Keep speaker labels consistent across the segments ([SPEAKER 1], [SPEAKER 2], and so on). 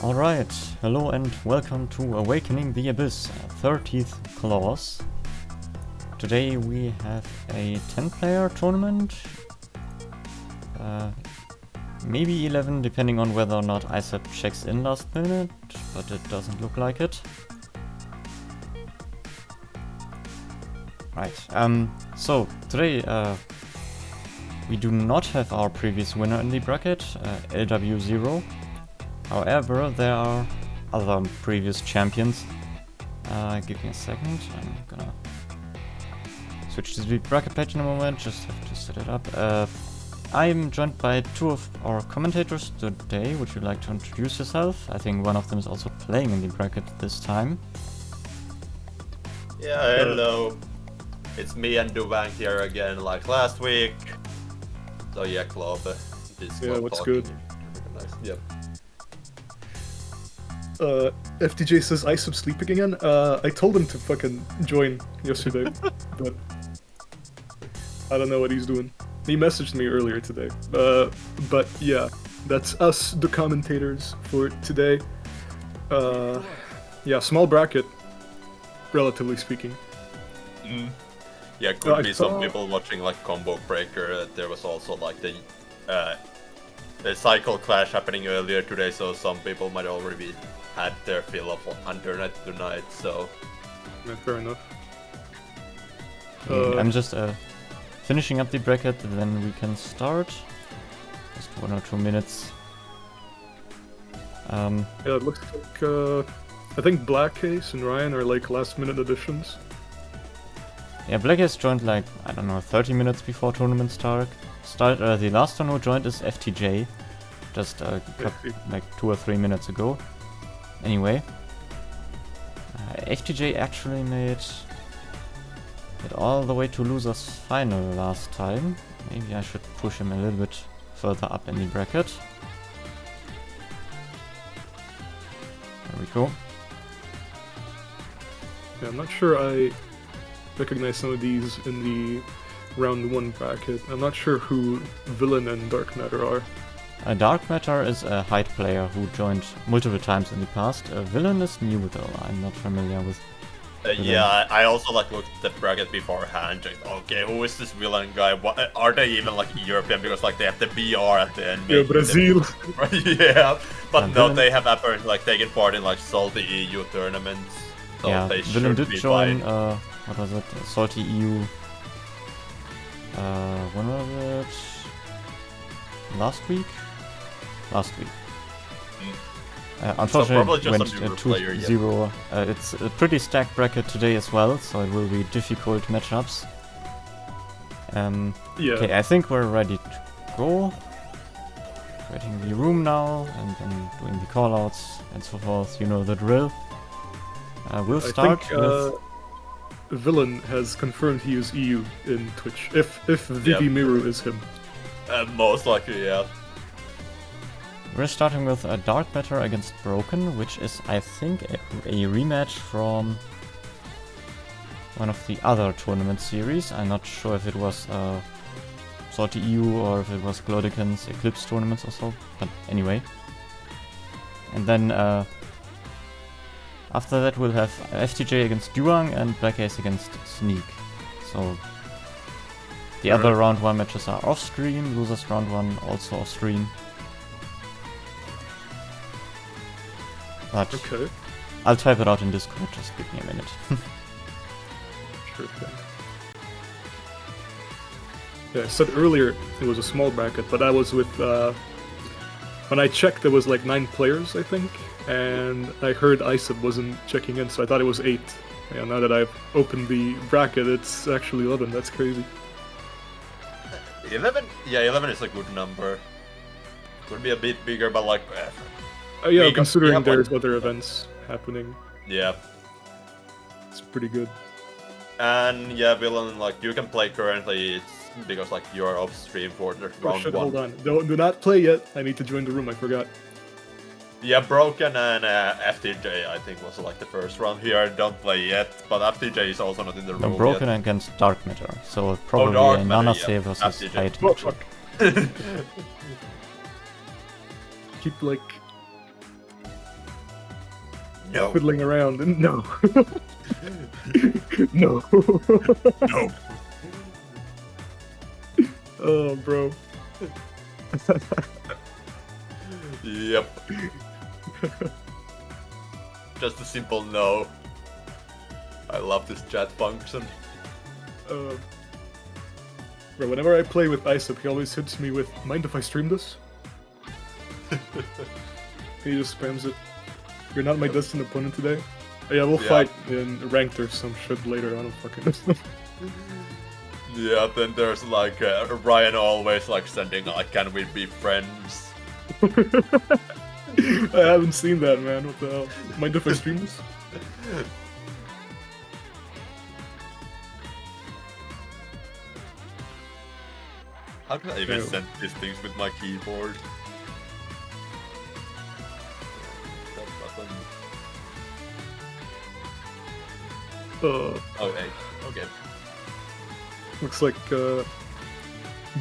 [SPEAKER 1] Alright, hello and welcome to Awakening the Abyss, 30th clause. Today we have a 10-player tournament, maybe 11 depending on whether or not ISAP checks in last minute, but it doesn't look like it. Right, so today we do not have our previous winner in the bracket, LW0. However, there are other previous champions. Give me a second, I'm gonna switch to the bracket page in a moment, just have to set it up. I'm joined by two of our commentators today. Would you like to introduce yourself? I think one of them is also playing in the bracket this time.
[SPEAKER 2] Yeah, hello. It's me and Duwang here again, like last week. So yeah, club.
[SPEAKER 3] Yeah, what's good?
[SPEAKER 2] Nice. Yep.
[SPEAKER 3] FTJ says ISAP sleeping again. I told him to fucking join yesterday, but I don't know what he's doing. He messaged me earlier today. But yeah, that's us, the commentators for today. Yeah, small bracket, relatively speaking.
[SPEAKER 2] Yeah, could be some people watching like Combo Breaker. There was also like the cycle clash happening earlier today, so some people might already had their fill of Undernet tonight, so...
[SPEAKER 3] Yeah, fair enough.
[SPEAKER 1] I'm just finishing up the bracket, then we can start. Just 1 or 2 minutes.
[SPEAKER 3] Yeah, it looks like I think BlackAce and Ryan are like last minute additions.
[SPEAKER 1] Yeah, BlackAce joined like, I don't know, 30 minutes before tournament start. The last one who joined is FTJ, just like 2 or 3 minutes ago. Anyway, FTJ actually made it all the way to losers final last time. Maybe I should push him a little bit further up in the bracket. There we go.
[SPEAKER 3] Yeah, I'm not sure I recognize some of these in the round 1 bracket. I'm not sure who Villain and Darkmatter are.
[SPEAKER 1] Darkmatter is a Hyde player who joined multiple times in the past. Villain is new though, I'm not familiar with.
[SPEAKER 2] Yeah, I also like looked at the bracket beforehand. Just, okay, who is this villain guy? What, are they even like European? Because like they have the BR at the end.
[SPEAKER 3] Yeah, Brazil.
[SPEAKER 2] Yeah, but no, they have apparently like taken part in like Salty EU tournaments. So
[SPEAKER 1] Yeah,
[SPEAKER 2] they
[SPEAKER 1] Villain
[SPEAKER 2] should
[SPEAKER 1] did
[SPEAKER 2] be
[SPEAKER 1] join,
[SPEAKER 2] fine.
[SPEAKER 1] what was it, Salty EU, when was it? Last week? Last week. Unfortunately,
[SPEAKER 2] so
[SPEAKER 1] it went
[SPEAKER 2] just a newer player,
[SPEAKER 1] 2-0. It's a pretty stacked bracket today as well, so it will be difficult matchups.
[SPEAKER 3] Yeah.
[SPEAKER 1] Okay, I think we're ready to go. Creating the room now, and then doing the callouts and so forth. You know the drill. We'll start
[SPEAKER 3] I think,
[SPEAKER 1] with...
[SPEAKER 3] Villain has confirmed he is EU in Twitch. If Vivi Miru is him.
[SPEAKER 2] Most likely, yeah.
[SPEAKER 1] We're starting with a Darkmatter against Brxken, which is, I think, a rematch from one of the other tournament series. I'm not sure if it was Salty EU or if it was Glodican's Eclipse tournaments or so, but anyway. And then after that we'll have FTJ against Duwang and BlackAce against Sneak. So the other round 1 matches are off stream, losers round 1 also off stream. But
[SPEAKER 3] Okay.
[SPEAKER 1] I'll type it out in Discord, just give me a minute.
[SPEAKER 3] Sure thing. Yeah, I said earlier it was a small bracket, but I was with, when I checked there was like 9 players, I think, and I heard ISAP wasn't checking in, so I thought it was 8. Yeah, now that I've opened the bracket, it's actually 11, that's crazy.
[SPEAKER 2] 11? Yeah, 11 is a good number. Could be a bit bigger, but like...
[SPEAKER 3] Yeah, considering there's other events happening.
[SPEAKER 2] Yeah.
[SPEAKER 3] It's pretty good.
[SPEAKER 2] And yeah, Villain, like, you can play currently, it's because like you're off stream for the
[SPEAKER 3] Oh
[SPEAKER 2] round
[SPEAKER 3] shit,
[SPEAKER 2] 1.
[SPEAKER 3] hold on. Do not play yet. I need to join the room, I forgot.
[SPEAKER 2] Yeah, Brxken and FTJ, I think, was like the first round here. Don't play yet, but FTJ is also not in the room
[SPEAKER 1] No, Brxken
[SPEAKER 2] yet.
[SPEAKER 1] against Darkmatter, so probably a
[SPEAKER 2] Darkmatter,
[SPEAKER 1] Nana
[SPEAKER 2] yeah.
[SPEAKER 1] save versus
[SPEAKER 2] FTJ.
[SPEAKER 1] Hyde
[SPEAKER 3] Oh,
[SPEAKER 1] matchup.
[SPEAKER 3] fuck. Keep like
[SPEAKER 2] No.
[SPEAKER 3] fiddling around, and no. No.
[SPEAKER 2] No.
[SPEAKER 3] Oh, bro.
[SPEAKER 2] Yep. Just a simple no. I love this chat function.
[SPEAKER 3] Bro, whenever I play with Isop, he always hits me with, mind if I stream this? He just spams it. You're not my destined opponent today? Oh, yeah, we'll fight in ranked or some shit later, I don't fucking know.
[SPEAKER 2] Yeah, then there's like Ryan always like sending like, can we be friends?
[SPEAKER 3] I haven't seen that, man, what the hell? Mind if I stream this?
[SPEAKER 2] How can I even send these things with my keyboard? That button. Okay.
[SPEAKER 3] Looks like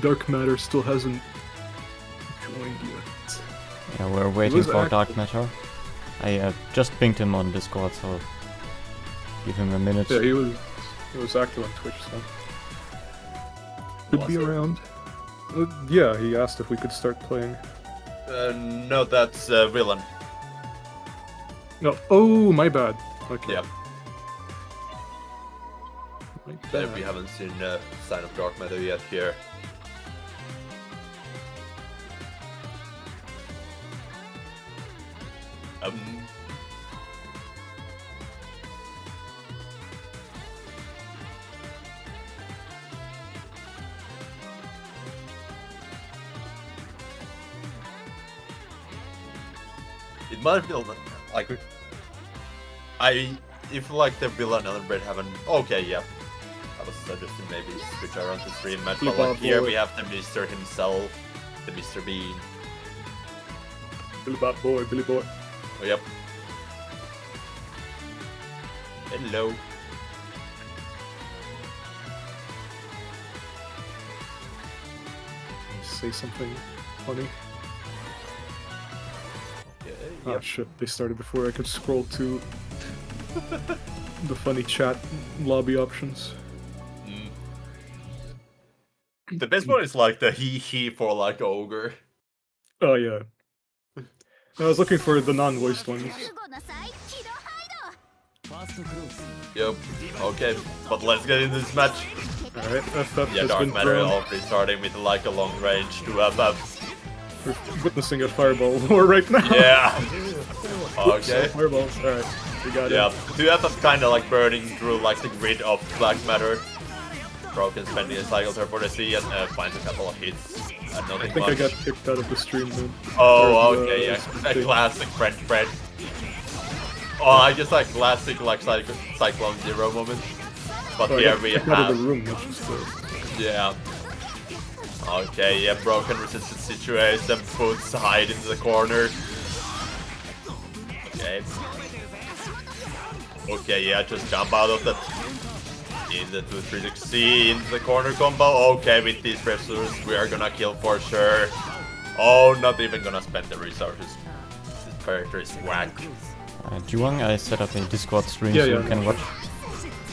[SPEAKER 3] Dark Matter still hasn't joined yet.
[SPEAKER 1] Yeah, we're waiting for darkmatter. I just pinged him on Discord, so give him a minute.
[SPEAKER 3] Yeah, he was active on Twitch, so could be around. Yeah, he asked if we could start playing.
[SPEAKER 2] No, that's villain.
[SPEAKER 3] No, oh, my bad. Okay.
[SPEAKER 2] Yep.
[SPEAKER 3] My
[SPEAKER 2] We
[SPEAKER 3] bad.
[SPEAKER 2] haven't seen sign of dark matter yet here. It might feel like if like the villain and Red haven't. Okay, yeah. I was suggesting maybe switch around to stream match, but like here we have the Mister himself, the Mr. Bean.
[SPEAKER 3] Billy Bad Boy, Billy Boy.
[SPEAKER 2] Oh, yep. Hello.
[SPEAKER 3] Say something funny.
[SPEAKER 2] Okay,
[SPEAKER 3] Oh
[SPEAKER 2] yep.
[SPEAKER 3] shit, they started before I could scroll to the funny chat lobby options.
[SPEAKER 2] The best one is like the he for like ogre.
[SPEAKER 3] Oh yeah. I was looking for the non-voiced ones.
[SPEAKER 2] Yep. Okay, but let's get into this match.
[SPEAKER 3] Alright, FF
[SPEAKER 2] Yeah,
[SPEAKER 3] has
[SPEAKER 2] dark
[SPEAKER 3] been
[SPEAKER 2] matter
[SPEAKER 3] thrown.
[SPEAKER 2] already starting with like a long range to up.
[SPEAKER 3] We're witnessing a fireball war right now.
[SPEAKER 2] Yeah. Okay.
[SPEAKER 3] Fireballs, alright. We got
[SPEAKER 2] Yeah,
[SPEAKER 3] it.
[SPEAKER 2] 2F kind of like burning through like the grid of black matter. Brxken spending a cycle turn for the sea and finds a couple of hits.
[SPEAKER 3] I
[SPEAKER 2] Nothing
[SPEAKER 3] think I
[SPEAKER 2] much.
[SPEAKER 3] got kicked out of the stream then.
[SPEAKER 2] Oh,
[SPEAKER 3] Or the
[SPEAKER 2] okay, yeah. A
[SPEAKER 3] thing.
[SPEAKER 2] classic French bread. Oh, I guess like classic like Cyclone Zero moment. But
[SPEAKER 3] Oh, I
[SPEAKER 2] here
[SPEAKER 3] got
[SPEAKER 2] we
[SPEAKER 3] kicked out of
[SPEAKER 2] have.
[SPEAKER 3] the room, which is good.
[SPEAKER 2] Yeah. Okay, yeah, broken resistant situation, puts hide into the corner. Okay. Okay, yeah, just jump out of that. In the 2-3-6C, into the corner combo. Okay, with these pressures, we are gonna kill for sure. Oh, not even gonna spend the resources. This character is whack.
[SPEAKER 1] Duwang, I set up a Discord stream
[SPEAKER 3] Yeah,
[SPEAKER 1] so
[SPEAKER 3] yeah.
[SPEAKER 1] you can watch.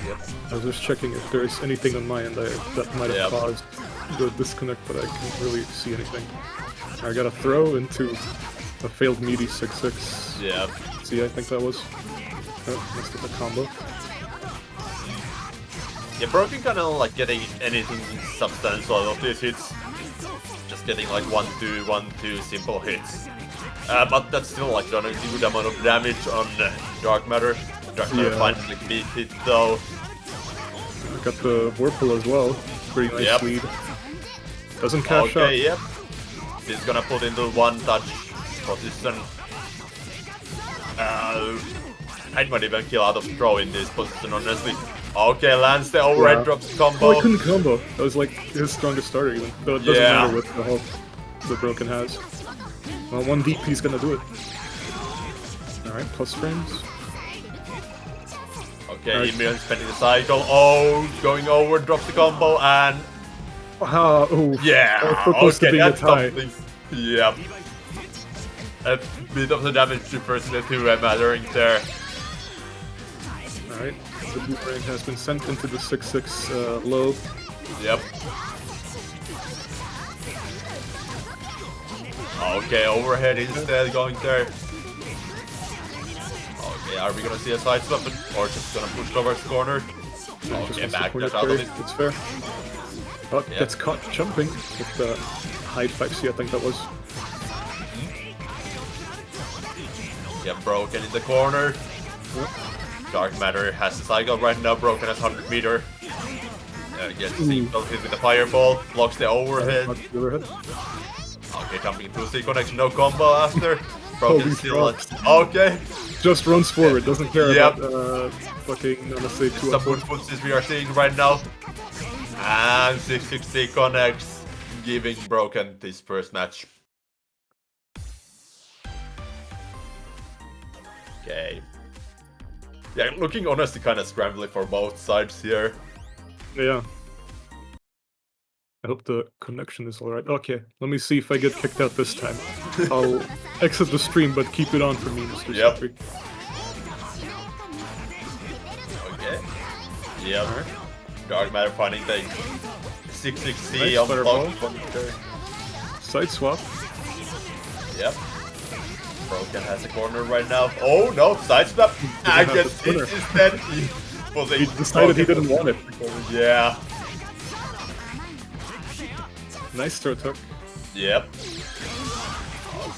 [SPEAKER 2] Yep.
[SPEAKER 3] I was just checking if there's anything on my end that might have
[SPEAKER 2] Yep.
[SPEAKER 3] caused the disconnect, but I can't really see anything. I got a throw into a failed meaty 6-6.
[SPEAKER 2] Yeah.
[SPEAKER 3] See, I think that was. Oh, messed up a combo.
[SPEAKER 2] Yeah, Broken kinda like getting anything substantial out of these hits. Just getting like 1-2, 1-2 simple hits. But that's still like done a good amount of damage on Dark Matter. Dark Matter
[SPEAKER 3] Yeah.
[SPEAKER 2] finally beat it though.
[SPEAKER 3] I got the Whirlpool as well. Pretty nice
[SPEAKER 2] Yep.
[SPEAKER 3] lead. Doesn't cash
[SPEAKER 2] Okay,
[SPEAKER 3] out.
[SPEAKER 2] yep. He's gonna put into one touch position. I might even kill out of throw in this position, honestly. Okay, lands the overhead
[SPEAKER 3] Yeah.
[SPEAKER 2] drops
[SPEAKER 3] Oh,
[SPEAKER 2] combo.
[SPEAKER 3] I couldn't combo. That was like his strongest starter even. Though it doesn't
[SPEAKER 2] Yeah.
[SPEAKER 3] matter what the health the Broken has. Well, 1 deep, he's gonna do it. Alright, plus frames.
[SPEAKER 2] Okay,
[SPEAKER 3] Nice.
[SPEAKER 2] Immune spending the cycle. Oh, going over, drops the combo, and
[SPEAKER 3] Ah, oh.
[SPEAKER 2] yeah,
[SPEAKER 3] That was supposed to
[SPEAKER 2] okay,
[SPEAKER 3] be a
[SPEAKER 2] that's
[SPEAKER 3] tie.
[SPEAKER 2] something. Yep. A bit of the damage difference in the two mattering there.
[SPEAKER 3] Alright, the Duwang has been sent into the 6-6 low.
[SPEAKER 2] Yep. Okay, overhead instead going there. Okay, are we gonna see a side swap or just gonna push towards the corner? Okay, back that out of it.
[SPEAKER 3] It's fair. But gets caught jumping with the high 5C, I think that was.
[SPEAKER 2] Yeah, Broken in the corner.
[SPEAKER 3] Yep.
[SPEAKER 2] Darkmatter has the cycle right now. Broken has 100 meter. Gets the hit with the fireball. Blocks the overhead. Okay, jumping into C connection. No combo after. Broken still. Okay.
[SPEAKER 3] Just runs forward. Doesn't care about fucking say 2
[SPEAKER 2] some good footsteps we are seeing right now. And 6-6 connects, giving Broken this first match. Okay. Yeah, looking honestly kind of scrambling for both sides here.
[SPEAKER 3] Yeah. I hope the connection is alright. Okay, let me see if I get kicked out this time. I'll exit the stream, but keep it on for me, Mr. Sentry.
[SPEAKER 2] Okay. Yep.
[SPEAKER 3] Right.
[SPEAKER 2] Darkmatter finding the 6-6C
[SPEAKER 3] Nice
[SPEAKER 2] on
[SPEAKER 3] fireball.
[SPEAKER 2] block.
[SPEAKER 3] Side swap.
[SPEAKER 2] Yep. Broken has a corner right now. Oh no, side swap. I guess hit instead.
[SPEAKER 3] He decided he didn't want it.
[SPEAKER 2] Yeah.
[SPEAKER 3] Nice throw tuck.
[SPEAKER 2] Yep.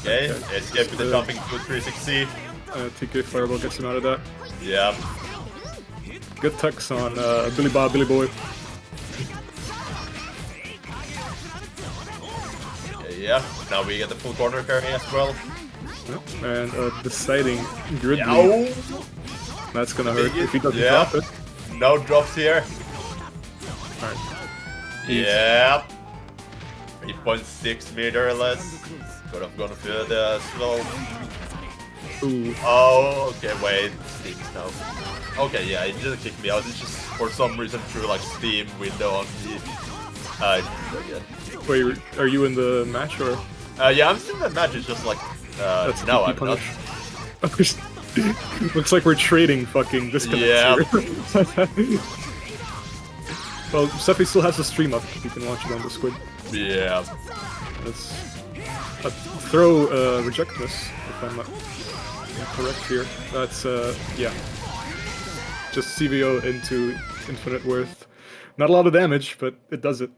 [SPEAKER 2] Okay, escape with the jumping to 360.
[SPEAKER 3] TK Fireball gets him out of that.
[SPEAKER 2] Yep.
[SPEAKER 3] Good tucks on Billy Bob, Billy Boy.
[SPEAKER 2] Okay, yeah, now we get the full corner carry as well.
[SPEAKER 3] Yep. And deciding grid
[SPEAKER 2] Yeah,
[SPEAKER 3] lead. That's gonna hurt if he doesn't drop it.
[SPEAKER 2] No drops here.
[SPEAKER 3] Alright.
[SPEAKER 2] Yep. 3.6 meter less. Could have gone for the slow.
[SPEAKER 3] Ooh.
[SPEAKER 2] Oh, okay, wait. Steam's now. Okay, yeah, it didn't kick me out. It's just for some reason through like Steam window on the.
[SPEAKER 3] Wait, are you in the match or?
[SPEAKER 2] Yeah, I'm still in the match. It's just like.
[SPEAKER 3] That's
[SPEAKER 2] no, I'm
[SPEAKER 3] punish.
[SPEAKER 2] not.
[SPEAKER 3] Looks like we're trading fucking disconnects here. Well, Sephi still has the stream up. You can watch it on the squid.
[SPEAKER 2] Yeah.
[SPEAKER 3] Let's throw reject this if I'm not incorrect here. That's yeah. Just CVO into infinite worth. Not a lot of damage, but it does it.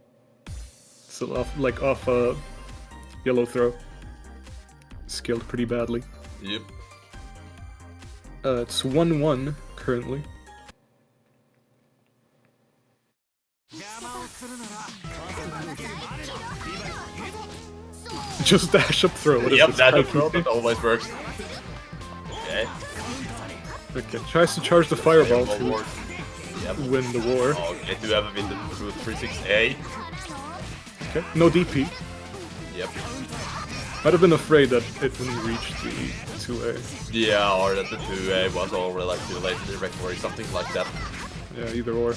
[SPEAKER 3] So off yellow throw. Scaled pretty badly.
[SPEAKER 2] Yep.
[SPEAKER 3] It's 1-1 currently. Just dash up throw. What is
[SPEAKER 2] Yep,
[SPEAKER 3] this?
[SPEAKER 2] dash up throw, that always works. Okay.
[SPEAKER 3] Okay, tries to charge the fireball to win the war.
[SPEAKER 2] Okay, do have a win through 3-6A.
[SPEAKER 3] Okay, no DP.
[SPEAKER 2] Yep.
[SPEAKER 3] Might have been afraid that it wouldn't reach the 2A.
[SPEAKER 2] Yeah, or that the 2A was already like too late in the recovery, something like that.
[SPEAKER 3] Yeah, either or.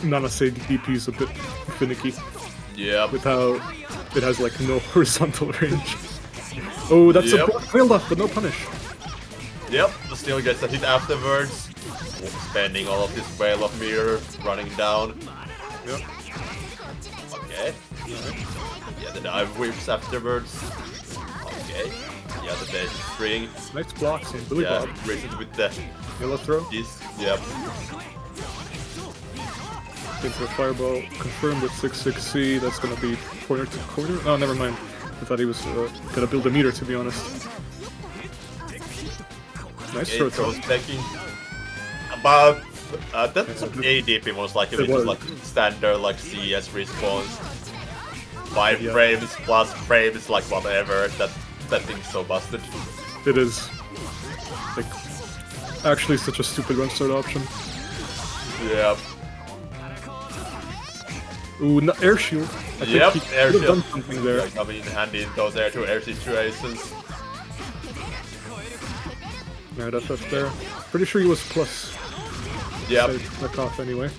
[SPEAKER 3] Nana say DP is a bit finicky.
[SPEAKER 2] Yeah.
[SPEAKER 3] With how it has like no horizontal range. Oh, that's a failed off, but no punish.
[SPEAKER 2] Yep, still gets a hit afterwards. Spending all of this whale of meter, running down.
[SPEAKER 3] Yep.
[SPEAKER 2] Okay. Yeah, the dive whips afterwards. Okay. Yeah, the base string.
[SPEAKER 3] Nice blocks on Billy Bob.
[SPEAKER 2] Raise it with the
[SPEAKER 3] yellow throw.
[SPEAKER 2] Yep.
[SPEAKER 3] Into a fireball. Confirmed with 6-6C. That's gonna be corner to corner. Oh, never mind. I thought he was gonna build a meter, to be honest. Nice throw throw.
[SPEAKER 2] Taking about that's some ADP most likely, which is like standard like CS response. 5 frames plus frames, like whatever. That thing's so busted.
[SPEAKER 3] It is. Like, actually such a stupid run start option.
[SPEAKER 2] Yep.
[SPEAKER 3] Ooh, no, air shield. I
[SPEAKER 2] Yep,
[SPEAKER 3] think he
[SPEAKER 2] air
[SPEAKER 3] could have
[SPEAKER 2] shield.
[SPEAKER 3] done something there.
[SPEAKER 2] Like, coming in handy in those air to air situations.
[SPEAKER 3] Alright, FF there. Pretty sure he was plus.
[SPEAKER 2] Yep.
[SPEAKER 3] Back off anyway.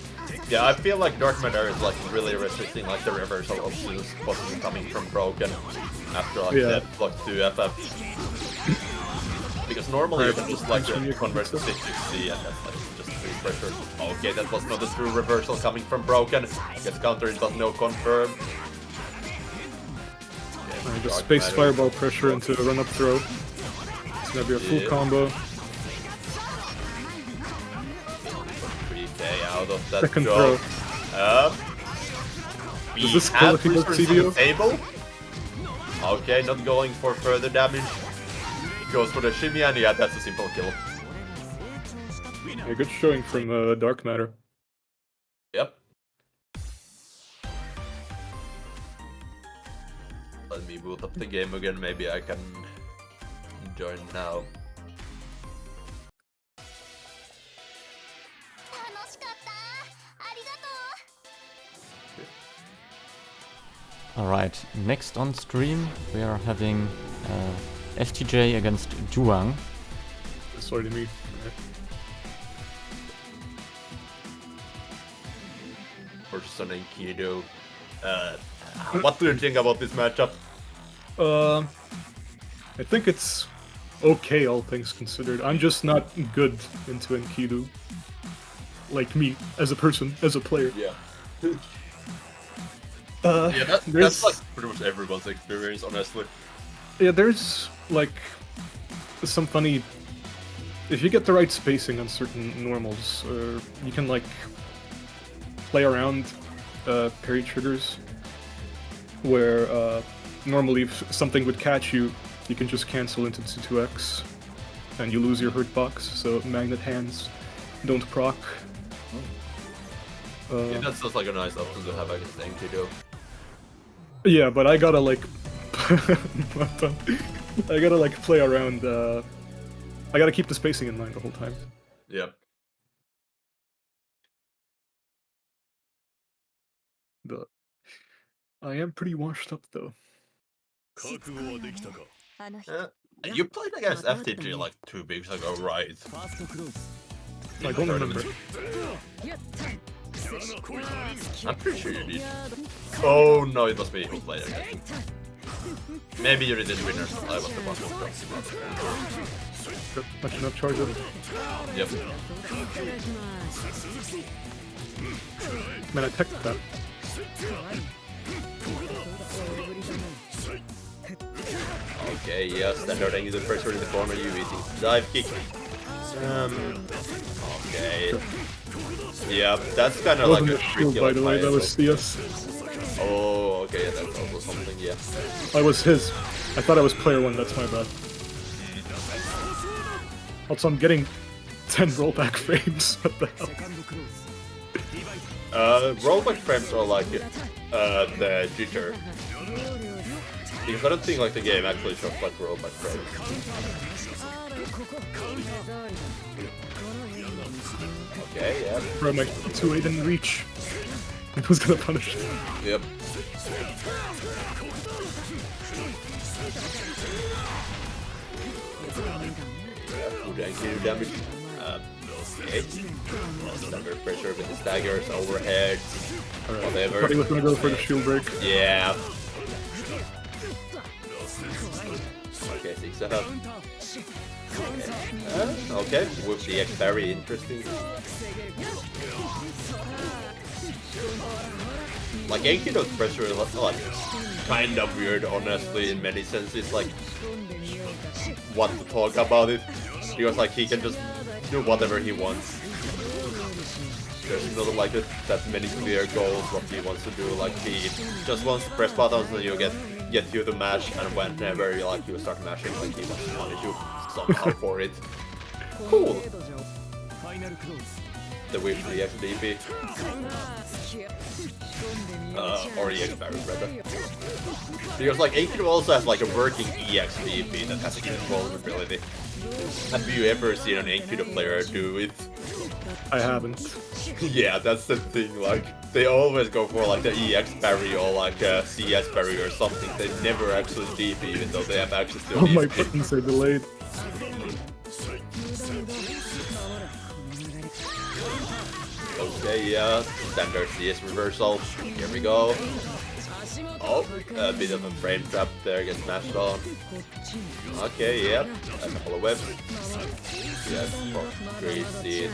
[SPEAKER 2] Yeah, I feel like darkmatter is like really restricting like the reversal options possibly coming from Broken after like that block 2 FF. Because Because normally you can just like
[SPEAKER 3] When you
[SPEAKER 2] convert to
[SPEAKER 3] convert
[SPEAKER 2] 660 and that's like just free pressure. Okay, that was not a true reversal coming from Broken. Gets countered but no confirm. Okay,
[SPEAKER 3] Just space
[SPEAKER 2] Dark
[SPEAKER 3] fireball
[SPEAKER 2] Matter.
[SPEAKER 3] pressure into a run-up throw. It's gonna be a full
[SPEAKER 2] Yeah.
[SPEAKER 3] combo.
[SPEAKER 2] 3k out of that
[SPEAKER 3] Second
[SPEAKER 2] job.
[SPEAKER 3] throw.
[SPEAKER 2] We
[SPEAKER 3] Does this
[SPEAKER 2] have
[SPEAKER 3] kill if he does
[SPEAKER 2] boosters on the
[SPEAKER 3] CDO?
[SPEAKER 2] table. Okay, not going for further damage. Goes for the shimmy and yeah, that's a simple kill.
[SPEAKER 3] Yeah, good showing from Dark Matter.
[SPEAKER 2] Yep. Let me boot up the game again, maybe I can join now.
[SPEAKER 1] Alright, next on stream we are having FTJ against Duwang.
[SPEAKER 3] Sorry to me.
[SPEAKER 2] Person and Kido. What do you think about this matchup?
[SPEAKER 3] I think it's okay, all things considered. I'm just not good into Enkidu. Like me, as a person, as a player.
[SPEAKER 2] Yeah.
[SPEAKER 3] Yeah,
[SPEAKER 2] That's like pretty much everyone's experience, honestly.
[SPEAKER 3] Yeah, there's like some funny. If you get the right spacing on certain normals, you can like play around parry triggers, where normally if something would catch you, you can just cancel into 2x, and you lose your hurt box. So magnet hands don't proc.
[SPEAKER 2] Yeah, that's just like a nice option to have against Enkidu.
[SPEAKER 3] Yeah, but I gotta like, I gotta like play around. I gotta keep the spacing in mind the whole time.
[SPEAKER 2] Yep.
[SPEAKER 3] But I am pretty washed up though.
[SPEAKER 2] You played against FTG like 2 weeks ago, right?
[SPEAKER 3] I don't remember.
[SPEAKER 2] I'm pretty sure you did. Oh no, it was me who played against him. Maybe you didn't win, I was the one who got.
[SPEAKER 3] I should not charge it.
[SPEAKER 2] Yep.
[SPEAKER 3] Man, I teched that.
[SPEAKER 2] Okay, yeah, standard angle pressure in the corner, you eating dive kick. Okay. Yeah, that's kind
[SPEAKER 3] That
[SPEAKER 2] of like
[SPEAKER 3] wasn't
[SPEAKER 2] a
[SPEAKER 3] a shield,
[SPEAKER 2] tricky
[SPEAKER 3] by
[SPEAKER 2] like
[SPEAKER 3] the way, that was
[SPEAKER 2] ISO.
[SPEAKER 3] CS.
[SPEAKER 2] Oh, okay, that's also something, yeah.
[SPEAKER 3] I was his. I thought I was player 1, that's my bad. Also, I'm getting 10 rollback frames. What the hell?
[SPEAKER 2] Rollback frames are like the jitter. Because I don't think like the game actually shows like rollback frames. Okay, yeah.
[SPEAKER 3] Bro, my 2A didn't reach. It was gonna punish me.
[SPEAKER 2] Yep. Good damage. Okay. Under pressure with the staggers, overhead, whatever.
[SPEAKER 3] But he was gonna go for the shield break.
[SPEAKER 2] Yeah. Okay, 6-up. Okay, with the X, very interesting. Like Enkido's pressure is like kind of weird, honestly, in many senses. Like, what to talk about it? Because like he can just do whatever he wants. There's not like that many clear goals what he wants to do. Like he just wants to press buttons and you get you to mash, and whenever you like you start mashing, like he wants to punish you somehow for it. Cool. The whip, the XDP. Or EX Barret rather. Because like Enkidu also has like a working EX VP that has a good vulnerability. Have you ever seen an Enkidu player do it?
[SPEAKER 3] I haven't.
[SPEAKER 2] Yeah, that's the thing, like, they always go for like the EX parry or like a CS parry or something. They never actually DP even though they have access to
[SPEAKER 3] All my
[SPEAKER 2] DP.
[SPEAKER 3] buttons are delayed.
[SPEAKER 2] Okay, yeah, standard CS reversal. Here we go. Oh, a bit of a frame trap there, gets smashed on. Okay, yeah, a couple of webs. Yes, crazy.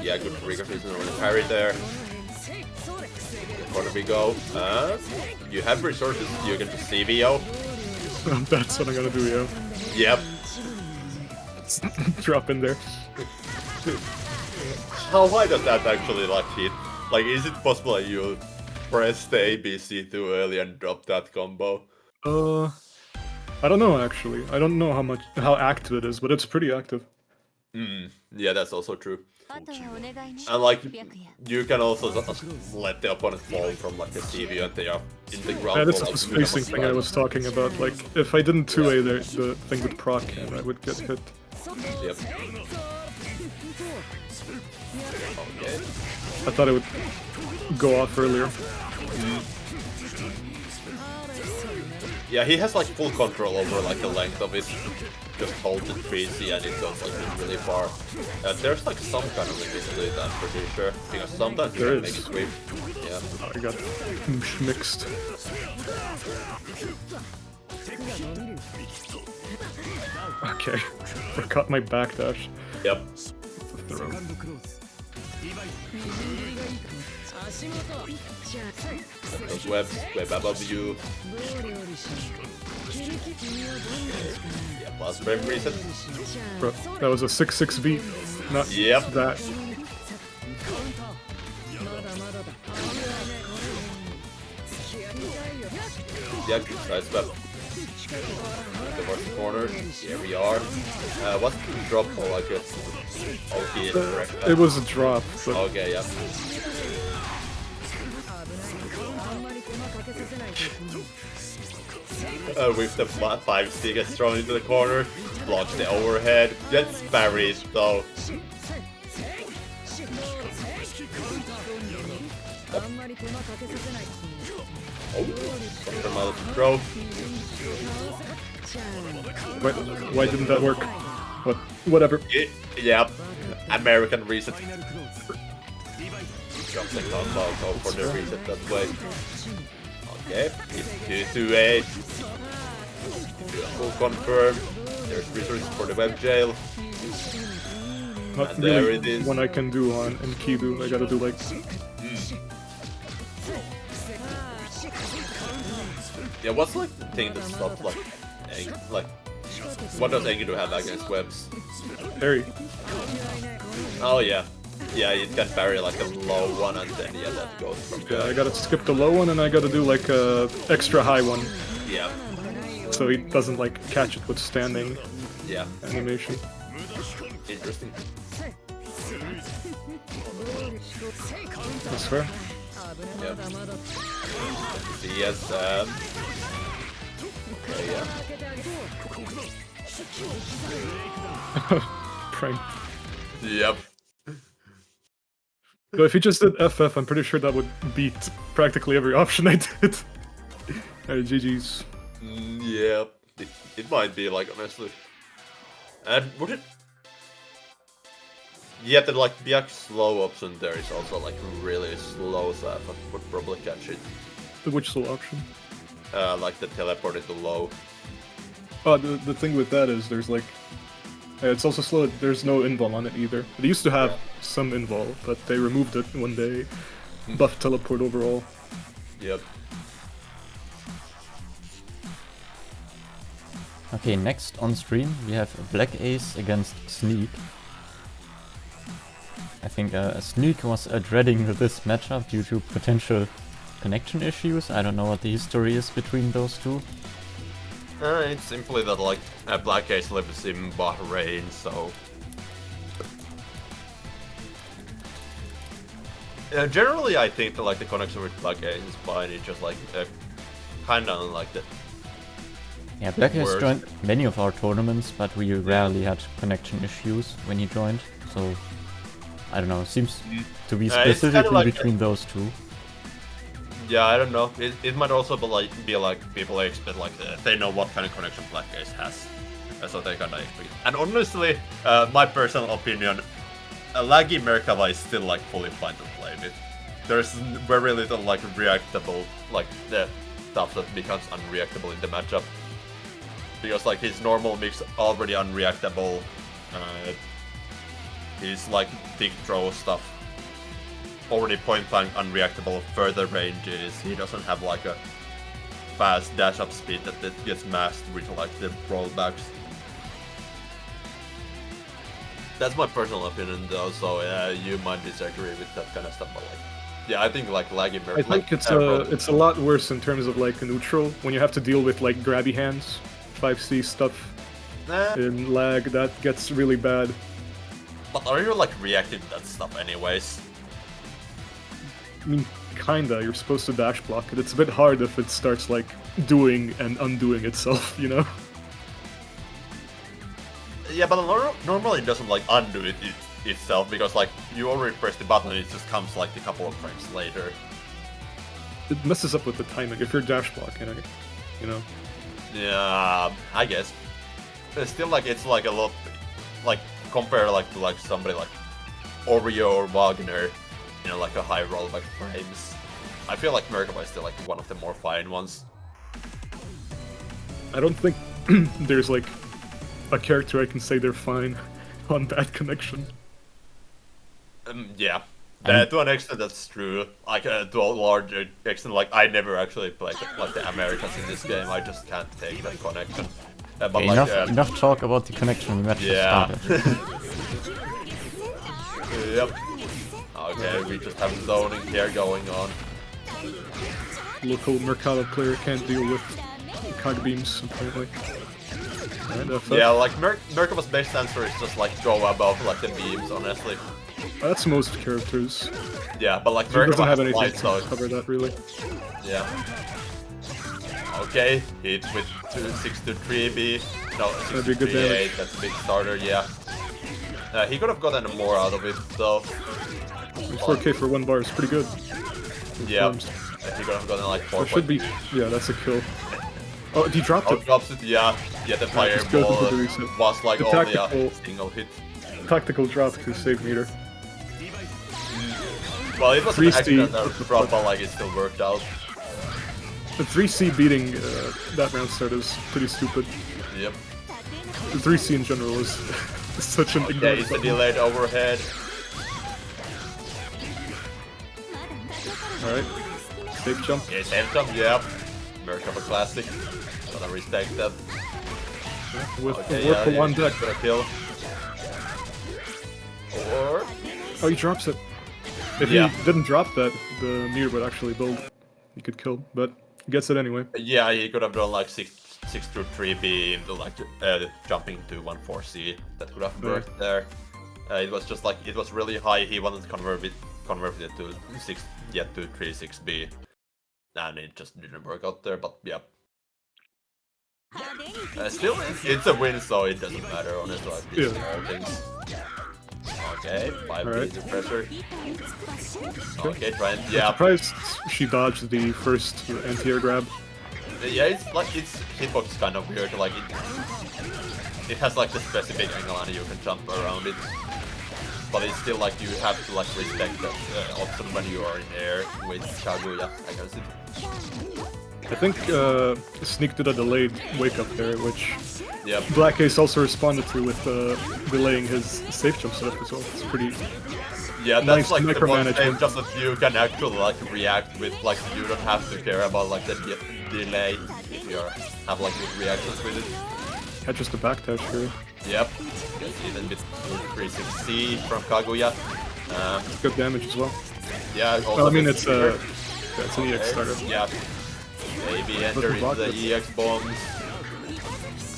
[SPEAKER 2] Yeah, good recognition on the parry there. Where do we go? You have resources, you can just CVO.
[SPEAKER 3] That's what I'm gonna do,
[SPEAKER 2] Yep.
[SPEAKER 3] yeah. Drop in there.
[SPEAKER 2] How high does that actually like hit? Like, is it possible that you press the ABC too early and drop that combo?
[SPEAKER 3] I don't know actually. I don't know how active it is, but it's pretty active.
[SPEAKER 2] Yeah, that's also true. And like, you can also just let the opponent fall from like a CV and they are in the ground.
[SPEAKER 3] Yeah, this
[SPEAKER 2] for,
[SPEAKER 3] is
[SPEAKER 2] like,
[SPEAKER 3] the spacing thing I was talking about. Like, if I didn't 2A the thing with Brxken, I would get hit.
[SPEAKER 2] Yep. Okay.
[SPEAKER 3] I thought it would go off earlier.
[SPEAKER 2] Yeah, he has like full control over like the length of it. Just hold the 3C and it goes like really far. There's like some kind of limit to it, I'm pretty sure. Because sometimes you can make it sweep. Yeah.
[SPEAKER 3] Oh, I got mixed. Okay. Forgot my backdash.
[SPEAKER 2] Yep. Those webs, web above you. Yeah, plus frame reset.
[SPEAKER 3] Bro, that was a 6-6 beat. Not
[SPEAKER 2] Yep.
[SPEAKER 3] that.
[SPEAKER 2] Yeah, side step. Towards the corner. Here we are. What's the drop for like a... Okay, correct.
[SPEAKER 3] It was a drop. But
[SPEAKER 2] Okay, yeah. With the 5C gets thrown into the corner, blocks the overhead, gets parried though. Oh, from out of the throw.
[SPEAKER 3] why didn't that work? Whatever.
[SPEAKER 2] Yeah, American reset. Drop the combo, go for the reset that way. Okay, it's 2-8. Full confirm. There's resources for the web jail.
[SPEAKER 3] Not
[SPEAKER 2] And there
[SPEAKER 3] really
[SPEAKER 2] it is.
[SPEAKER 3] one I can do on Enkidu. I gotta do like...
[SPEAKER 2] Yeah, what's like the thing that stops like what does Enkidu have against webs?
[SPEAKER 3] Parry.
[SPEAKER 2] Oh yeah. Yeah, it can parry like a low one and then yeah, that goes from
[SPEAKER 3] Yeah,
[SPEAKER 2] there.
[SPEAKER 3] I gotta skip the low one and I gotta do like a extra high one.
[SPEAKER 2] Yeah.
[SPEAKER 3] So he doesn't like catch it with standing
[SPEAKER 2] Yeah.
[SPEAKER 3] animation.
[SPEAKER 2] Interesting.
[SPEAKER 3] That's fair.
[SPEAKER 2] Yep. Yes, okay, yeah.
[SPEAKER 3] Prank.
[SPEAKER 2] Yep.
[SPEAKER 3] So if he just did FF, I'm pretty sure that would beat practically every option I did. Alright, GG's.
[SPEAKER 2] Yep. It might be like honestly. And would it? Yeah, the like BX slow option there is also like really slow, so I would probably catch it.
[SPEAKER 3] Which slow option?
[SPEAKER 2] Like the teleport into low.
[SPEAKER 3] Oh, the thing with that is there's like... it's also slow, there's no invul on it either. It used to have some invul, but they removed it when they buffed teleport overall.
[SPEAKER 2] Yep.
[SPEAKER 1] Okay, next on stream we have BlackAce against Sneak. I think Sneak was dreading this matchup due to potential connection issues. I don't know what the history is between those two.
[SPEAKER 2] It's simply that like BlackAce lives in Bahrain, so generally I think that like the connection with BlackAce is fine. It's just like kind of like the
[SPEAKER 1] Yeah, BlackAce
[SPEAKER 2] worst.
[SPEAKER 1] joined many of our tournaments, but we rarely had connection issues when he joined. So I don't know. Seems to be
[SPEAKER 2] it's kinda
[SPEAKER 1] specifically
[SPEAKER 2] like
[SPEAKER 1] between those two.
[SPEAKER 2] Yeah, I don't know. It might also be like people expect like they know what kind of connection BlackAce has, so they kinda expect. And honestly, my personal opinion, a laggy Merkava is still like fully fine to play with. there's very little like reactable, like the stuff that becomes unreactable in the matchup. Because like his normal mix already unreactable, his like big throw stuff already point blank unreactable, further ranges. He doesn't have like a fast dash up speed that gets masked with like the rollbacks. That's my personal opinion though, so you might disagree with that kind of stuff, but like, yeah, I think like laggy
[SPEAKER 3] I think it's a lot worse in terms of like a neutral, when you have to deal with like grabby hands, 5C stuff, in lag, that gets really bad.
[SPEAKER 2] But are you like reacting to that stuff anyways?
[SPEAKER 3] I mean, kinda, you're supposed to dash block it. It's a bit hard if it starts like doing and undoing itself, you know?
[SPEAKER 2] Yeah, but normally it doesn't like undo itself, because like you already press the button and it just comes like a couple of frames later.
[SPEAKER 3] It messes up with the timing if you're dash blocking it, you know?
[SPEAKER 2] Yeah, I guess. But still, like, it's like a lot, like, compare like to like somebody like Oreo or Wagner, you know, like a high rollback frames. I feel like Merkaba is still like one of the more fine ones.
[SPEAKER 3] I don't think there's like a character I can say they're fine on bad connection.
[SPEAKER 2] Yeah. To an extent that's true. Like to a large extent, like I never actually played like the Americans in this game. I just can't take that connection. But
[SPEAKER 1] Okay,
[SPEAKER 2] like,
[SPEAKER 1] enough talk about the connection. The match
[SPEAKER 2] yeah.
[SPEAKER 1] started.
[SPEAKER 2] Yep. Okay, we just have zoning here going on.
[SPEAKER 3] Local Mercado player can't deal with cog beams, apparently. Right,
[SPEAKER 2] yeah, like Merkaba's best answer is just like go above like the beams, honestly.
[SPEAKER 3] That's most characters.
[SPEAKER 2] Yeah, but like
[SPEAKER 3] Merkaba doesn't have
[SPEAKER 2] has
[SPEAKER 3] anything
[SPEAKER 2] light,
[SPEAKER 3] to
[SPEAKER 2] so
[SPEAKER 3] cover that really.
[SPEAKER 2] yeah. Okay, hit with 6 to 3B. No, 6 to 3A, that's a big starter, yeah. He could have gotten more out of it, though.
[SPEAKER 3] 4K for 1 bar is pretty good.
[SPEAKER 2] Yeah, he could have gotten like 4.
[SPEAKER 3] That should be, yeah, that's a kill. Oh, he dropped it.
[SPEAKER 2] Drops it, yeah. Yeah, the fireball was like only a single hit.
[SPEAKER 3] Tactical drop to save meter.
[SPEAKER 2] Well, it was an accident drop, but like it still worked out.
[SPEAKER 3] The 3C beating that round start is pretty stupid.
[SPEAKER 2] Yep.
[SPEAKER 3] The 3C in general is such an ignorant
[SPEAKER 2] it's a delayed overhead.
[SPEAKER 3] Alright. Safe jump.
[SPEAKER 2] Yeah, safe jump, yep. Merkaba classic. Gotta respect that.
[SPEAKER 3] Yeah, with one deck.
[SPEAKER 2] Gonna kill. Or...
[SPEAKER 3] Oh, he drops it. If he didn't drop that, the meter would actually build. He could kill, but he gets it anyway.
[SPEAKER 2] Yeah, he could have done like 6 to 3B into like jumping to 1-4C. That could have worked there. It was just like, it was really high, he wanted to convert it to 6, yet to 3-6B. And it just didn't work out there, but yeah. Still, it's a win, so it doesn't matter, honestly, like these small things. Okay, 5B to pressure. Okay, try and,
[SPEAKER 3] I'm surprised she dodged the first anti-air grab.
[SPEAKER 2] Yeah, it's like, its hitbox is kind of weird, like it has like the specific angle and you can jump around it. But it's still like, you have to like respect that option when you are in air with Kaguya against it.
[SPEAKER 3] I think Sneak did a delayed wake up there, which
[SPEAKER 2] Yep.
[SPEAKER 3] BlackAce also responded to with delaying his safe jump setup as well. It's pretty
[SPEAKER 2] that's
[SPEAKER 3] nice
[SPEAKER 2] like the one
[SPEAKER 3] micromanagement.
[SPEAKER 2] safe jump that you can actually like react with, like you don't have to care about like the delay if you have like good reactions with it.
[SPEAKER 3] Yeah, just a backdash here.
[SPEAKER 2] Yep. Even with 360 from Kaguya.
[SPEAKER 3] It's good damage as well.
[SPEAKER 2] Yeah, also
[SPEAKER 3] well, I mean it's an EX starter.
[SPEAKER 2] Yeah. Maybe enter into the EX bombs.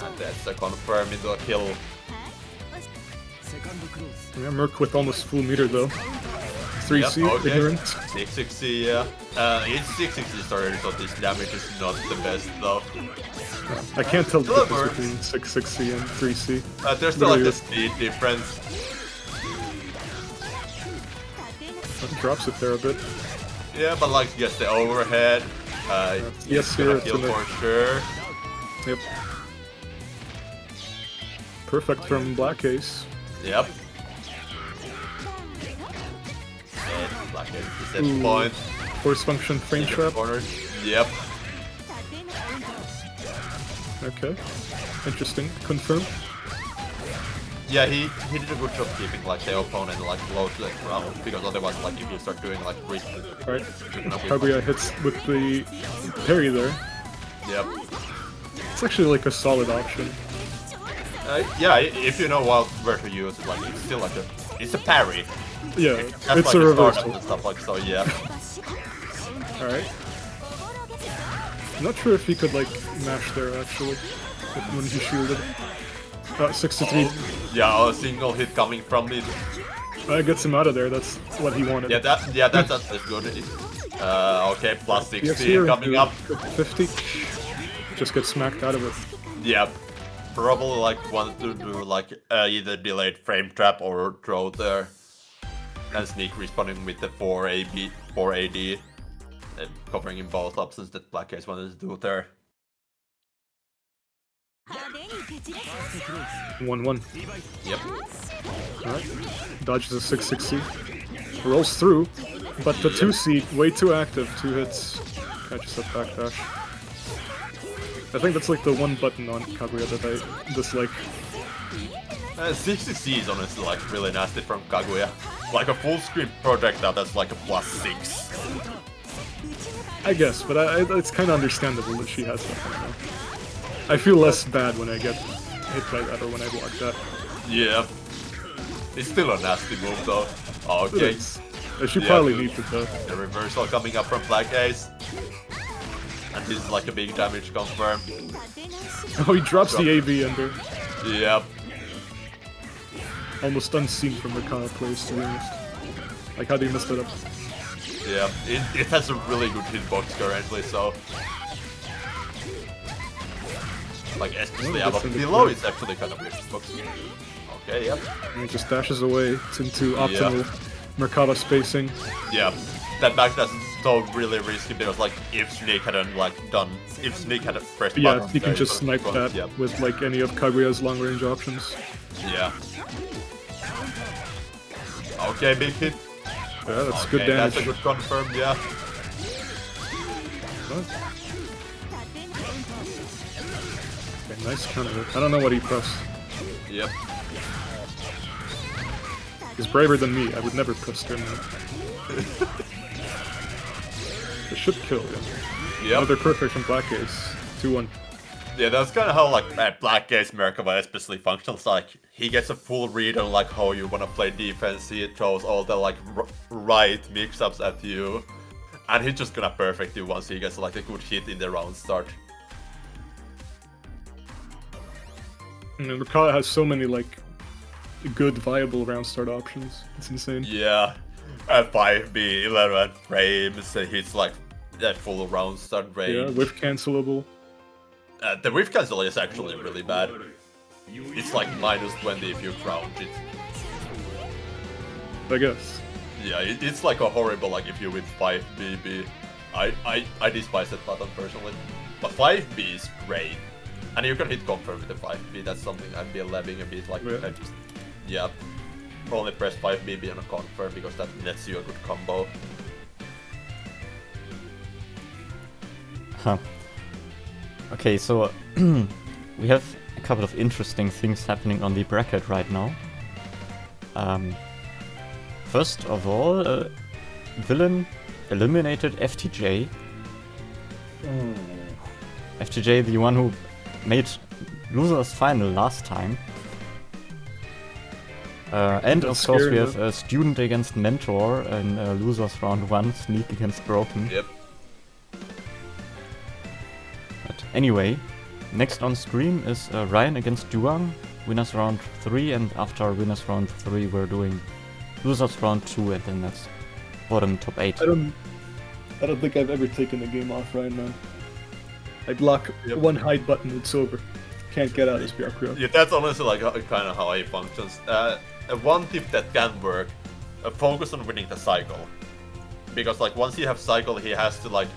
[SPEAKER 2] And that's a confirm into a kill.
[SPEAKER 3] Yeah, Merc with almost full meter though. 3C, ignorant.
[SPEAKER 2] 660, yeah. It's 660 starter, so this damage is not the best though.
[SPEAKER 3] I can't tell the difference between 660 and 3C.
[SPEAKER 2] There's still like the speed difference.
[SPEAKER 3] Drops it there a bit.
[SPEAKER 2] Yeah, but like gets the overhead.
[SPEAKER 3] Yes,
[SPEAKER 2] here kill for sure.
[SPEAKER 3] Yep. Perfect from BlackAce.
[SPEAKER 2] Yep. And Okay, the set point.
[SPEAKER 3] Force function frame trap.
[SPEAKER 2] Corner. Yep.
[SPEAKER 3] Okay. Interesting. Confirm.
[SPEAKER 2] Yeah, he did a good job keeping like the opponent like low to the ground, because otherwise like if you start doing like wrist,
[SPEAKER 3] Alright. Kaguya hits with the parry there.
[SPEAKER 2] Yep.
[SPEAKER 3] It's actually like a solid option.
[SPEAKER 2] Yeah, if you know where to use it, like it's still like it's a parry.
[SPEAKER 3] Yeah,
[SPEAKER 2] That's
[SPEAKER 3] it's
[SPEAKER 2] like
[SPEAKER 3] a
[SPEAKER 2] a
[SPEAKER 3] reversal.
[SPEAKER 2] and stuff like so. Yeah.
[SPEAKER 3] Alright. I'm not sure if he could like mash there actually when he shielded. 6-3.
[SPEAKER 2] Yeah, a single hit coming from it.
[SPEAKER 3] Gets him out of there. That's what he wanted.
[SPEAKER 2] Yeah, that's good. Okay, plus 16
[SPEAKER 3] here
[SPEAKER 2] coming up.
[SPEAKER 3] 50. Just get smacked out of it.
[SPEAKER 2] Yeah, probably like wanted to do like either delayed frame trap or throw there, and sneak respawning with the 4 AD, covering in both options that BlackAce wanted to do there.
[SPEAKER 3] 1-1.
[SPEAKER 2] Yep.
[SPEAKER 3] Alright. Dodges a 6-6C. Rolls through, but the 2C, way too active. 2 hits. Catches that backdash. I think that's like the one button on Kaguya that I dislike.
[SPEAKER 2] 60C is honestly like really nasty from Kaguya. Like a full screen projectile that's like a +6.
[SPEAKER 3] I guess, but it's kind of understandable that she has that right now. I feel less bad when I get hit by that or when I block that.
[SPEAKER 2] Yeah. It's still a nasty move though. Okay.
[SPEAKER 3] She probably needs it though.
[SPEAKER 2] The reversal coming up from BlackAce. And this is like a big damage confirm.
[SPEAKER 3] Oh, he drops the AV under.
[SPEAKER 2] Yep.
[SPEAKER 3] Almost unseen from Mercado players, to be honest. Like, how do you mess that up?
[SPEAKER 2] Yeah, it has a really good hitbox currently, so... Like, especially above below, it's actually kind of weird hitbox. Okay, yep.
[SPEAKER 3] And he just dashes away into optimal Mercado spacing.
[SPEAKER 2] Yeah, that backdash is so really risky because, like, if Snake hadn't, like, if Snake had pressed
[SPEAKER 3] yeah,
[SPEAKER 2] button,
[SPEAKER 3] you can just snipe that with, like, any of Kaguya's long-range options.
[SPEAKER 2] Yeah. Okay, big hit.
[SPEAKER 3] Yeah, that's good damage.
[SPEAKER 2] That's a good confirm, yeah.
[SPEAKER 3] Okay, nice counter. I don't know what he pressed.
[SPEAKER 2] Yep.
[SPEAKER 3] He's braver than me. I would never press him. It should kill him.
[SPEAKER 2] Yep.
[SPEAKER 3] Another perfect from BlackAce. 2-1.
[SPEAKER 2] Yeah, that's kind of how like BlackAce Merkava especially functions. Like he gets a full read on like how you wanna play defense. He throws all the like right mix-ups at you, and he's just gonna perfect you once he gets like a good hit in the round start.
[SPEAKER 3] And Mercado has so many like good viable round start options. It's insane.
[SPEAKER 2] Yeah, 5B, 11 frames, and hits like that full round start range.
[SPEAKER 3] Yeah, whiff cancelable.
[SPEAKER 2] The whiff cancel is actually really bad. It's like -20 if you ground it.
[SPEAKER 3] I guess.
[SPEAKER 2] Yeah, it's like a horrible like if you with 5BB. I despise that button personally. But 5B is great. And you can hit confirm with the 5B, that's something I'd be loving a bit like yeah. Only press 5BB on a confirm because that nets you a good combo.
[SPEAKER 1] Huh. Okay, so we have a couple of interesting things happening on the bracket right now. First of all, Villain eliminated FTJ. FTJ, the one who made losers final last time. And of course we have a student against mentor in losers round 1, sneak against broken.
[SPEAKER 2] Yep.
[SPEAKER 1] But anyway, next on stream is Ryan against Duwang, winners round 3, and after winners round 3 we're doing losers round 2, and then that's bottom top 8.
[SPEAKER 3] I don't think I've ever taken the game off Ryan, man. I block one hide button, it's over. Can't get out as Byakuya.
[SPEAKER 2] Yeah, that's honestly like kind of how he functions. One tip that can work, focus on winning the cycle. Because like once you have cycle, he has to like,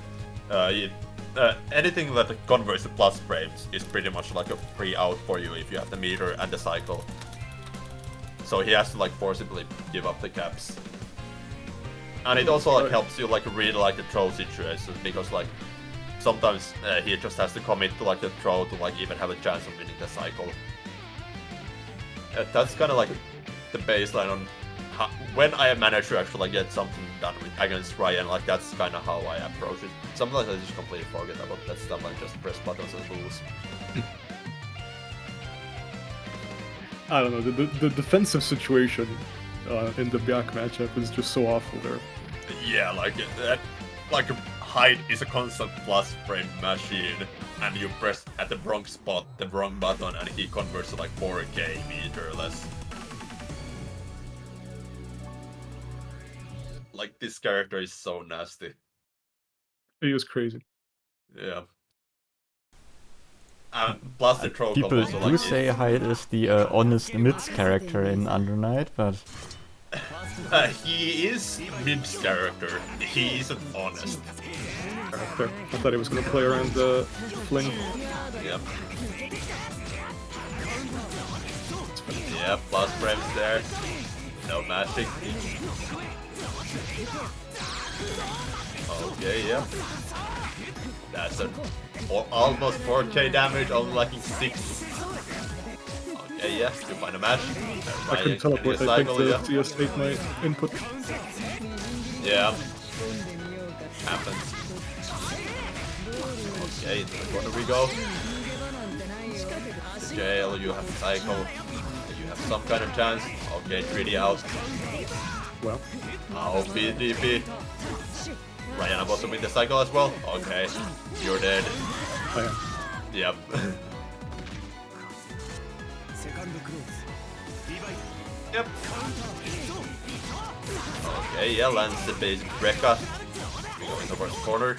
[SPEAKER 2] anything that converts to plus frames is pretty much like a free out for you if you have the meter and the cycle. So he has to like forcibly give up the caps. And it also like helps you like read like the throw situations, because like sometimes he just has to commit to like the throw to like even have a chance of winning the cycle. That's kind of like the baseline on how, when I manage to actually get something done against Ryan. Like that's kind of how I approach it. Sometimes I just completely forget about that stuff and just press buttons and lose.
[SPEAKER 3] I don't know, the defensive situation in the back matchup is just so awful there.
[SPEAKER 2] Yeah, like like Hyde is a constant plus frame machine, and you press at the wrong spot the wrong button, and he converts to like 4K meterless. Like this character is so nasty.
[SPEAKER 3] He was crazy.
[SPEAKER 2] Yeah. Plus the throw
[SPEAKER 1] People
[SPEAKER 2] combo, so
[SPEAKER 1] do
[SPEAKER 2] like
[SPEAKER 1] say Hyde is the honest mids character in Under Night, but
[SPEAKER 2] he is Mid's character. He isn't honest.
[SPEAKER 3] Fair. I thought he was gonna play around the fling.
[SPEAKER 2] Yep. Yeah, plus frames there. No magic. Okay, yeah. That's an almost 4K damage, only lacking 6. Okay, yeah, you find a match.
[SPEAKER 3] I couldn't teleport, I think the CS ate my input.
[SPEAKER 2] Yeah. Happens. Okay, into the corner we go. The jail, you have a cycle. You have some kind of chance. Okay, 3D out.
[SPEAKER 3] Well.
[SPEAKER 2] Oh, PDP. Ryan about to win the cycle as well? Okay, you're dead.
[SPEAKER 3] I am.
[SPEAKER 2] Yep. Yep. Okay, yeah, lands the basic Rekka. We go in the first corner.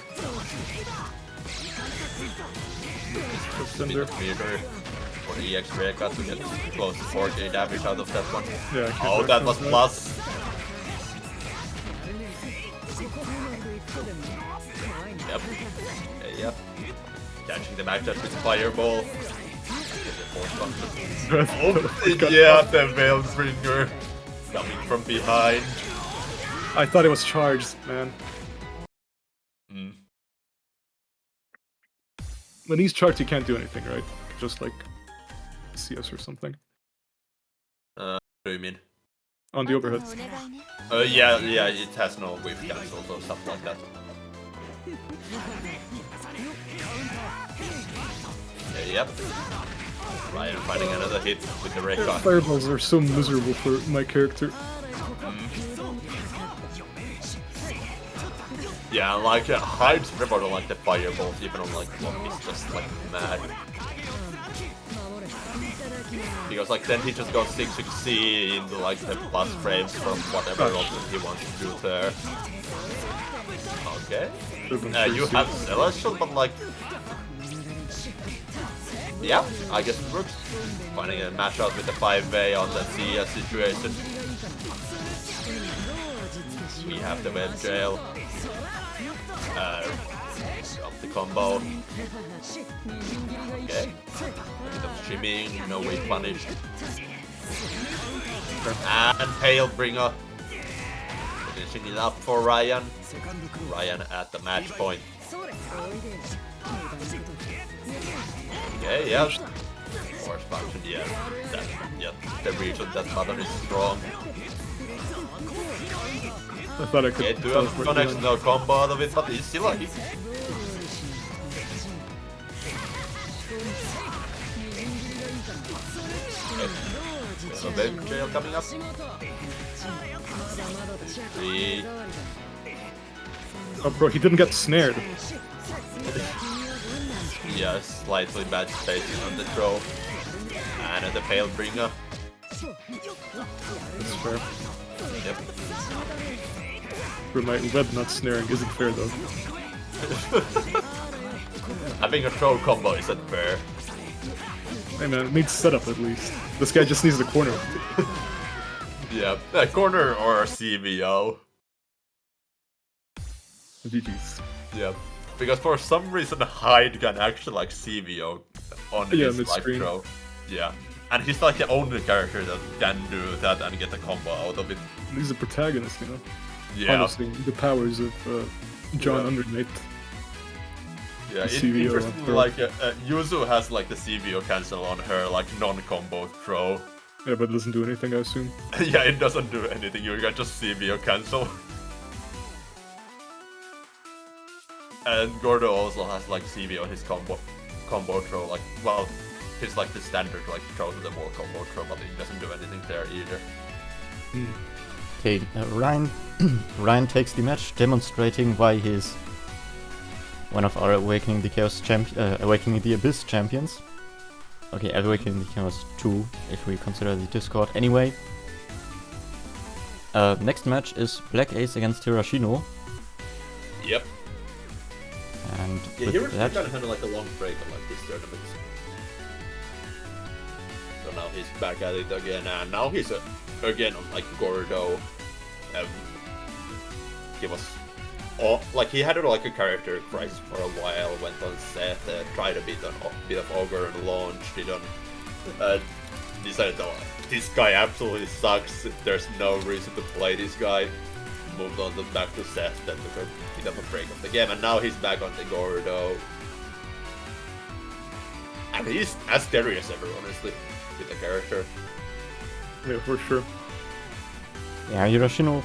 [SPEAKER 2] Meter for the EX Rekka to get close to 4K damage out of that one.
[SPEAKER 3] Yeah,
[SPEAKER 2] oh, that was plus. Yep. Okay, yep. Catching the matchup with Fireball. Yeah, the Veilbringer coming from behind.
[SPEAKER 3] I thought it was charged, man. When he's charged, he can't do anything, right? Just like CS or something.
[SPEAKER 2] What do you mean?
[SPEAKER 3] On the overhead.
[SPEAKER 2] Yeah, it has no whiff cancels or stuff like that. Okay, yep. Ryan finding another hit with the Rekka.
[SPEAKER 3] Fireballs are so miserable for my character.
[SPEAKER 2] Yeah, like Hyde's never don't like the fireballs, even on like one, he's just like mad. Because like then he just goes 6-6C into like the plus frames from whatever he wants to do there. Okay. You have Celestial, but like... Yeah, I guess it works. Finding a mashup with the 5-way on that CS situation. We have the web jail. Drop the combo. Okay. A bit of shimmying, no weight punished. And Tailbringer. Finishing it up for Ryan. Ryan at the match point. Okay, yeah. Force function, yeah. The reach of that button is strong.
[SPEAKER 3] I thought I could.
[SPEAKER 2] Okay, do a connection combo out of it, but he's still lucky. Okay. So baby jail coming up. 3.
[SPEAKER 3] Oh, bro, he didn't get snared.
[SPEAKER 2] Yeah, slightly bad spacing on the throw. And the Tailbringer.
[SPEAKER 3] That's fair.
[SPEAKER 2] Yep.
[SPEAKER 3] For my web not snaring isn't fair though.
[SPEAKER 2] Having a throw combo isn't fair.
[SPEAKER 3] Hey man, it needs setup at least. This guy just needs the corner.
[SPEAKER 2] Yeah, a corner or a CVO.
[SPEAKER 3] GG's.
[SPEAKER 2] Yeah, because for some reason Hyde can actually like CVO on his like throw. Yeah, and he's like the only character that can do that and get a combo out of it.
[SPEAKER 3] He's a protagonist, you know.
[SPEAKER 2] Yeah.
[SPEAKER 3] Honestly, the powers of John Undernight.
[SPEAKER 2] Yeah,
[SPEAKER 3] CVO
[SPEAKER 2] interestingly, like Yuzu has like the CVO cancel on her like non-combo throw.
[SPEAKER 3] Yeah, but it doesn't do anything, I assume.
[SPEAKER 2] Yeah, it doesn't do anything. You can just CVO cancel. And Gordo also has like CVO his combo throw. Like, well, it's like the standard like throw to the wall combo throw, but it doesn't do anything there either.
[SPEAKER 1] Okay, Ryan takes the match, demonstrating why he's one of our Awakening the Abyss champions. Okay, Awakening the Chaos 2, if we consider the Discord. Anyway, next match is BlackAce against Hirashino.
[SPEAKER 2] Yep.
[SPEAKER 1] And
[SPEAKER 2] yeah,
[SPEAKER 1] with
[SPEAKER 2] Hirashino
[SPEAKER 1] that,
[SPEAKER 2] kind of had like a long break on like this tournament. So now he's back at it again, and now he's again on like Gordo. He was like he had like a character crisis for a while. Went on Seth, tried a bit of Ogre and launch. Decided that this guy absolutely sucks. There's no reason to play this guy. Moved on back to Seth, then took a bit of a break of the game, and now he's back on the Gordo. And he's as scary as ever, honestly, with the character.
[SPEAKER 3] Yeah, for sure.
[SPEAKER 1] yeah, Hirashino,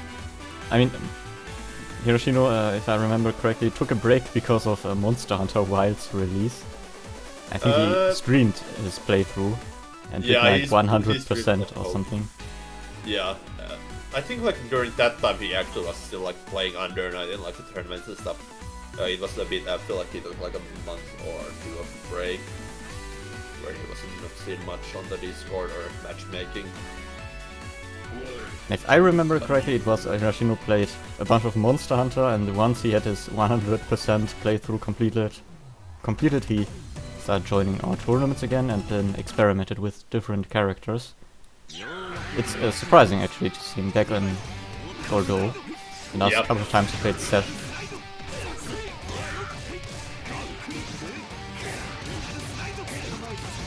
[SPEAKER 1] if I remember correctly, took a break because of Monster Hunter Wilds release. I think he streamed his playthrough and did like 100% or something.
[SPEAKER 2] Yeah, I think like during that time he actually was still like playing Under Night in like the tournaments and stuff. It was a bit after like he took like a month or two of break, where he wasn't seen much on the Discord or matchmaking.
[SPEAKER 1] If I remember correctly, it was Hirashino played a bunch of Monster Hunter, and once he had his 100% playthrough completed, he started joining our tournaments again and then experimented with different characters. It's surprising actually to see him back on Gordo. The last couple of times he played Seth.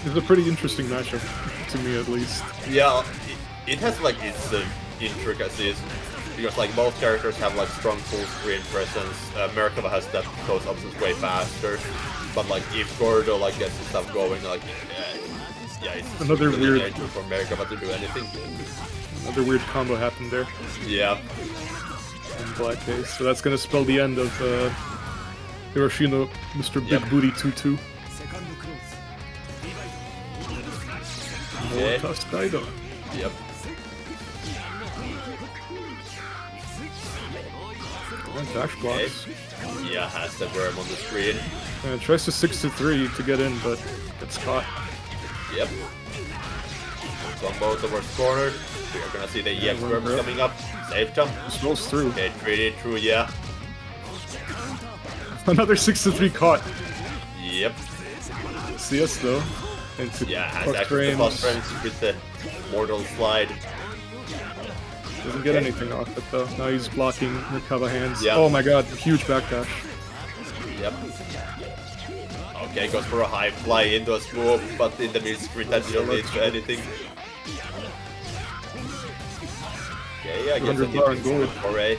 [SPEAKER 3] It's a pretty interesting matchup, to me at least.
[SPEAKER 2] Yeah, it has like its intricacies, because like both characters have like strong full screen presence. Merkava has those options way faster, but like if Gordo like gets the stuff going, like yeah, it's
[SPEAKER 3] another
[SPEAKER 2] really
[SPEAKER 3] weird
[SPEAKER 2] for Merkava to do anything.
[SPEAKER 3] Another weird combo happened there.
[SPEAKER 2] Yeah.
[SPEAKER 3] In BlackAce, so that's gonna spell the end of Hirashino, Mr. Big Booty 2-2.
[SPEAKER 2] Okay.
[SPEAKER 3] Taskaido.
[SPEAKER 2] Yep.
[SPEAKER 3] And dash blocks.
[SPEAKER 2] Okay. Yeah, has the worm on the screen.
[SPEAKER 3] Tries to 6-3 to get in, but gets caught.
[SPEAKER 2] Yep. Combo towards corner. We are gonna see the EX worm coming up. Safe jump.
[SPEAKER 3] Just rolls through.
[SPEAKER 2] Okay, pretty true, yeah.
[SPEAKER 3] Another 6-3 caught.
[SPEAKER 2] Yep.
[SPEAKER 3] CS though. Into
[SPEAKER 2] has access to plus frames with the mortal slide.
[SPEAKER 3] Doesn't get anything off it though. Now he's blocking recover hands.
[SPEAKER 2] Yep.
[SPEAKER 3] Oh my god, huge backdash.
[SPEAKER 2] Yep. Okay, goes for a high fly into a swoop, but in the mid-screen that didn't lead to anything. Okay, I guess
[SPEAKER 3] 100 bar and gold.
[SPEAKER 2] Hooray.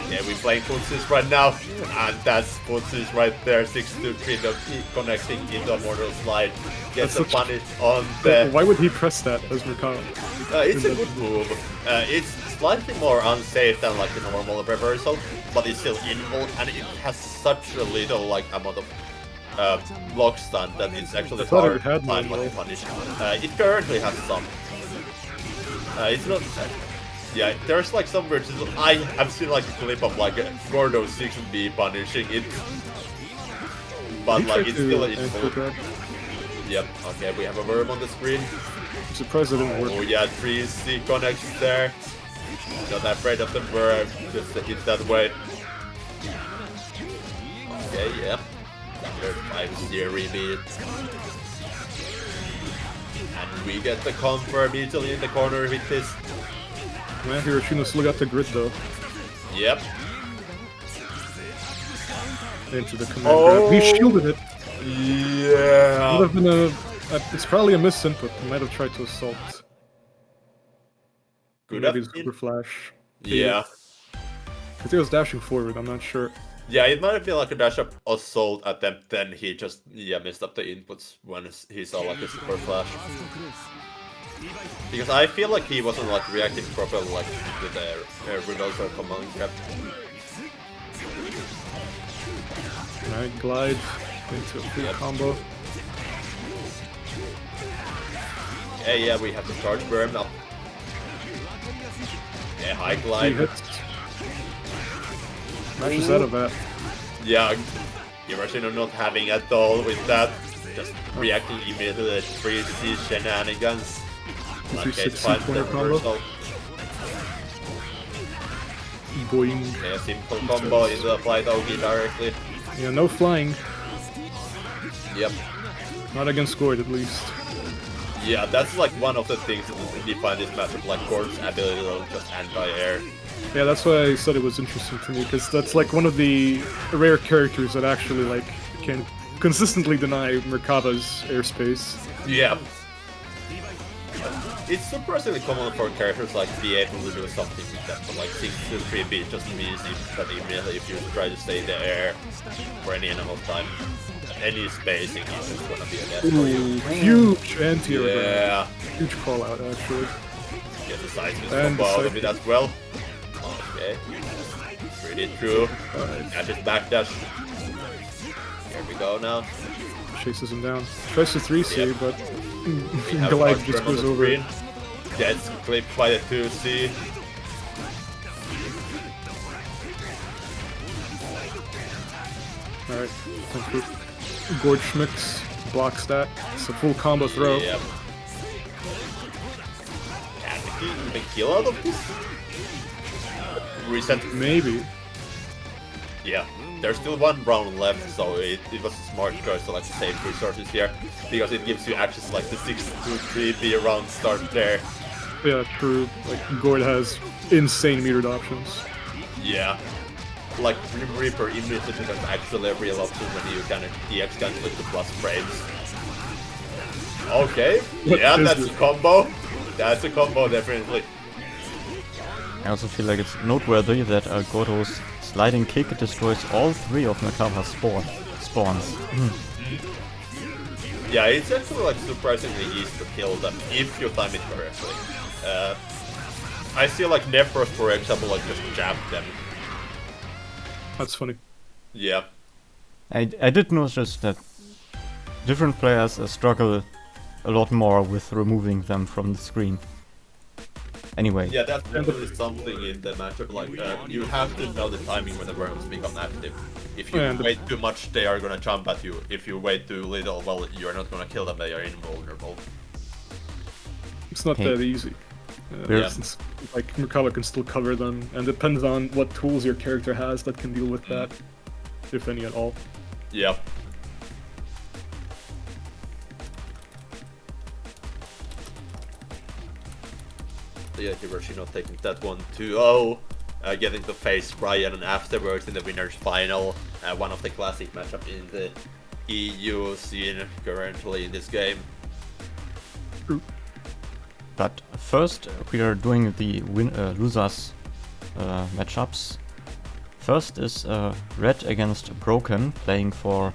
[SPEAKER 2] Yeah, we're playing Futsis right now, and that's Futsis right there, 6-2 connecting into a mortal slide. Gets a punish on the...
[SPEAKER 3] Why would he press that as Mercado?
[SPEAKER 2] It's a good move. It's slightly more unsafe than like the normal reversal, but it's still involved, and it has such a little like amount of block stun that it's actually hard to time like a punish. It currently has some. It's not... Yeah, there's like some versions. I have seen like a clip of like Gordo 6B punishing it, but like it's still info. Yep. Okay, we have a worm on the screen.
[SPEAKER 3] I'm surprised it didn't work.
[SPEAKER 2] Oh yeah, 3C connects there. Not afraid of the worm. Just hit that way. Okay, yeah. Third 5-0 rebeat. And we get the confirm easily in the corner with this.
[SPEAKER 3] Man, Hirashino still got the grid though.
[SPEAKER 2] Yep.
[SPEAKER 3] Into the command grab. He shielded it.
[SPEAKER 2] Yeah.
[SPEAKER 3] Would have been it's probably a misinput. He might have tried to assault.
[SPEAKER 2] Could
[SPEAKER 3] Maybe
[SPEAKER 2] have
[SPEAKER 3] the
[SPEAKER 2] been.
[SPEAKER 3] super flash.
[SPEAKER 2] Yeah.
[SPEAKER 3] Because he was dashing forward, I'm not sure.
[SPEAKER 2] Yeah, it might have been like a dash up assault attempt, then he just messed up the inputs when he saw like a super flash. Because I feel like he wasn't like reacting properly like to the reversal command cap.
[SPEAKER 3] Alright, glide into a full combo.
[SPEAKER 2] Yeah, we have to charge burn up. Yeah, high glide.
[SPEAKER 3] 3 hits. Matches out of that.
[SPEAKER 2] Yeah, Hirashino not having at all with that. Just reacting immediately to 3C shenanigans. BlackAce finds the reversal.
[SPEAKER 3] Boing.
[SPEAKER 2] Yeah, simple combo into the flight Ogi directly.
[SPEAKER 3] Yeah, no flying.
[SPEAKER 2] Yep.
[SPEAKER 3] Not against Gord, at least.
[SPEAKER 2] Yeah, that's like one of the things that define this matchup, like Gord's ability to just anti-air.
[SPEAKER 3] Yeah, that's why I said it was interesting to me, because that's like one of the rare characters that actually like can consistently deny Merkava's airspace.
[SPEAKER 2] Yeah. It's surprisingly common for characters like be able to do something with that, but like 6 to 3B just means that immediately if you try to stay in the air for any amount of time, any spacing is just gonna be a death for you.
[SPEAKER 3] Huge anti-air.
[SPEAKER 2] Yeah.
[SPEAKER 3] Huge call out, actually.
[SPEAKER 2] Get the seismic
[SPEAKER 3] And
[SPEAKER 2] combo out of it as well. Okay. Pretty true. Dash is backdash. Here we go now.
[SPEAKER 3] Chases him down. Tries to 3C,
[SPEAKER 2] Yep.
[SPEAKER 3] but
[SPEAKER 2] We have
[SPEAKER 3] Glide
[SPEAKER 2] Dark
[SPEAKER 3] just
[SPEAKER 2] Burn on
[SPEAKER 3] goes
[SPEAKER 2] the
[SPEAKER 3] over.
[SPEAKER 2] screen. Gets clipped by the 2C.
[SPEAKER 3] Alright, thank you. Gord Schmicks blocks that. It's a full combo throw.
[SPEAKER 2] Yep. Can he even kill out of this? Reset.
[SPEAKER 3] Maybe.
[SPEAKER 2] Yeah. There's still one round left, so it was a smart choice to like save resources here, because it gives you access to like the 6-2-3B round start there.
[SPEAKER 3] Yeah, true. Like, Gord has insane metered options.
[SPEAKER 2] Yeah. Like Grim Reaper immediately becomes actually a real option when you kind of DX cancel it to plus frames. Okay. Yeah, that's a combo. That's a combo, definitely.
[SPEAKER 1] I also feel like it's noteworthy that Gordo's sliding kick destroys all 3 of Merkava's spawns.
[SPEAKER 2] Yeah, it's actually like surprisingly easy to kill them if you time it correctly. I feel like Nepros, for example, like just jab them.
[SPEAKER 3] That's funny.
[SPEAKER 2] Yeah.
[SPEAKER 1] I did notice that different players struggle a lot more with removing them from the screen. Anyway.
[SPEAKER 2] Yeah, that's definitely something in the matchup. Like, you have to know the timing when the worms become active. If you wait too much, they are gonna jump at you. If you wait too little, well, you're not gonna kill them. They are invulnerable.
[SPEAKER 3] It's not that easy. Since, like, Merkava can still cover them, and it depends on what tools your character has that can deal with that, if any at all.
[SPEAKER 2] Yeah. Yeah, Hirashino taking that one 2-0, getting to face Ryan and afterwards in the winner's final. One of the classic matchups in the EU scene currently in this game.
[SPEAKER 1] But first we are doing the losers matchups. First is Red against Brxken, playing for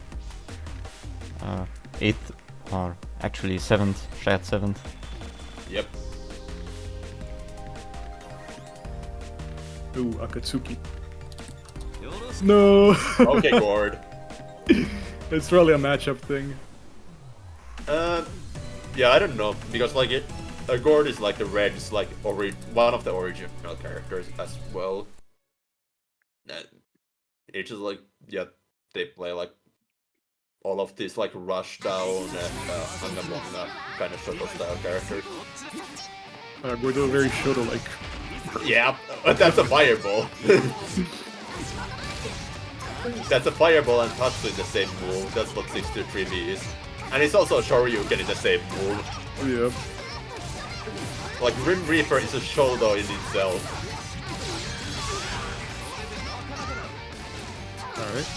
[SPEAKER 1] 8th, or actually 7th, shared 7th.
[SPEAKER 2] Yep.
[SPEAKER 3] Ooh, Akatsuki. No!
[SPEAKER 2] Okay, Gord.
[SPEAKER 3] It's probably a matchup thing.
[SPEAKER 2] Yeah, I don't know, because like Gord is like the Red's like one of the original characters as well. It's just like, yeah, they play like all of these like rush down and Hangamonga kind of Shoto style characters.
[SPEAKER 3] Gordo very Shoto-like.
[SPEAKER 2] Yeah, but that's a fireball. That's a fireball and Tatsu in the same move. That's what 6-3B is. And it's also a Shoryuken in the same move.
[SPEAKER 3] Yeah.
[SPEAKER 2] Like, Grim Reaper is a Shoto in itself.
[SPEAKER 3] Alright.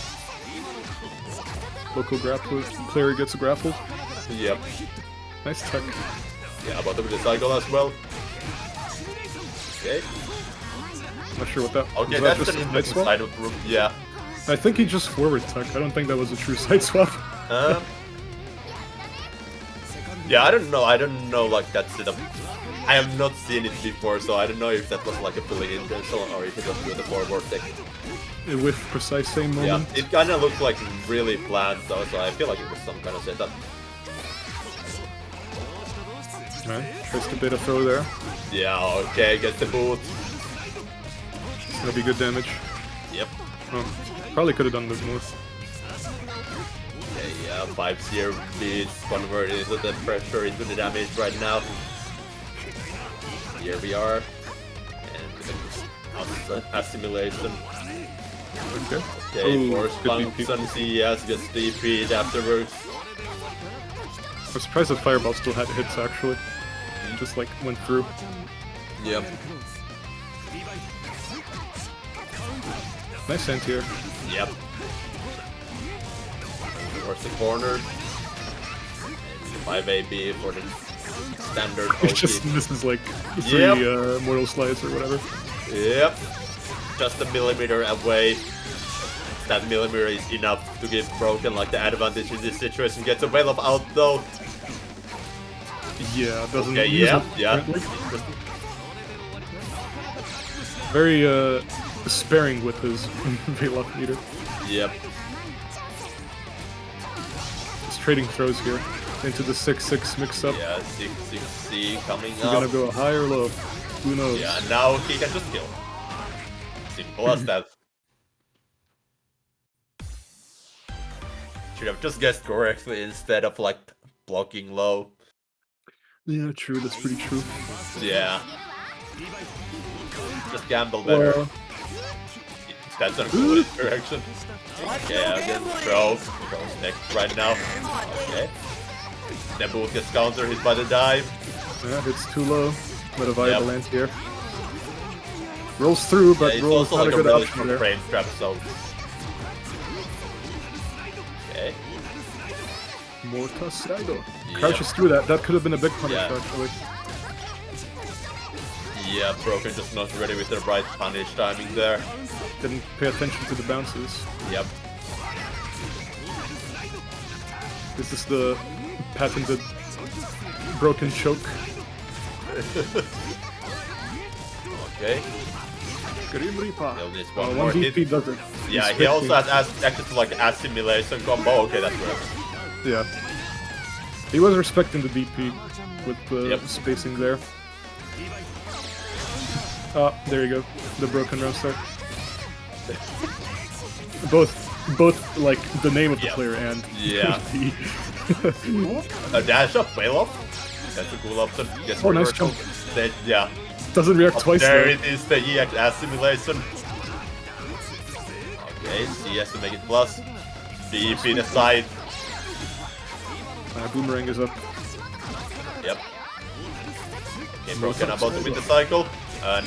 [SPEAKER 3] Local grapple player gets a grapple.
[SPEAKER 2] Yep.
[SPEAKER 3] Nice tech.
[SPEAKER 2] Yeah, bottom of the cycle as well. Okay.
[SPEAKER 3] Not sure what that.
[SPEAKER 2] Okay,
[SPEAKER 3] was that
[SPEAKER 2] that's
[SPEAKER 3] just
[SPEAKER 2] an
[SPEAKER 3] a
[SPEAKER 2] interesting
[SPEAKER 3] side swap?
[SPEAKER 2] side of group. Yeah.
[SPEAKER 3] I think he just forward tuck. I don't think that was a true side swap.
[SPEAKER 2] Yeah, I don't know. I don't know like that setup. I have not seen it before, so I don't know if that was like a fully intentional or if it was with a forward tech.
[SPEAKER 3] With precise same
[SPEAKER 2] Yeah,
[SPEAKER 3] moment.
[SPEAKER 2] it kind of looked like really planned, so I feel like it was some kind of setup.
[SPEAKER 3] Right. Tries to bait a throw there.
[SPEAKER 2] Yeah, okay, gets the boot.
[SPEAKER 3] It's gonna be good damage.
[SPEAKER 2] Yep.
[SPEAKER 3] Oh, probably could have done this more.
[SPEAKER 2] Okay, yeah, 5-0 beats converted into the pressure into the damage right now. Here we are. And with an assimilation.
[SPEAKER 3] Okay.
[SPEAKER 2] Okay,
[SPEAKER 3] Ooh,
[SPEAKER 2] force
[SPEAKER 3] good DP.
[SPEAKER 2] function, CS gets DP'd afterwards.
[SPEAKER 3] I'm surprised that Fireball still had hits actually. Just like went through.
[SPEAKER 2] Yep.
[SPEAKER 3] Nice anti-air.
[SPEAKER 2] Yep. Towards the corner. And 5AB for the standard
[SPEAKER 3] It
[SPEAKER 2] OP.
[SPEAKER 3] just misses like 3
[SPEAKER 2] Yep.
[SPEAKER 3] mortal slides or whatever.
[SPEAKER 2] Yep. Just a millimeter away. That millimeter is enough to give Brxken like the advantage in this situation. Gets a whale of out though.
[SPEAKER 3] Yeah, doesn't
[SPEAKER 2] Okay,
[SPEAKER 3] use
[SPEAKER 2] yeah,
[SPEAKER 3] it,
[SPEAKER 2] yeah.
[SPEAKER 3] apparently. Very sparing with his veil up meter.
[SPEAKER 2] Yep.
[SPEAKER 3] Just trading throws here into the 6-6 mix up.
[SPEAKER 2] Yeah, 6-6C coming
[SPEAKER 3] He's
[SPEAKER 2] up.
[SPEAKER 3] gonna go high or low. Who knows?
[SPEAKER 2] Yeah, now he can just kill. Simple as that. Should have just guessed correctly instead of like blocking low.
[SPEAKER 3] Yeah, true. That's pretty true.
[SPEAKER 2] Yeah. Just gamble better.
[SPEAKER 3] Well,
[SPEAKER 2] That's a good direction. Okay, again, throws next right now. Okay. The boot gets counter hit by the dive.
[SPEAKER 3] yeah, it's too low. But a viable
[SPEAKER 2] Yep.
[SPEAKER 3] anti-air. Rolls through, but
[SPEAKER 2] Yeah, it's
[SPEAKER 3] rolls
[SPEAKER 2] also
[SPEAKER 3] not
[SPEAKER 2] like
[SPEAKER 3] a
[SPEAKER 2] a
[SPEAKER 3] good
[SPEAKER 2] really
[SPEAKER 3] option
[SPEAKER 2] strong
[SPEAKER 3] there.
[SPEAKER 2] frame trap, so. Okay.
[SPEAKER 3] Mortasado.
[SPEAKER 2] Yep.
[SPEAKER 3] Crouches through that. That could have been a big punish
[SPEAKER 2] Yeah.
[SPEAKER 3] actually.
[SPEAKER 2] Yeah, Brxken just not ready with the right punish timing there.
[SPEAKER 3] Didn't pay attention to the bounces.
[SPEAKER 2] Yep.
[SPEAKER 3] This is the patented broken choke.
[SPEAKER 2] Okay.
[SPEAKER 3] Grim Reaper.
[SPEAKER 2] Still needs one
[SPEAKER 3] One
[SPEAKER 2] more hit.
[SPEAKER 3] DP does it.
[SPEAKER 2] Yeah,
[SPEAKER 3] He's
[SPEAKER 2] he also
[SPEAKER 3] fixing.
[SPEAKER 2] has access to like assimilation combo. Okay, that works.
[SPEAKER 3] Yeah. He was respecting the DP with the
[SPEAKER 2] Yep.
[SPEAKER 3] spacing there. Ah, there you go. The broken round start. both like the name of the
[SPEAKER 2] Yep.
[SPEAKER 3] player and
[SPEAKER 2] Yeah.
[SPEAKER 3] the
[SPEAKER 2] A dash up, whale up. That's a cool option. Gets
[SPEAKER 3] Oh, nice
[SPEAKER 2] reversal.
[SPEAKER 3] jump.
[SPEAKER 2] Then, yeah.
[SPEAKER 3] doesn't react twice
[SPEAKER 2] There
[SPEAKER 3] though.
[SPEAKER 2] it is, the EX assimilation. Okay, C has to make it plus. DP the side.
[SPEAKER 3] Boomerang is up.
[SPEAKER 2] Yep. Okay, Brxken about to win the cycle.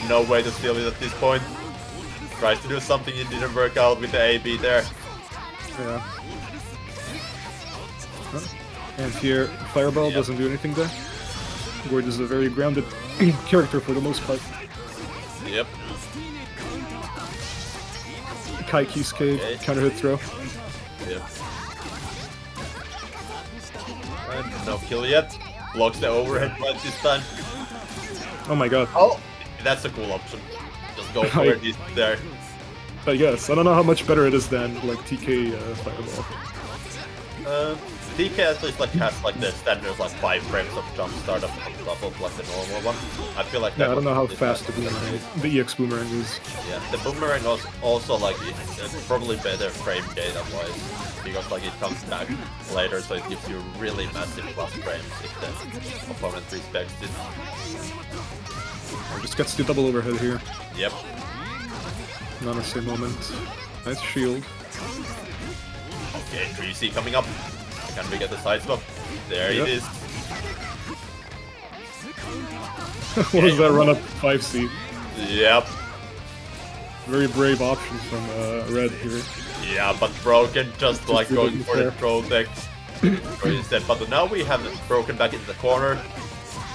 [SPEAKER 2] No way to steal it at this point. Tries to do something, it didn't work out with the AB there.
[SPEAKER 3] Yeah. Huh. And here, Fireball
[SPEAKER 2] Yep.
[SPEAKER 3] doesn't do anything there. Gord is a very grounded character for the most part.
[SPEAKER 2] Yep.
[SPEAKER 3] Kaiki's cave,
[SPEAKER 2] Okay.
[SPEAKER 3] counter hit throw.
[SPEAKER 2] Yep. And no kill yet. Blocks the overhead right this time.
[SPEAKER 3] Oh my god.
[SPEAKER 2] Oh! That's a cool option. Just go for it, he's there.
[SPEAKER 3] I guess. I don't know how much better it is than like TK Fireball.
[SPEAKER 2] DK at least like has like the standard like 5 frames of jump start up on top of like the normal one. I feel like that
[SPEAKER 3] Yeah, I don't know how
[SPEAKER 2] is
[SPEAKER 3] fast the
[SPEAKER 2] better.
[SPEAKER 3] boomerang, the EX boomerang is.
[SPEAKER 2] Yeah, the boomerang was also like it's probably better frame data wise because like it comes back later, so it gives you really massive plus frames if the opponent respects it.
[SPEAKER 3] Just gets the double overhead here.
[SPEAKER 2] Yep.
[SPEAKER 3] Not a same moment. Nice shield.
[SPEAKER 2] Okay, 3C coming up. Can we get the side swap? There
[SPEAKER 3] Yep.
[SPEAKER 2] it is.
[SPEAKER 3] What was that run up 5C?
[SPEAKER 2] Yep.
[SPEAKER 3] Very brave option from Red here.
[SPEAKER 2] Yeah, but Brxken just like
[SPEAKER 3] do
[SPEAKER 2] going
[SPEAKER 3] it
[SPEAKER 2] for the
[SPEAKER 3] there.
[SPEAKER 2] throw tech. Or instead, but now we have Brxken back in the corner.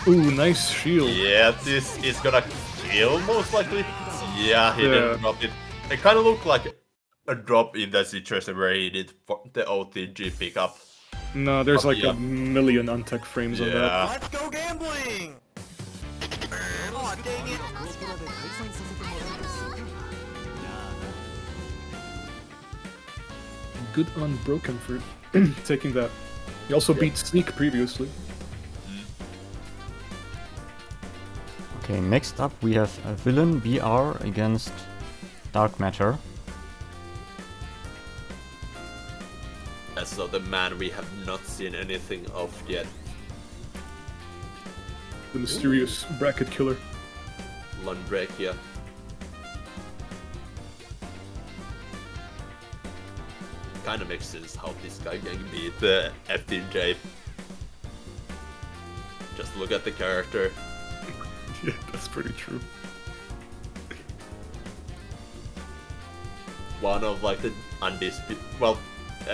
[SPEAKER 3] Ooh, nice shield.
[SPEAKER 2] Yeah, this is gonna kill, most likely. Yeah, he didn't drop it. It kind of looked like a drop in that situation where he did the OTG pickup.
[SPEAKER 3] No, there's like a million untech frames on that.
[SPEAKER 4] Let's go gambling! Oh, dang it!
[SPEAKER 3] Good on Broken for taking that. He also beat Sneak previously.
[SPEAKER 1] Okay, next up we have a Villain BR against darkmatter.
[SPEAKER 2] So the man we have not seen anything of yet.
[SPEAKER 3] The mysterious bracket killer.
[SPEAKER 2] Brxken. Kind of makes sense how this guy can beat the FTJ. Just look at the character.
[SPEAKER 3] Yeah, that's pretty true.
[SPEAKER 2] One of like the undisputed. Well,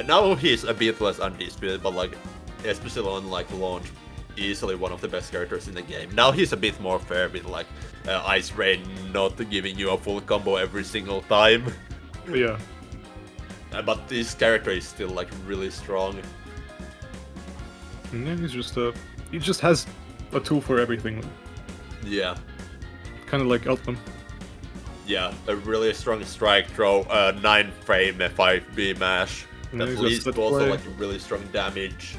[SPEAKER 2] now he's a bit less undisputed, but like especially on like launch, easily one of the best characters in the game. Now he's a bit more fair with like Ice Rain not giving you a full combo every single time.
[SPEAKER 3] Yeah.
[SPEAKER 2] But this character is still like really strong.
[SPEAKER 3] Yeah, he just has a tool for everything.
[SPEAKER 2] Yeah.
[SPEAKER 3] Kind of like Elton.
[SPEAKER 2] Yeah, a really strong strike throw, 9 frame 5B mash.
[SPEAKER 3] Yeah,
[SPEAKER 2] That leads to also like really strong damage.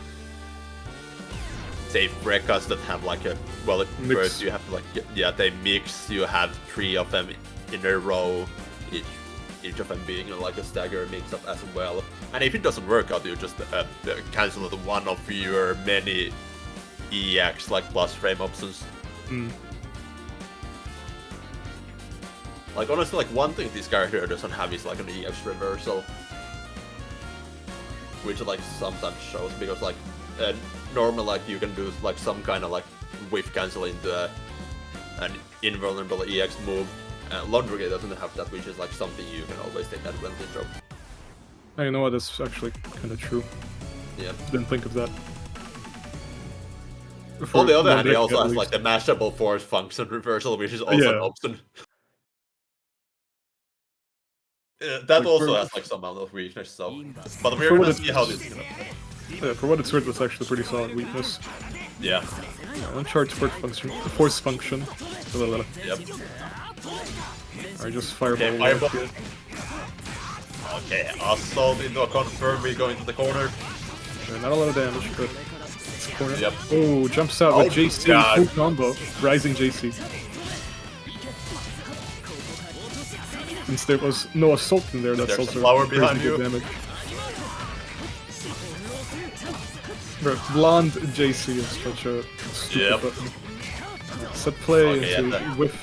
[SPEAKER 2] Save Brxken that have like a
[SPEAKER 3] Mix.
[SPEAKER 2] first you have to like they mix. You have 3 of them in a row, each of them being like a stagger mix-up as well. And if it doesn't work out, you just cancel one of your many EX like plus frame options. Like honestly, like one thing this character doesn't have is like an EX reversal, which like sometimes shows because like normally like you can do like some kind of like whiff cancel into an invulnerable EX move. Brxken doesn't have that, which is like something you can always take advantage of.
[SPEAKER 3] I know that's actually kind of true.
[SPEAKER 2] Yeah.
[SPEAKER 3] Didn't think of that.
[SPEAKER 2] On the other hand, he
[SPEAKER 3] Brxken,
[SPEAKER 2] also
[SPEAKER 3] at
[SPEAKER 2] has
[SPEAKER 3] least.
[SPEAKER 2] like the mashable force function reversal, which is also an option. That also has like some amount of weakness, so. But we're gonna see how this is gonna play.
[SPEAKER 3] Yeah, for what it's worth, that's actually a pretty solid weakness.
[SPEAKER 2] Yeah.
[SPEAKER 3] Uncharged force function.
[SPEAKER 2] Yep.
[SPEAKER 3] Or just fireball.
[SPEAKER 2] Okay, fireball. Okay, assault into a confirm. We go into the corner.
[SPEAKER 3] Yeah, not a lot of damage, but it's a corner.
[SPEAKER 2] Yep.
[SPEAKER 3] Oh, jumps out with JC.
[SPEAKER 2] God.
[SPEAKER 3] Full combo. Rising JC. Since there was no assault in there, that's
[SPEAKER 2] There's
[SPEAKER 3] also
[SPEAKER 2] a flower
[SPEAKER 3] crazy
[SPEAKER 2] behind
[SPEAKER 3] good
[SPEAKER 2] you.
[SPEAKER 3] damage. Bro, blonde JC is such a stupid button. Set play
[SPEAKER 2] Okay,
[SPEAKER 3] into whiff.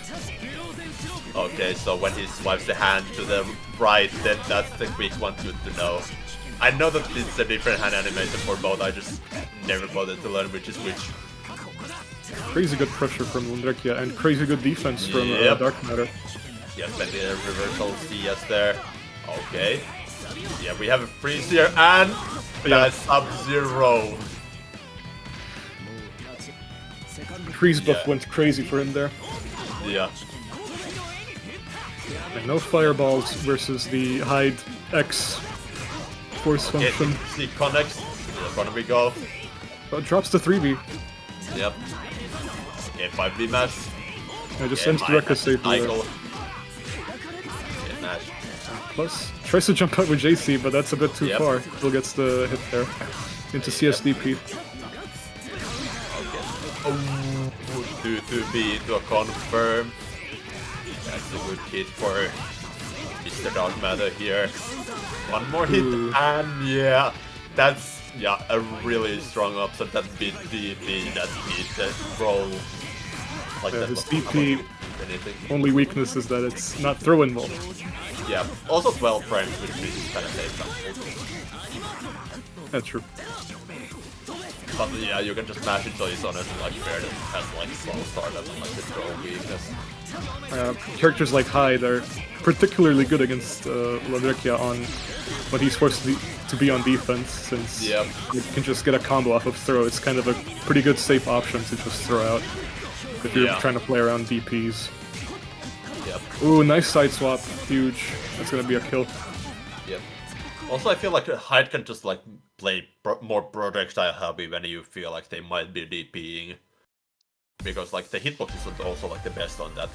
[SPEAKER 2] Okay, so when he swipes the hand to the right, then that's the quick one, good to know. I know that it's a different hand animation for both, I just never bothered to learn which is which.
[SPEAKER 3] Crazy good pressure from Brxken and crazy good defense from darkmatter.
[SPEAKER 2] Yes, but the reversal CS there. Okay. Yeah, we have a freeze here, and that's Sub-Zero.
[SPEAKER 3] Freeze buff went crazy for him there.
[SPEAKER 2] Yeah.
[SPEAKER 3] And no fireballs versus the Hyde X force function.
[SPEAKER 2] He connects. To the front we go.
[SPEAKER 3] But drops the 3B.
[SPEAKER 2] Yep. Okay, 5B mash.
[SPEAKER 3] I just ends Brxken safely there.
[SPEAKER 2] Okay, mash.
[SPEAKER 3] Plus, tries to jump out with JC, but that's a bit too far. Still gets the hit there. Into CSDP.
[SPEAKER 2] Oh, 2B into a confirm. That's a good hit for Mr. Darkmatter here. One more hit, and yeah, that's a really strong upset that beat DP, that beat the roll. Like that
[SPEAKER 3] his
[SPEAKER 2] was
[SPEAKER 3] DP only weakness is that it's not throw involved.
[SPEAKER 2] Yeah, also 12 frames, which is kind of safe.
[SPEAKER 3] That's true.
[SPEAKER 2] But yeah, you can just mash it so it's honestly like fair that it has like slow start and like the throw weakness.
[SPEAKER 3] Characters like Hyde are particularly good against Brxken on when he's forced to be on defense, since you can just get a combo off of throw. It's kind of a pretty good safe option to just throw out if you're trying to play around DPs. Ooh, nice side swap. Huge. That's gonna be a kill.
[SPEAKER 2] Yep. Also, I feel like Hyde can just like play more projectile heavy when you feel like they might be DPing. Because like the hitbox isn't also like the best on that.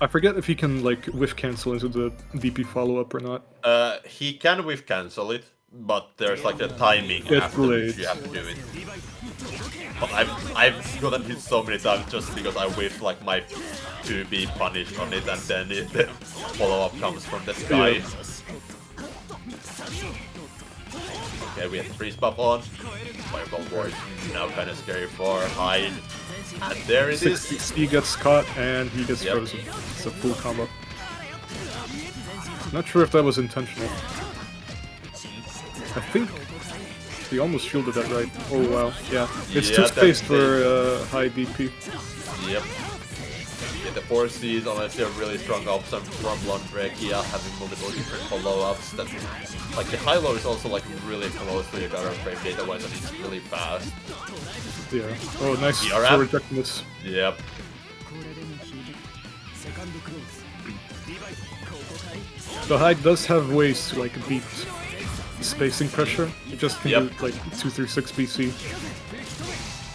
[SPEAKER 3] I forget if he can like whiff cancel into the DP follow up or not.
[SPEAKER 2] He can whiff cancel it, but there's like a timing
[SPEAKER 3] Get
[SPEAKER 2] after which
[SPEAKER 3] delayed.
[SPEAKER 2] you have to do it. But I've gotten hit so many times just because I whiff like my 2B punish on it and then the follow up comes from the sky.
[SPEAKER 3] Yeah.
[SPEAKER 2] Okay, we have freeze buff on. Fireball ward now kind of scary for Hyde. And there it is.
[SPEAKER 3] 60 gets caught and he gets
[SPEAKER 2] Yep.
[SPEAKER 3] frozen. It's a full combo. Not sure if that was intentional. I think he almost shielded that right. Oh wow, yeah. It's
[SPEAKER 2] Yeah,
[SPEAKER 3] too
[SPEAKER 2] that's
[SPEAKER 3] spaced for
[SPEAKER 2] the-
[SPEAKER 3] high DP.
[SPEAKER 2] Yep. Yeah, the 4C is honestly a really strong option from Brxken, having multiple different follow-ups. That, like the high-low is also like really close to your current frame data-wise and it's really fast.
[SPEAKER 3] Yeah. Oh, nice
[SPEAKER 2] DRM.
[SPEAKER 3] for rejecting this.
[SPEAKER 2] Yep.
[SPEAKER 3] The high does have ways to like beat spacing pressure. It just can
[SPEAKER 2] Yep.
[SPEAKER 3] do like 236 BC.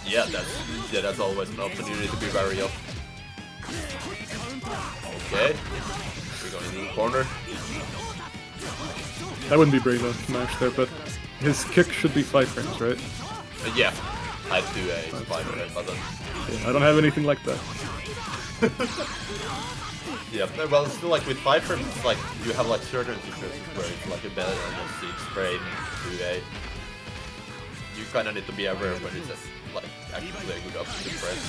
[SPEAKER 2] Yeah, that's always an option you need to be wary of. Okay. We're going into the corner.
[SPEAKER 3] That wouldn't be brave enough to mash there, but his kick should be 5 frames, right?
[SPEAKER 2] Yeah. I do a spider red button.
[SPEAKER 3] Yeah, I don't have anything like that.
[SPEAKER 2] Yeah, well, still like with 5 frames, it's like you have like certain situations where it's like a better than a 6 frame 2A. You kind of need to be aware when it's like actually a good option to press.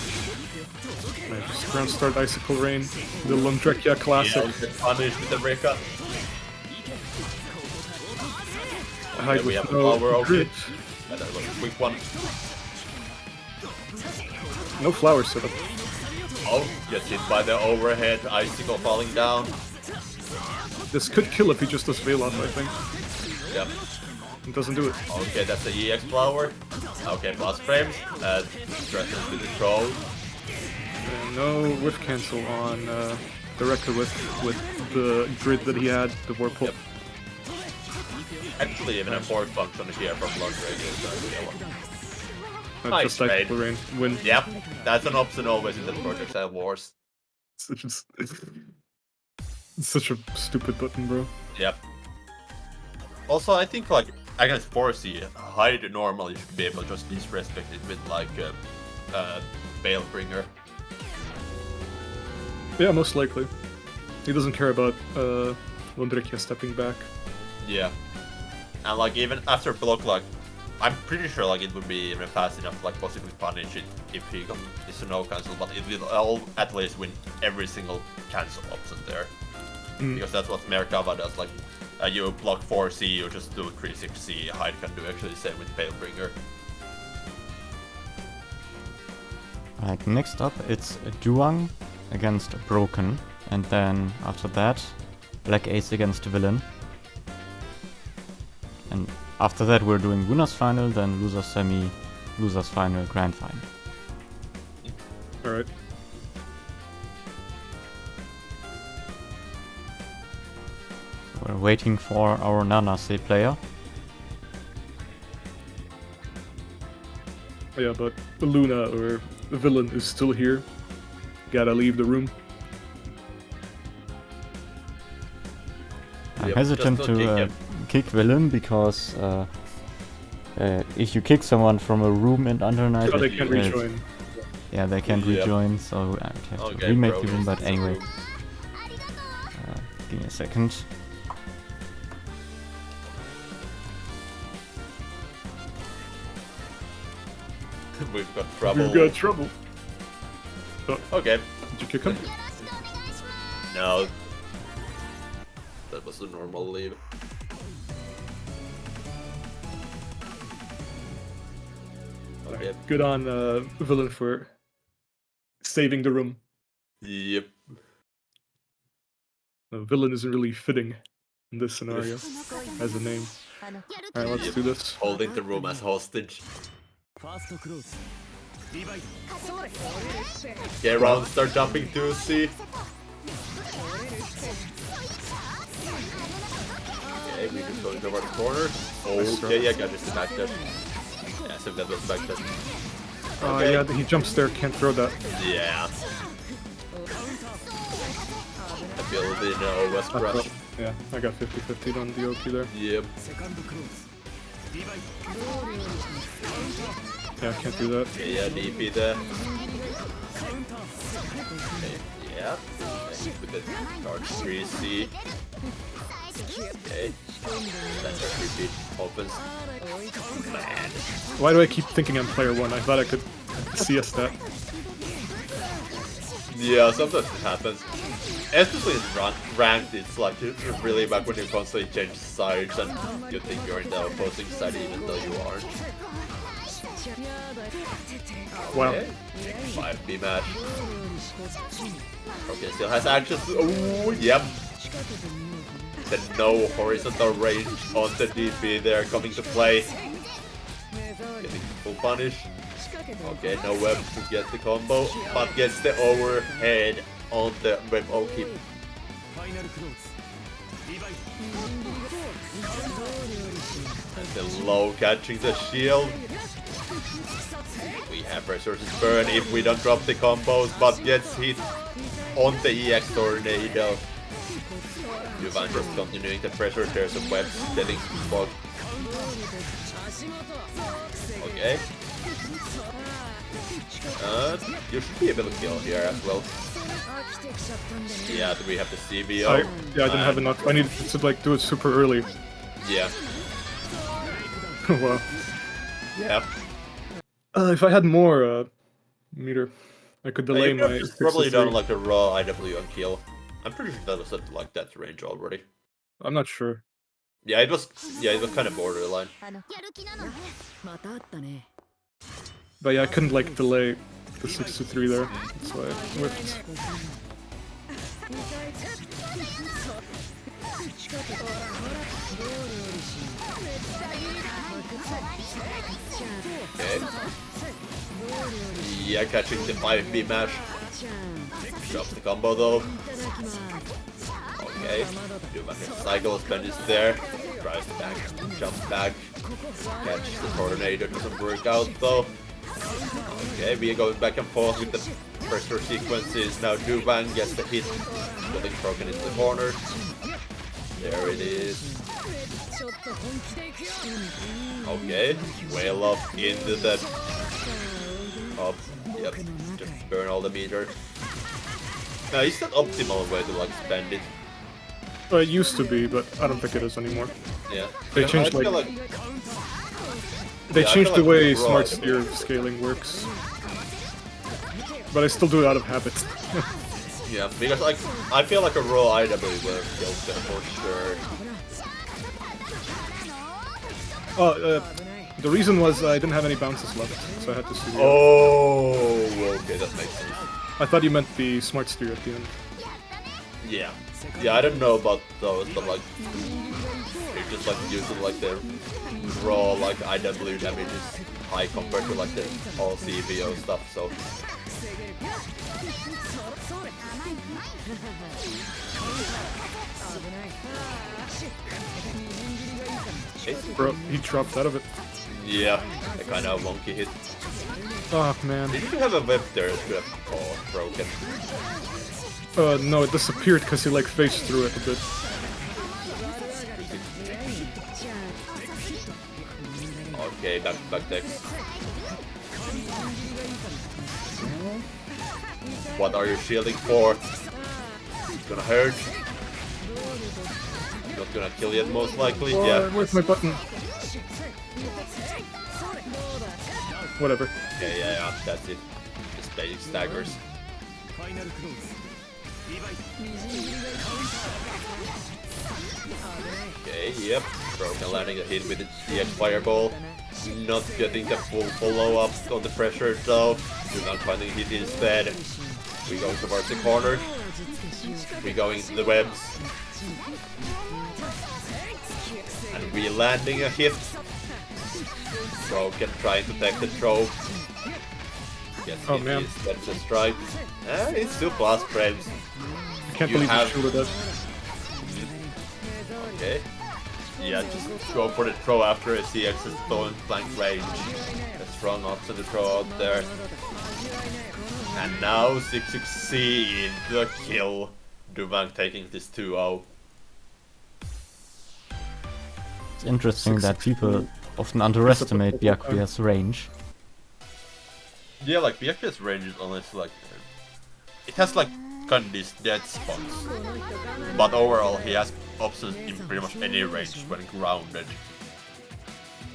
[SPEAKER 3] Right, just ground start Icicle Rain, the Lundrekia classic.
[SPEAKER 2] Yeah, get punished with the Reka.
[SPEAKER 3] Hide
[SPEAKER 2] we
[SPEAKER 3] with
[SPEAKER 2] have
[SPEAKER 3] no
[SPEAKER 2] power over
[SPEAKER 3] grit.
[SPEAKER 2] it. And that was a quick one.
[SPEAKER 3] No flower setup.
[SPEAKER 2] Oh, gets hit by the overhead, icicle falling down.
[SPEAKER 3] This could kill if he just does Veil off, I think.
[SPEAKER 2] Yep.
[SPEAKER 3] It doesn't do it.
[SPEAKER 2] Okay, that's the EX flower. Okay, plus frames. Threatens to the troll.
[SPEAKER 3] And no whiff cancel on the Rekka with the grid that he had, the Whirlpool.
[SPEAKER 2] Yep. Actually, even a force function here from Blood Nice
[SPEAKER 3] Just
[SPEAKER 2] trade.
[SPEAKER 3] Icicle Rain. Win.
[SPEAKER 2] Yep, that's an option always in the projectile wars.
[SPEAKER 3] It's such a stupid button, bro.
[SPEAKER 2] Yep. Also, I think like against 4C, Hyde normally should be able to just disrespect it with like Balebringer.
[SPEAKER 3] Yeah, most likely. He doesn't care about Lundrekia stepping back.
[SPEAKER 2] Yeah. And like even after block, like I'm pretty sure like it would be even fast enough to like possibly punish it if he got this no cancel, but it will all at least win every single cancel option there. Because that's what Merkava does, like you block 4C, you just do 3-6C, Hyde can do actually the same with Balebringer.
[SPEAKER 1] Right, next up it's Duwang against Brxken, and then after that BlackAce against Villain. And after that we're doing winners final, then losers semi, losers final, grand final.
[SPEAKER 3] Alright.
[SPEAKER 1] We're waiting for our Nanase player.
[SPEAKER 3] Yeah, but Luna or the Villain is still here. Gotta leave the room.
[SPEAKER 1] I'm
[SPEAKER 2] Yep,
[SPEAKER 1] hesitant
[SPEAKER 2] just don't
[SPEAKER 1] to
[SPEAKER 2] kick him.
[SPEAKER 1] kick Villain because if you kick someone from a room in Under Night,
[SPEAKER 3] Oh, they can rejoin.
[SPEAKER 1] Yeah, they can't
[SPEAKER 2] Yep.
[SPEAKER 1] rejoin, so I would have to
[SPEAKER 2] Okay,
[SPEAKER 1] remake
[SPEAKER 2] bro,
[SPEAKER 1] the room,
[SPEAKER 2] this
[SPEAKER 1] but
[SPEAKER 2] is
[SPEAKER 1] anyway.
[SPEAKER 2] true.
[SPEAKER 1] Give me a second.
[SPEAKER 2] We've got trouble.
[SPEAKER 3] We've got trouble.
[SPEAKER 2] Okay.
[SPEAKER 3] Did you kick him?
[SPEAKER 2] No. That was a normal leave. Okay.
[SPEAKER 3] Good on Villain for saving the room.
[SPEAKER 2] Yep.
[SPEAKER 3] Villain isn't really fitting in this scenario as a name. Alright, let's
[SPEAKER 2] Yep.
[SPEAKER 3] do this.
[SPEAKER 2] Holding the room as hostage. Okay, round start jumping to C. Okay, we just going over the corner. Okay, yeah, got just the back dash. Yeah, so that was back dash. Okay.
[SPEAKER 3] Yeah, he jumps there, can't throw that.
[SPEAKER 2] Yeah. I feel a bit West Rush.
[SPEAKER 3] Yeah, I got 50-50 on the OP there.
[SPEAKER 2] Yep.
[SPEAKER 3] Yeah, I can't do that.
[SPEAKER 2] Okay, yeah, DP there. Okay, yeah. With the charge 3C. Okay. That's our repeat opens. Man.
[SPEAKER 3] Why do I keep thinking I'm player 1? I thought I could CS that.
[SPEAKER 2] Yeah, sometimes it happens. Especially in ranked, it's like it's really bad when you constantly change sides and you think you're in the opposing side even though you aren't.
[SPEAKER 3] Wow.
[SPEAKER 2] Okay. 5B match. Okay, still has actions. Oh, yep. The no horizontal range on the DP there coming to play. Getting full punish. Okay, no web to get the combo, but gets the overhead on the web keep. And the low catching the shield. We have resources burn if we don't drop the combos, but gets hit on the EX tornado. Duwang just continuing the pressure, there's some webs getting spot. Okay. You should be able to kill here as well. Yeah, we have the CBO.
[SPEAKER 3] Yeah, I didn't have enough. I needed to like do it super early.
[SPEAKER 2] Yeah.
[SPEAKER 3] Wow.
[SPEAKER 2] Yeah.
[SPEAKER 3] If I had more meter, I could delay my.
[SPEAKER 2] Probably
[SPEAKER 3] 63.
[SPEAKER 2] done like a raw IW on kill. I'm pretty sure that was at like that range already.
[SPEAKER 3] I'm not sure.
[SPEAKER 2] Yeah, it was. Yeah, it was kind of borderline.
[SPEAKER 3] But yeah, I couldn't like delay the 63 there. That's why I whipped.
[SPEAKER 2] Okay. Yeah, catching the 5B mash. Drops the combo though. Okay. Duwang cycle spend is there. Tries to back, jump back. Catch the tornado, doesn't work out though. Okay, we are going back and forth with the pressure sequences. Now Duwang gets the hit. Getting broken into the corner. There it is. Okay, whale up into the up. Yep, just burn all the meter. Now, is that optimal way to like spend it?
[SPEAKER 3] It used to be, but I don't think it is anymore.
[SPEAKER 2] Yeah.
[SPEAKER 3] They changed
[SPEAKER 2] I feel
[SPEAKER 3] like they
[SPEAKER 2] yeah, I
[SPEAKER 3] changed
[SPEAKER 2] feel
[SPEAKER 3] the
[SPEAKER 2] like
[SPEAKER 3] way
[SPEAKER 2] raw
[SPEAKER 3] smart
[SPEAKER 2] IW.
[SPEAKER 3] steer scaling works. But I still do it out of habit.
[SPEAKER 2] Yeah, because like I feel like a raw IW would have killed them for sure.
[SPEAKER 3] The reason was I didn't have any bounces left, so I had to steer.
[SPEAKER 2] Oh, okay, that makes sense.
[SPEAKER 3] I thought you meant the smart steer at the end.
[SPEAKER 2] Yeah. Yeah, I don't know about those, but like you're just like using like the raw like IW damage is high compared to like the all CBO stuff, so
[SPEAKER 3] Bro, he dropped out of it.
[SPEAKER 2] yeah, a kind of wonky hit.
[SPEAKER 3] Oh man.
[SPEAKER 2] Did you have a web there that could have broken?
[SPEAKER 3] No, it disappeared because he like phased through it a bit.
[SPEAKER 2] Okay, back decks. What are you shielding for? It's gonna hurt. Not gonna kill yet, most likely.
[SPEAKER 3] Oh,
[SPEAKER 2] Yeah.
[SPEAKER 3] where's my button? Whatever.
[SPEAKER 2] Yeah, that's it. Just basic staggers. Okay, yep. Broken landing a hit with the DX Fireball. Not getting the full follow-up on the pressure though. We're not finding a hit instead. We go towards the corner. We going into the webs. And we landing a hit. Broken trying to take the throw. Gets
[SPEAKER 3] Oh,
[SPEAKER 2] hit
[SPEAKER 3] man.
[SPEAKER 2] instead of the strike. It's 2+ frames.
[SPEAKER 3] I can't
[SPEAKER 2] You
[SPEAKER 3] believe
[SPEAKER 2] have-
[SPEAKER 3] he shielded that.
[SPEAKER 2] Okay. Yeah, just go for the throw after a CX is throwing flank range. A strong option to throw out there. And now 6-6C into the kill. Duwang taking this 2-0.
[SPEAKER 1] It's interesting that people often underestimate Byakuya's range.
[SPEAKER 2] Yeah, like Byakuya's range is honestly like... It has like kind of these dead spots. But overall he has options in pretty much any range when grounded.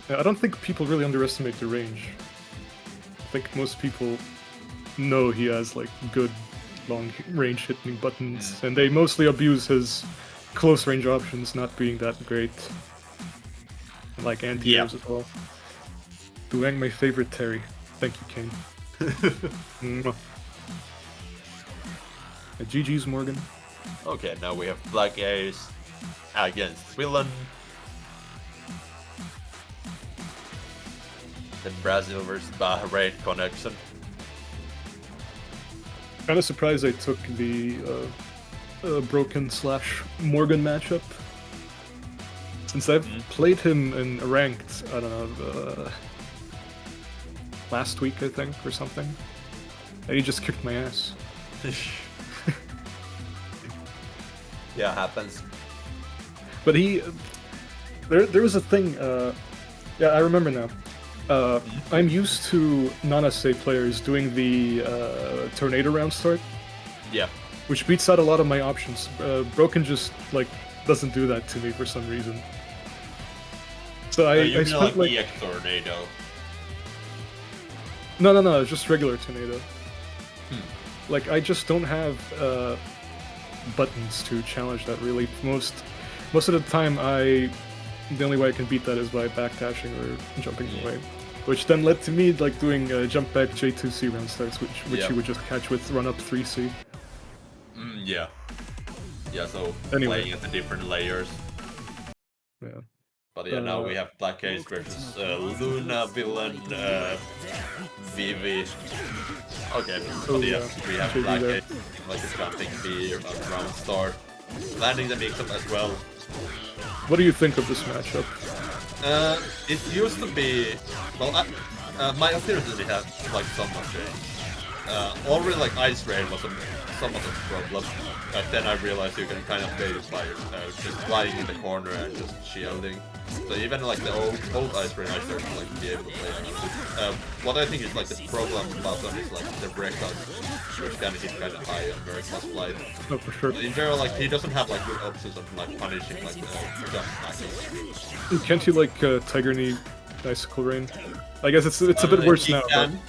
[SPEAKER 3] Yeah, I don't think people really underestimate the range. I think most people know he has like good long range hitting buttons, and they mostly abuse his close range options not being that great. Like anti-airs as well. Duwang, my favorite Terry. Thank you, Kane. Mwah. GG's, Morgan.
[SPEAKER 2] Okay, now we have BlackAce against Villain. The Brazil versus Bahrain connection.
[SPEAKER 3] Kind of surprised I took the Broken / Morgan matchup. Since I've played him in ranked, I don't know, last week I think, or something. And he just kicked my ass.
[SPEAKER 2] Yeah, happens.
[SPEAKER 3] But he... There was a thing, yeah, I remember now. I'm used to non-SA players doing the Tornado round start,
[SPEAKER 2] Yeah.
[SPEAKER 3] which beats out a lot of my options. Broken just, like, doesn't do that to me for some reason. So
[SPEAKER 2] You
[SPEAKER 3] I
[SPEAKER 2] mean
[SPEAKER 3] spent
[SPEAKER 2] like EX Tornado.
[SPEAKER 3] No, just regular Tornado. Like, I just don't have buttons to challenge that, really. Most of the time, the only way I can beat that is by backdashing or jumping away. Which then led to me, like, doing jump back J2C round starts, which
[SPEAKER 2] Yeah.
[SPEAKER 3] you would just catch with run up 3C.
[SPEAKER 2] Yeah. Yeah, so
[SPEAKER 3] Anyway.
[SPEAKER 2] playing at the different layers.
[SPEAKER 3] Yeah.
[SPEAKER 2] But yeah, now we have BlackAce versus Luna, Villain, Vivi. Okay, but yeah, we have
[SPEAKER 3] JV there.
[SPEAKER 2] BlackAce, like a jumping B on round start. Landing the mix-up as well.
[SPEAKER 3] What do you think of this matchup?
[SPEAKER 2] It used to be... Well, my appearance didn't have like somewhat changed. Already like Ice Rain was somewhat of a problem. Then I realized you can kind of play it by just flying in the corner and just shielding. So even like the old Ice Rain, I started to like be able to play it. What I think is like the problem about them is like the breakouts, which can hit kind of high on very fast flight.
[SPEAKER 3] No, for sure.
[SPEAKER 2] In general, like he doesn't have like good options of like punishing like jump attacks.
[SPEAKER 3] Can't you, like, Tiger Knee Icicle Rain? I guess it's a bit worse
[SPEAKER 2] he
[SPEAKER 3] now,
[SPEAKER 2] can,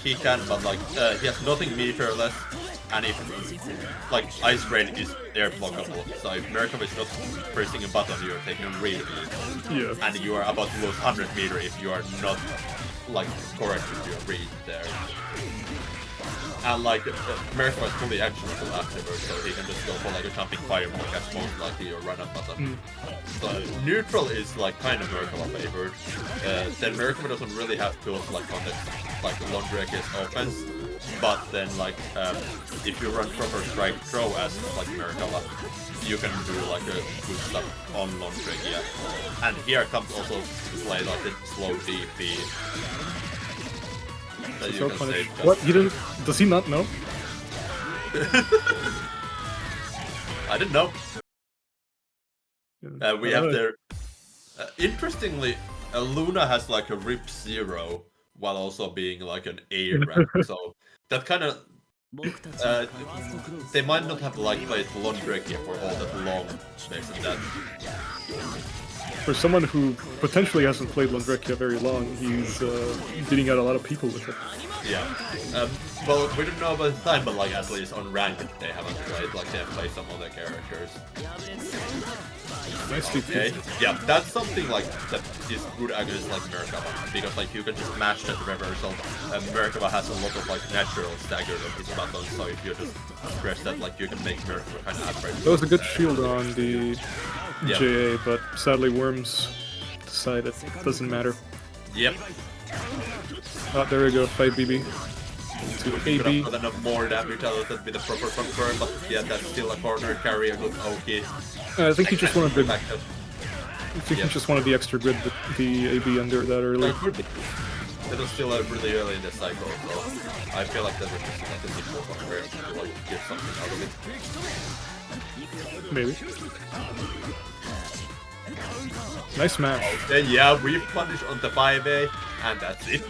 [SPEAKER 2] he can, but like he has nothing meterless, and if like Ice Rain is air blockable, so if Merkava is not pressing a button, you're taking a read,
[SPEAKER 3] Yeah.
[SPEAKER 2] and you are about to lose 100 meter if you are not like correct with your read there. And like Merkava is fully actionable afterwards, so he can just go for like a jumping fireball, catch most likely your run-up button. So neutral is like kind of Merkava favored. Then Merkava doesn't really have tools like on the like Brxken offense, but then like if you run proper strike throw as like Merkava, you can do like a good stuff on Brxken. And here comes also to play like the slow DP. That you
[SPEAKER 3] So
[SPEAKER 2] can
[SPEAKER 3] punish.
[SPEAKER 2] save
[SPEAKER 3] What? You didn't? Does he not know?
[SPEAKER 2] I didn't know. We have
[SPEAKER 3] Alright.
[SPEAKER 2] their... interestingly, Luna has like a RIP 0 while also being like an A rank, so that kind of... they might not have like played Londrekia for all that long based on that.
[SPEAKER 3] For someone who potentially hasn't played Londrekia very long, he's beating out a lot of people with it.
[SPEAKER 2] Yeah. Well, we don't know about the time, but like at least on ranked they haven't played, like they have played some other characters.
[SPEAKER 3] Nice DP.
[SPEAKER 2] Okay. Yeah, that's something like that is good against like Merkava, because like you can just mash that reversal. Merkava has a lot of like natural stagger of his buttons, so if you just press that, like you can make Merkava kind of afraid.
[SPEAKER 3] That was a good shield on the
[SPEAKER 2] Yeah.
[SPEAKER 3] JA, but sadly Worms decided it doesn't matter.
[SPEAKER 2] Yep.
[SPEAKER 3] Oh, there we go, fight BB. to
[SPEAKER 2] Could
[SPEAKER 3] AB.
[SPEAKER 2] have gotten more damage out of that with a proper confirm, but yeah, that's still a corner carry, a good Oki.
[SPEAKER 3] I think he just wanted the.
[SPEAKER 2] Back up.
[SPEAKER 3] I think he just wanted the extra grid, the AB under that early.
[SPEAKER 2] It was still really early in the cycle, so I feel like that was just like a simple confirm to like get something out of it.
[SPEAKER 3] Maybe. Nice smash.
[SPEAKER 2] Okay, yeah, we punish on the 5A, and that's it.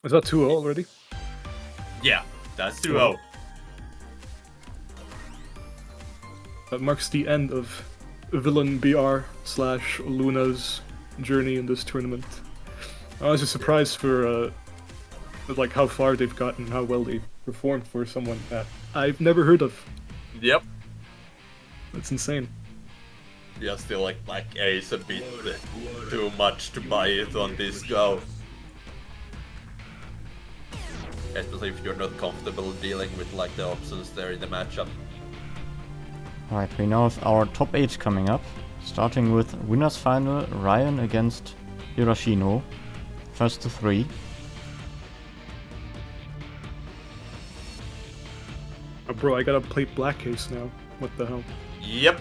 [SPEAKER 3] Is that 2-0 already?
[SPEAKER 2] Yeah, that's 2-0.
[SPEAKER 3] That marks the end of Villain BR / Luna's journey in this tournament. I was just surprised for like how far they've gotten, how well they've performed for someone that I've never heard of.
[SPEAKER 2] Yep.
[SPEAKER 3] That's insane.
[SPEAKER 2] Yeah, still like BlackAce a bit too much to buy it on this go. Especially if you're not comfortable dealing with like the options there in the matchup.
[SPEAKER 1] Alright, we now have our top 8 coming up, starting with winners final Ryan against Hirashino, first to 3.
[SPEAKER 3] Oh, bro, I gotta play BlackAce now. What the hell?
[SPEAKER 2] Yep.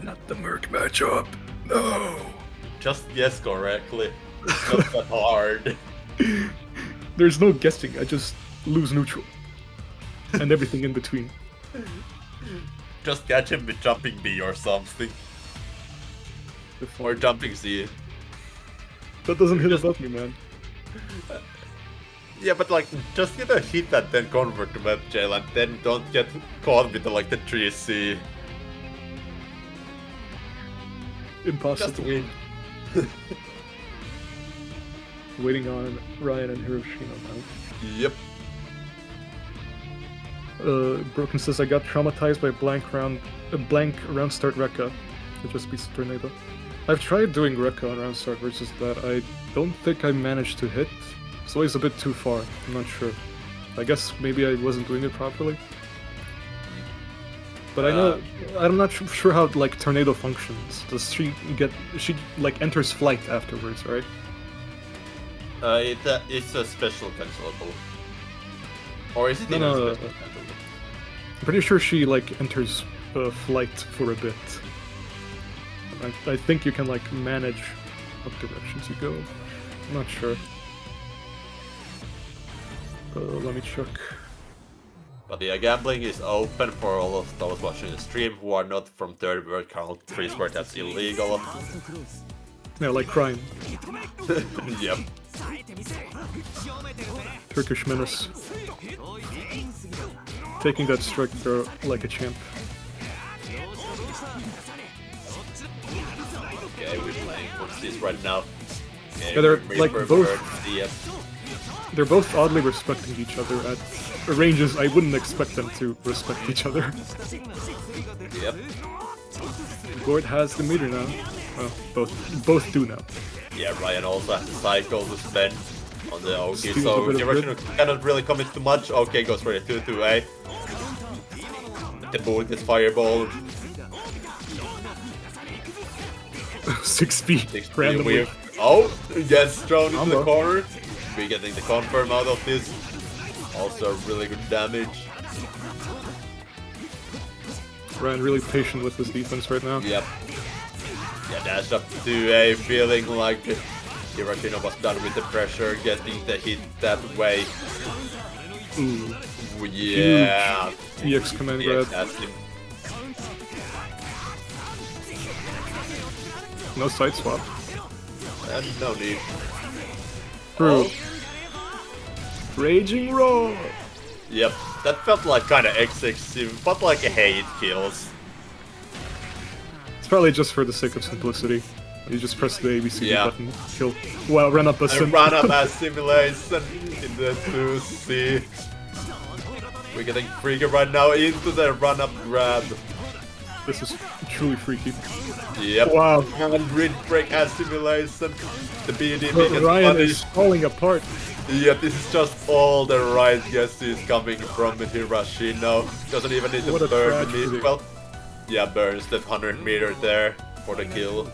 [SPEAKER 3] Not the Merc matchup. No.
[SPEAKER 2] Just guess correctly. It's not that hard.
[SPEAKER 3] There's no guessing. I just lose neutral and everything in between.
[SPEAKER 2] Just catch him with jumping B or something. Or jumping C.
[SPEAKER 3] That doesn't hit above me, man.
[SPEAKER 2] Yeah, but like, just get a hit and then convert to web jail and then don't get caught with like the 3C.
[SPEAKER 3] Impossible.
[SPEAKER 2] Just win.
[SPEAKER 3] Waiting on Ryan and Hirashino now.
[SPEAKER 2] Yep.
[SPEAKER 3] Broken says I got traumatized by blank round start Rekka. It just beats Tornado. I've tried doing Rekka on round start versus that. I don't think I managed to hit. It's always a bit too far. I'm not sure. I guess maybe I wasn't doing it properly. But I know I'm not sure how like Tornado functions. Does she like enters flight afterwards, right?
[SPEAKER 2] It's a special cancelable. Or is it even
[SPEAKER 3] No.
[SPEAKER 2] a special cancelable?
[SPEAKER 3] I'm pretty sure she like enters flight for a bit. I think you can like manage what directions you go. I'm not sure. Let me check.
[SPEAKER 2] But yeah, gambling is open for all of those watching the stream who are not from third world countries where that's illegal.
[SPEAKER 3] Yeah, like crime.
[SPEAKER 2] Yep.
[SPEAKER 3] Turkish menace. Taking that strike throw like a champ.
[SPEAKER 2] Okay, we're playing what's this right now. Okay,
[SPEAKER 3] Yeah, they're
[SPEAKER 2] we're
[SPEAKER 3] like
[SPEAKER 2] for
[SPEAKER 3] both.
[SPEAKER 2] the,
[SPEAKER 3] They're both oddly respecting each other at ranges I wouldn't expect them to respect each other.
[SPEAKER 2] Yep.
[SPEAKER 3] Gord has the meter now. Well, both do now.
[SPEAKER 2] Yeah, Ryan also has a cycle to spend on the Oki,
[SPEAKER 3] Steals
[SPEAKER 2] so
[SPEAKER 3] a bit of
[SPEAKER 2] Hirashino cannot really commit too much. Okay, goes for the 2-2-A. The bullet is fireball.
[SPEAKER 3] 6 speed
[SPEAKER 2] 6
[SPEAKER 3] randomly.
[SPEAKER 2] wave. Oh, yes, thrown into the
[SPEAKER 3] Combo.
[SPEAKER 2] corner. We're getting the confirm out of this. Also really good damage.
[SPEAKER 3] Ryan really patient with his defense right now.
[SPEAKER 2] Yep. Yeah, dash up to A, feeling like Hirashino was done with the pressure, getting the hit that way.
[SPEAKER 3] Ooh.
[SPEAKER 2] Ooh, yeah.
[SPEAKER 3] EX command
[SPEAKER 2] Yeah,
[SPEAKER 3] grab.
[SPEAKER 2] that's him.
[SPEAKER 3] No side swap.
[SPEAKER 2] And no need.
[SPEAKER 3] True.
[SPEAKER 2] Oh.
[SPEAKER 3] Raging roar.
[SPEAKER 2] Yep, that felt like kinda excessive, but like a hate kills.
[SPEAKER 3] It's probably just for the sake of simplicity. You just press the ABCD
[SPEAKER 2] Yeah.
[SPEAKER 3] button, kill. Well, run up a
[SPEAKER 2] And
[SPEAKER 3] sim.
[SPEAKER 2] run up as simulation in the 2C. We're getting freaky right now into the run up grab.
[SPEAKER 3] This is truly freaky.
[SPEAKER 2] Yep.
[SPEAKER 3] Wow.
[SPEAKER 2] And grid break as simulation. The BD
[SPEAKER 3] But
[SPEAKER 2] gets
[SPEAKER 3] Ryan
[SPEAKER 2] punished.
[SPEAKER 3] is falling apart.
[SPEAKER 2] Yeah, this is just all the right guesses coming from Hirashino. Doesn't even need
[SPEAKER 3] What
[SPEAKER 2] to
[SPEAKER 3] a
[SPEAKER 2] burn the
[SPEAKER 3] tragedy.
[SPEAKER 2] mid. Well, yeah, burns the 100 meter there for the kill.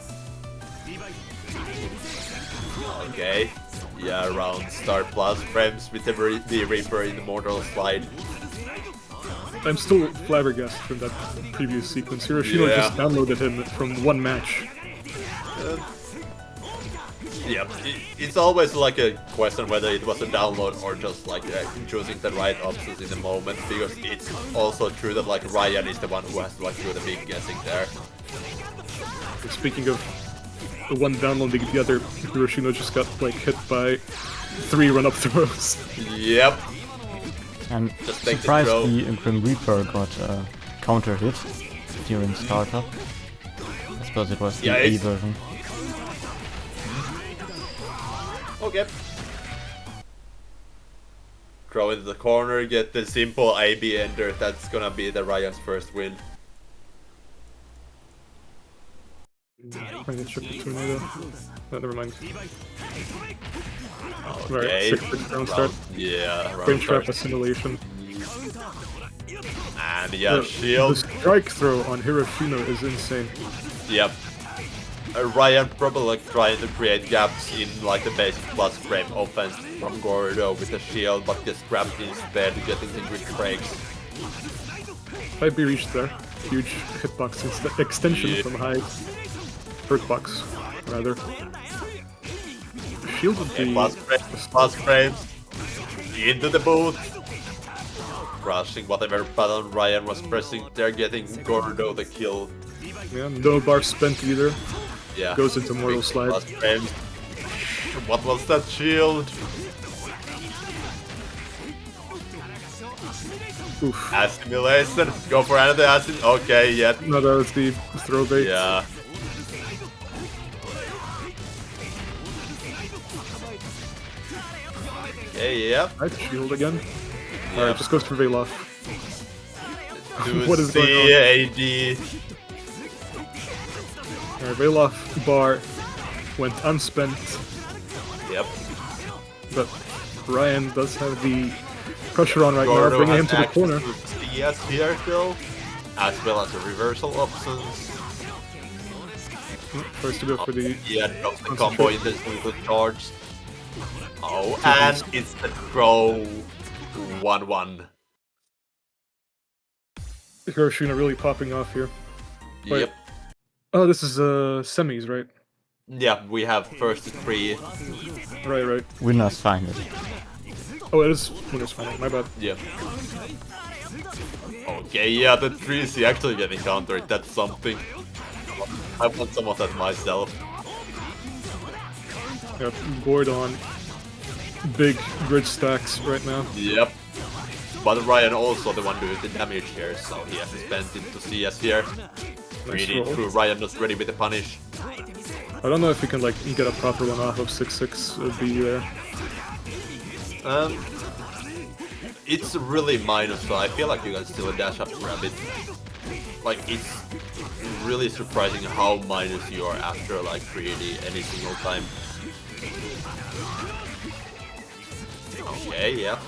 [SPEAKER 2] Okay. Yeah, around Star Plus frames with the Reaper in the Mortal Slide.
[SPEAKER 3] I'm still flabbergasted from that previous sequence. Hirashino
[SPEAKER 2] Yeah.
[SPEAKER 3] just downloaded him from one match.
[SPEAKER 2] Yeah, it's always like a question whether it was a download or just like choosing the right options in the moment, because it's also true that like Ryan is the one who has to like do the big guessing there.
[SPEAKER 3] And speaking of the one downloading the other, Hirashino just got like hit by 3 run-up throws.
[SPEAKER 2] Yep.
[SPEAKER 1] I'm
[SPEAKER 2] Just take the
[SPEAKER 1] surprised
[SPEAKER 2] throw.
[SPEAKER 1] the Grim Reaper got counter hit during startup. I suppose it was the
[SPEAKER 2] Yeah,
[SPEAKER 1] A
[SPEAKER 2] it's-
[SPEAKER 1] version.
[SPEAKER 2] Okay. Throw into the corner, get the simple AB ender. That's gonna be the Ryan's first win.
[SPEAKER 3] I'm gonna check the tornado. No, never mind.
[SPEAKER 2] Okay.
[SPEAKER 3] Right, 6 round start.
[SPEAKER 2] Yeah, round
[SPEAKER 3] Range trap
[SPEAKER 2] start.
[SPEAKER 3] assimilation.
[SPEAKER 2] And yeah,
[SPEAKER 3] The
[SPEAKER 2] shield.
[SPEAKER 3] strike throw on Hirashino is insane.
[SPEAKER 2] Yep. Ryan probably like trying to create gaps in like the basic plus frame offense from Gordo with the shield, but gets grabbed instead, getting the quick breaks.
[SPEAKER 3] Might be reached there. Huge hitbox extension
[SPEAKER 2] Yeah.
[SPEAKER 3] from high. Hurtbox, rather. Shield would
[SPEAKER 2] Okay,
[SPEAKER 3] be...
[SPEAKER 2] plus frames. Into the booth. Crushing whatever button Ryan was pressing there, getting Gordo the kill.
[SPEAKER 3] Yeah, no bar spent either.
[SPEAKER 2] Yeah.
[SPEAKER 3] Goes into Mortal
[SPEAKER 2] Big
[SPEAKER 3] Slide.
[SPEAKER 2] plus frames. What was that shield?
[SPEAKER 3] Oof.
[SPEAKER 2] Assimilation. Go for another assim. Okay, yeah.
[SPEAKER 3] No, that was the throw bait.
[SPEAKER 2] Yeah. Okay, yep.
[SPEAKER 3] Right, shield again.
[SPEAKER 2] Yeah.
[SPEAKER 3] Alright, just goes for Veloff.
[SPEAKER 2] To
[SPEAKER 3] What is going on?
[SPEAKER 2] CAD.
[SPEAKER 3] Alright, Veloff bar went unspent,
[SPEAKER 2] Yep.
[SPEAKER 3] but Ryan does have the pressure on right now,
[SPEAKER 2] Gordo
[SPEAKER 3] bringing
[SPEAKER 2] has
[SPEAKER 3] him to the
[SPEAKER 2] access
[SPEAKER 3] corner.
[SPEAKER 2] to CS here still, as well as the reversal options.
[SPEAKER 3] Tries to go for the...
[SPEAKER 2] Yeah, drops the combo in the single charge. Oh, and it's the throw 1-1.
[SPEAKER 3] Hiroshima really popping off here. Wait.
[SPEAKER 2] Yep.
[SPEAKER 3] Oh, this is semis, right?
[SPEAKER 2] Yeah, we have first 3.
[SPEAKER 3] Right.
[SPEAKER 1] Winners find it.
[SPEAKER 3] Oh, it is winners final, my bad.
[SPEAKER 2] Yeah. Okay, yeah, the 3C actually getting countered, that's something. I want some of that myself.
[SPEAKER 3] Yeah, Gordon. Big grid stacks right now.
[SPEAKER 2] Yep. But Ryan also the one doing the damage here, so he has to spend it to CS here. Reading
[SPEAKER 3] roll.
[SPEAKER 2] through, Ryan not ready with the punish.
[SPEAKER 3] I don't know if you can like get a proper one off of 6-6 be there.
[SPEAKER 2] It's really minus, so I feel like you can still dash up grab it. Like, it's really surprising how minus you are after like 3D any single time. Okay, yeah.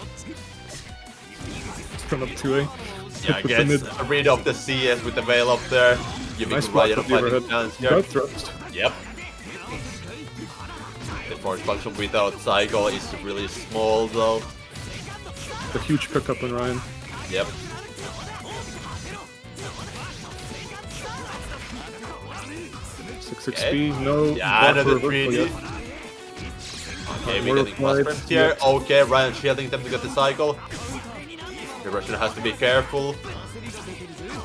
[SPEAKER 3] Turn up 2A.
[SPEAKER 2] Yeah,
[SPEAKER 3] Hit with the
[SPEAKER 2] gets
[SPEAKER 3] mid.
[SPEAKER 2] rid of the CS with the veil up there, giving
[SPEAKER 3] Nice block
[SPEAKER 2] Ryan a
[SPEAKER 3] with the
[SPEAKER 2] fighting
[SPEAKER 3] overhead.
[SPEAKER 2] chance here.
[SPEAKER 3] Dart thrust.
[SPEAKER 2] Yep. The force function without cycle is really small though.
[SPEAKER 3] A huge pickup on Ryan.
[SPEAKER 2] Yep.
[SPEAKER 3] Six
[SPEAKER 2] Okay.
[SPEAKER 3] XP, no.
[SPEAKER 2] Yeah,
[SPEAKER 3] bar
[SPEAKER 2] another
[SPEAKER 3] for reversal
[SPEAKER 2] 3D.
[SPEAKER 3] yet.
[SPEAKER 2] Okay,
[SPEAKER 3] More
[SPEAKER 2] we're getting plus
[SPEAKER 3] applied.
[SPEAKER 2] frames here.
[SPEAKER 3] Yep.
[SPEAKER 2] Okay, Ryan shielding them to get the cycle. The Russian has to be careful.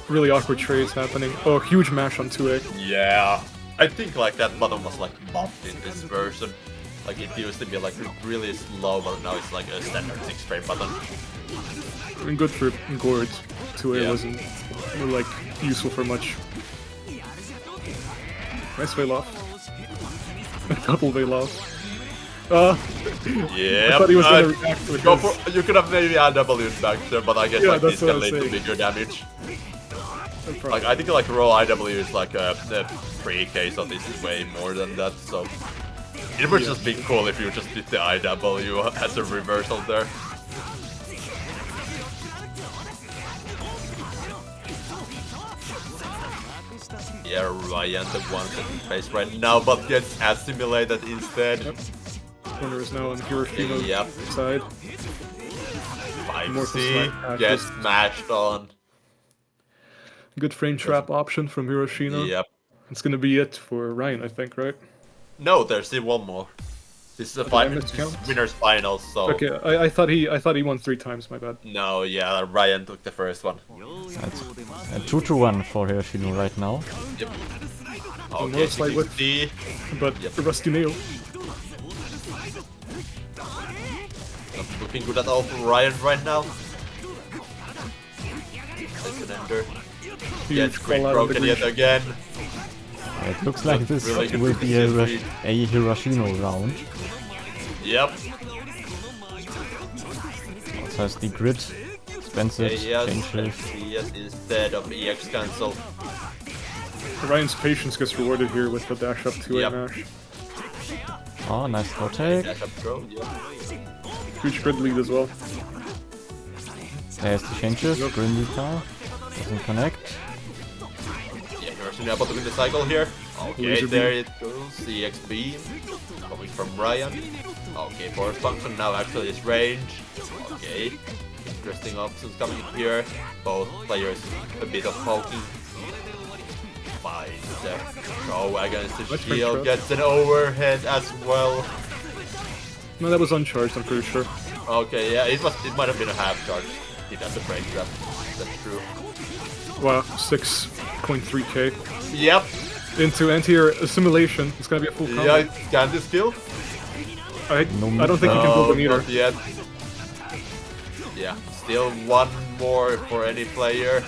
[SPEAKER 3] Really awkward trades happening. Oh, huge mash on 2A.
[SPEAKER 2] Yeah. I think like that button was like buffed in this version. Like it used to be like really slow, but now it's like a standard 6 frame button.
[SPEAKER 3] I mean, good for Gord. 2A
[SPEAKER 2] Yeah.
[SPEAKER 3] wasn't like useful for much. Nice Veloff. Double Veloff.
[SPEAKER 2] Yeah.
[SPEAKER 3] I thought he was gonna react with
[SPEAKER 2] go
[SPEAKER 3] his-
[SPEAKER 2] for, you could have maybe RW'd back there, but I guess
[SPEAKER 3] Yeah,
[SPEAKER 2] like
[SPEAKER 3] that's
[SPEAKER 2] this
[SPEAKER 3] what
[SPEAKER 2] can
[SPEAKER 3] I was
[SPEAKER 2] lead to
[SPEAKER 3] saying.
[SPEAKER 2] bigger damage.
[SPEAKER 3] No problem.
[SPEAKER 2] Like I think like raw IW is like a pre-case of this is way more than that, so it would just be cool if you just did the IW as a reversal there. Yeah, Ryan the one that he faced right now, but gets assimilated instead.
[SPEAKER 3] corner is now on Hirashino's
[SPEAKER 2] Yep.
[SPEAKER 3] side.
[SPEAKER 2] 5C gets smashed on.
[SPEAKER 3] Good frame trap option from Hirashino.
[SPEAKER 2] Yep.
[SPEAKER 3] It's gonna be it for Ryan, I think, right?
[SPEAKER 2] No, there's still one more. This is a
[SPEAKER 3] I
[SPEAKER 2] final
[SPEAKER 3] miscount?
[SPEAKER 2] winner's finals, so
[SPEAKER 3] Okay, I thought he won 3 times. My bad.
[SPEAKER 2] no, yeah, Ryan took the first one.
[SPEAKER 1] That's 2-1 for Hirashino right now.
[SPEAKER 2] Yep.
[SPEAKER 3] more
[SPEAKER 2] Okay,
[SPEAKER 3] slight width.
[SPEAKER 2] 60.
[SPEAKER 3] But
[SPEAKER 2] Yep.
[SPEAKER 3] Rusty Nail.
[SPEAKER 2] Not looking good at all for Ryan right now. That's an ender.
[SPEAKER 3] Huge
[SPEAKER 2] Gets quick
[SPEAKER 3] call out of the
[SPEAKER 2] broken yet
[SPEAKER 3] green.
[SPEAKER 2] again.
[SPEAKER 1] It looks like this
[SPEAKER 2] Really good
[SPEAKER 1] will be a
[SPEAKER 2] efficiency.
[SPEAKER 1] Hirashino round.
[SPEAKER 2] Yep.
[SPEAKER 1] Also has the grid, expensive,
[SPEAKER 2] Yes,
[SPEAKER 1] change shift.
[SPEAKER 2] yes, instead of EX cancel.
[SPEAKER 3] Ryan's patience gets rewarded here with the dash up 2A
[SPEAKER 2] Yep.
[SPEAKER 3] mash.
[SPEAKER 1] Oh, nice throw take.
[SPEAKER 2] Dash up throw, yep.
[SPEAKER 3] Huge grid lead as well.
[SPEAKER 1] There's the change shift, Grindy car. Doesn't connect.
[SPEAKER 2] Yeah, Hirashino about to win the cycle here. Okay,
[SPEAKER 3] Laser
[SPEAKER 2] there
[SPEAKER 3] beam.
[SPEAKER 2] it goes. CX beam. Coming from Ryan. Okay, force function now actually is range. Okay. Interesting options coming in here. Both players a bit of poking. Finds the throw against the
[SPEAKER 3] Let's
[SPEAKER 2] shield.
[SPEAKER 3] make sure.
[SPEAKER 2] Gets an overhead as well.
[SPEAKER 3] No, that was uncharged, I'm pretty sure.
[SPEAKER 2] Okay, yeah, it might have been a half charge. He got the break trap. That's true.
[SPEAKER 3] Wow, 6.3k.
[SPEAKER 2] Yep.
[SPEAKER 3] Into anti-air assimilation. It's gonna be a full combo.
[SPEAKER 2] Yeah, can this kill?
[SPEAKER 3] I
[SPEAKER 1] No,
[SPEAKER 3] don't think you can build a meter.
[SPEAKER 2] Not yet. Yeah, still one more for any player.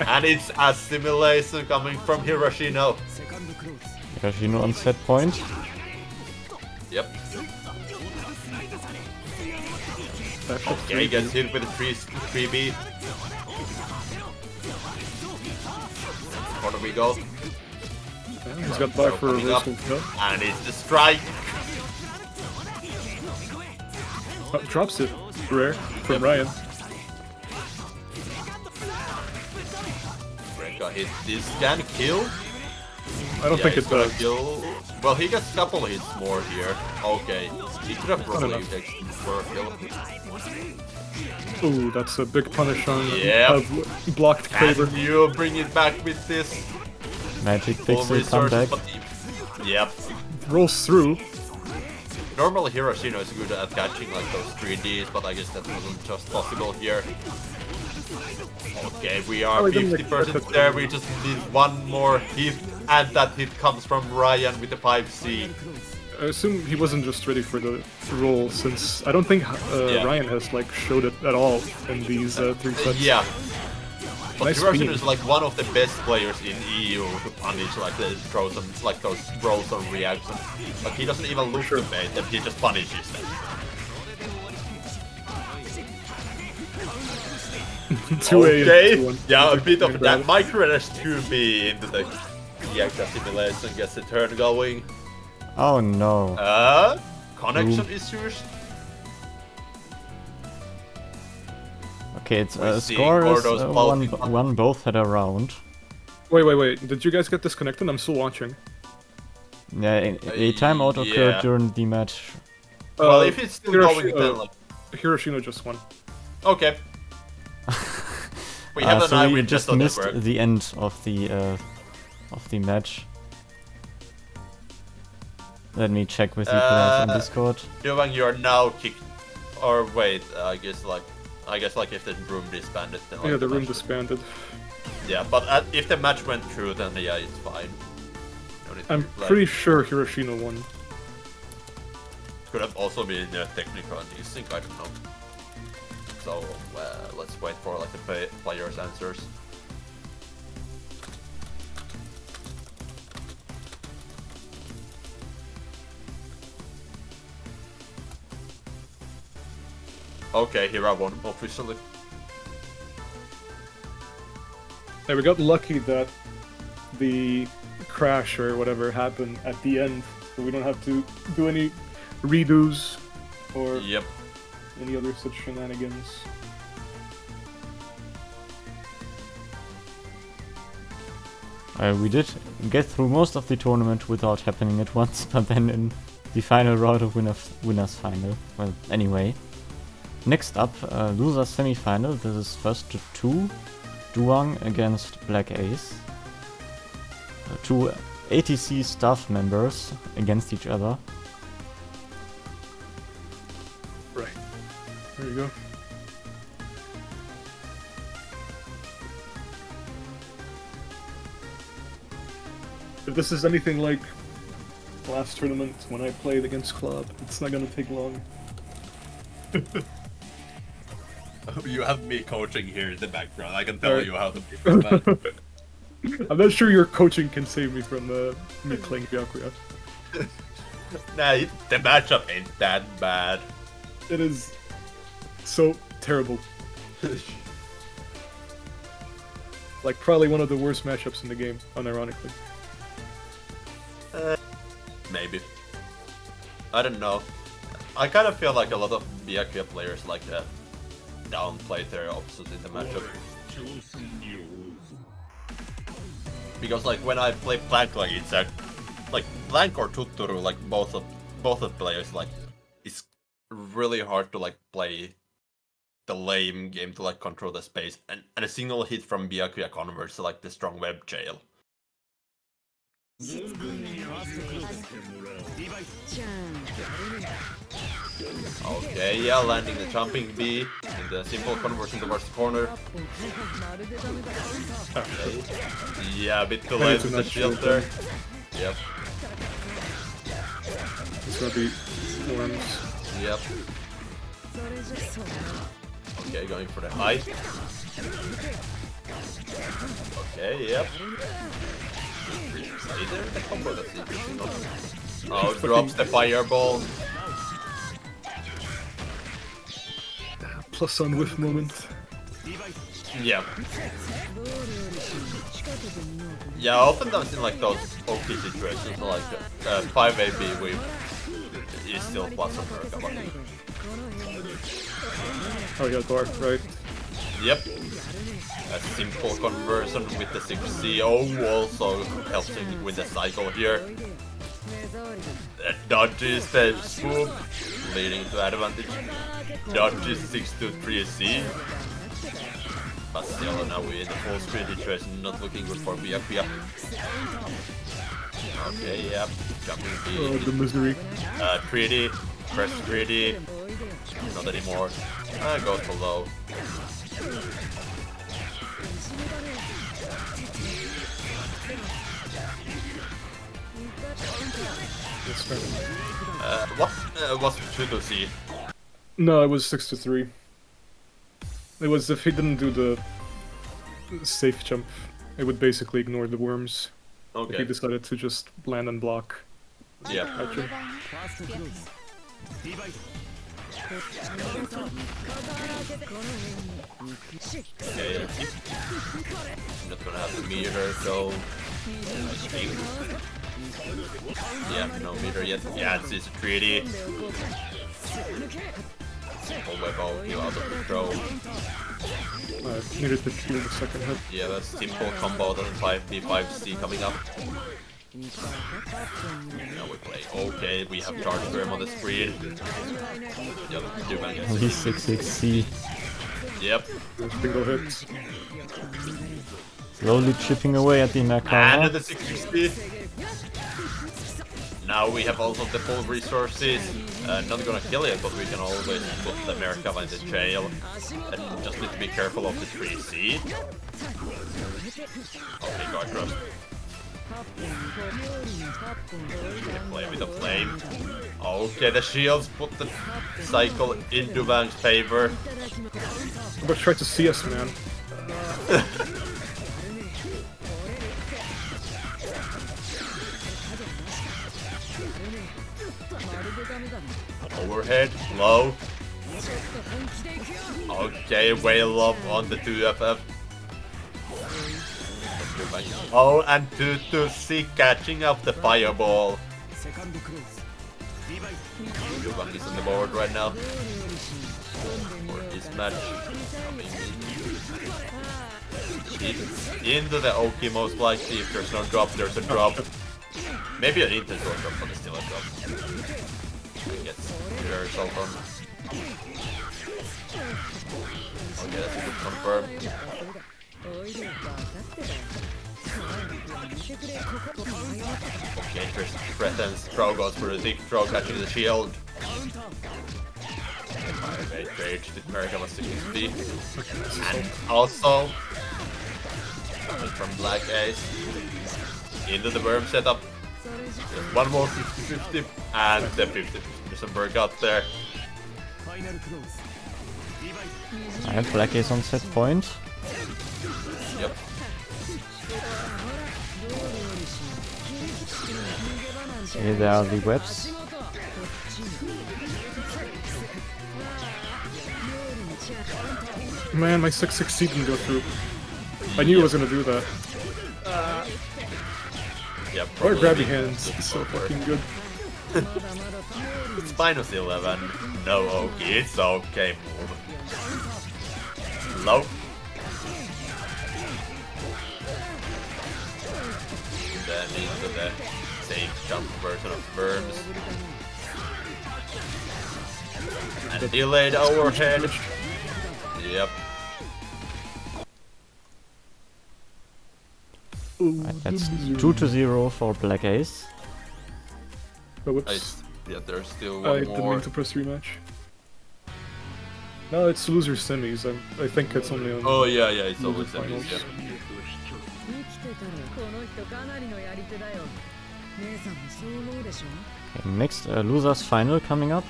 [SPEAKER 2] And it's assimilation coming from Hirashino.
[SPEAKER 1] Hirashino on set point.
[SPEAKER 2] Yep.
[SPEAKER 3] Dash up
[SPEAKER 2] Okay, gets hit with a 3B. Where do we go?
[SPEAKER 3] Yeah, he's got buy for a
[SPEAKER 2] Coming up.
[SPEAKER 3] reversal cut.
[SPEAKER 2] And it's the strike.
[SPEAKER 3] Oh, drops it. Rare from
[SPEAKER 2] Yep.
[SPEAKER 3] Ryan.
[SPEAKER 2] Breka hit this. Can kill?
[SPEAKER 3] I don't think
[SPEAKER 2] it's
[SPEAKER 3] it
[SPEAKER 2] gonna
[SPEAKER 3] does.
[SPEAKER 2] kill. Well, he gets a couple hits more here. Okay. He could have probably
[SPEAKER 3] enough.
[SPEAKER 2] used X for a kill.
[SPEAKER 3] Ooh, that's a big punish on
[SPEAKER 2] Yep.
[SPEAKER 3] blocked Kraber.
[SPEAKER 2] Can you bring it back with this?
[SPEAKER 1] Magic
[SPEAKER 2] Full
[SPEAKER 1] pixel
[SPEAKER 2] resource,
[SPEAKER 1] comeback.
[SPEAKER 2] but yep.
[SPEAKER 3] Rolls through.
[SPEAKER 2] Normally Hirashino is good at catching like those 3Ds, but I guess that wasn't just possible here. Okay, we are
[SPEAKER 3] Oh, I didn't
[SPEAKER 2] 50%
[SPEAKER 3] expect
[SPEAKER 2] there,
[SPEAKER 3] it.
[SPEAKER 2] we just need one more hit, and that hit comes from Ryan with the 5C.
[SPEAKER 3] I assume he wasn't just ready for the roll, since I don't think
[SPEAKER 2] Yeah.
[SPEAKER 3] Ryan has like showed it at all in these 3 sets.
[SPEAKER 2] Yeah. But
[SPEAKER 3] Nice
[SPEAKER 2] Hirashino
[SPEAKER 3] beam.
[SPEAKER 2] is like one of the best players in EU to punish like the throws and like those rolls or reactions. But he doesn't even look to bait them, he just punishes them.
[SPEAKER 3] 2A
[SPEAKER 2] Okay,
[SPEAKER 3] and 2-1.
[SPEAKER 2] yeah, a bit of
[SPEAKER 3] Grab
[SPEAKER 2] that
[SPEAKER 3] it.
[SPEAKER 2] micro 2B into the EX simulation gets the turn going.
[SPEAKER 1] Oh no.
[SPEAKER 2] Connection
[SPEAKER 1] Ooh.
[SPEAKER 2] issues.
[SPEAKER 1] Okay, it's
[SPEAKER 2] we're
[SPEAKER 1] a
[SPEAKER 2] seeing
[SPEAKER 1] score is
[SPEAKER 2] Gordo's both-
[SPEAKER 1] one both had a round.
[SPEAKER 3] Wait. Did you guys get disconnected? I'm still watching.
[SPEAKER 1] Yeah, a timeout occurred
[SPEAKER 2] yeah.
[SPEAKER 1] during the match.
[SPEAKER 2] Well, if it's still going, then like,
[SPEAKER 3] Hirashino just won.
[SPEAKER 2] okay. We have an
[SPEAKER 1] So
[SPEAKER 2] eye
[SPEAKER 1] we
[SPEAKER 2] witness
[SPEAKER 1] just
[SPEAKER 2] on
[SPEAKER 1] missed
[SPEAKER 2] network.
[SPEAKER 1] the end of the match. Let me check with you guys on Discord.
[SPEAKER 2] Duwang, you are now kicked. Or wait, I guess like if the room disbanded, then like,
[SPEAKER 3] Yeah, the room
[SPEAKER 2] match-
[SPEAKER 3] disbanded.
[SPEAKER 2] Yeah, but if the match went through, then yeah, it's fine. No need to
[SPEAKER 3] I'm
[SPEAKER 2] replay.
[SPEAKER 3] pretty sure Hirashino won.
[SPEAKER 2] Could have also been technical desync, I don't know. So let's wait for like the players' answers. Okay, here I won officially.
[SPEAKER 3] Hey, we got lucky that the crash or whatever happened at the end, so we don't have to do any redos or
[SPEAKER 2] Yep.
[SPEAKER 3] any other such shenanigans.
[SPEAKER 1] We did get through most of the tournament without happening at once, but then in the final round of winners final. Well, anyway. Next up, loser semi-final. This is first to 2. Duwang against BlackAce. Two ATC staff members against each other.
[SPEAKER 3] Right. There you go. If this is anything like last tournament when I played against Club, it's not gonna take long.
[SPEAKER 2] You have me coaching here in the background. I can tell you how to play that.
[SPEAKER 3] I'm not sure your coaching can save me from me playing Byakuya.
[SPEAKER 2] Nah, the matchup ain't that bad.
[SPEAKER 3] It is so terrible. Like, probably one of the worst matchups in the game, unironically.
[SPEAKER 2] Maybe. I don't know. I kind of feel like a lot of Byakuya players like downplay their opposite in the matchup. Because like when I play Blank, like it's like Blank or Tuturu, like both of players, like it's really hard to like play the lame game to like control the space, and a single hit from Byakuya converts to like the strong web jail. Okay, yeah, landing the jumping B in the simple conversion towards the corner. Okay. Yeah, a bit too late with the shield there. Yep.
[SPEAKER 3] It's gonna be worms.
[SPEAKER 2] Yep. Okay, going for the high. Okay, yep. Is there the combo that's interesting? Oh, drops the fireball.
[SPEAKER 3] Plus on whiff moment.
[SPEAKER 2] Yeah. Yeah, oftentimes in like those OP situations, like 5AB with is still plus on Merkaba.
[SPEAKER 3] Oh yeah, Dark, right.
[SPEAKER 2] Yep. A simple conversion with the 6CO also helps him with the cycle here. Dodges the swoop, leading to advantage. Dodges 6-3C. But still, now we're in the full screen situation, not looking good for Byakuya. Okay, yep. Jumping B.
[SPEAKER 3] Oh, the misery.
[SPEAKER 2] Pretty. Press pretty. Not anymore. Goes for low. What was 2-C?
[SPEAKER 3] No, it was 6-3. It was if he didn't do the safe jump, it would basically ignore the worms.
[SPEAKER 2] Okay.
[SPEAKER 3] If he decided to just land and block.
[SPEAKER 2] Yeah.
[SPEAKER 3] Gotcha.
[SPEAKER 2] Okay. I'm not gonna have the meter, so I think. Yeah, no meter yet. Yeah, it's 3D. Simple web heal out of control.
[SPEAKER 3] Needed to kill the second hit.
[SPEAKER 2] Yeah, that's simple combo, doesn't 5B5C coming up. Now we play. Okay, we have charge firm on the screen. Yep, Duwang gets
[SPEAKER 1] Only 6-6C.
[SPEAKER 2] Yep.
[SPEAKER 3] Single hit.
[SPEAKER 1] Slowly chipping away at the
[SPEAKER 2] And
[SPEAKER 1] Merkaba.
[SPEAKER 2] the 60. Now we have also the full resources. Not gonna kill it, but we can always put the Merkaba in the jail. And just need to be careful of the 3C. Okay, guard drop. Play with the flame. Okay, the shields put the cycle in Duwang's favor.
[SPEAKER 3] But try to see us, man.
[SPEAKER 2] Overhead, low. Okay, whale up on the 2FF. Oh, and 2-2C catching up the fireball. Duwang is on the board right now. For this match. Into the Oki most likely. If there's no drop, there's a drop. Maybe an intentional drop, but it's still a drop. I guess very result on. Okay, that's a good confirm. Okay, Chris threatens, throw goes for the deep throw, catching the shield. Great trade, America was 60. And also, coming from BlackAce, into the worm setup. Just one more 50-50, and the 50% work out there.
[SPEAKER 1] I have BlackAce on set point.
[SPEAKER 2] Yep.
[SPEAKER 1] Here there are the webs.
[SPEAKER 3] Man, my 6-6 didn't go through. I knew I was gonna do that.
[SPEAKER 2] Yeah,
[SPEAKER 3] Or
[SPEAKER 2] probably
[SPEAKER 3] grabby hands, it's so fucking good.
[SPEAKER 2] It's minus 11. No Oki, it's okay. Move. Low. Then into the same jump version of Worms. And delayed overhead. Yep.
[SPEAKER 1] Right, that's 2-0 for BlackAce.
[SPEAKER 3] Oh, whoops.
[SPEAKER 2] Yeah, there's still
[SPEAKER 3] I
[SPEAKER 2] one
[SPEAKER 3] didn't
[SPEAKER 2] more.
[SPEAKER 3] mean to press rematch. No, it's loser semis. I think it's only on.
[SPEAKER 2] Oh yeah, it's
[SPEAKER 3] loser
[SPEAKER 2] always semis,
[SPEAKER 3] finals.
[SPEAKER 2] yeah.
[SPEAKER 1] Okay, next losers final coming up.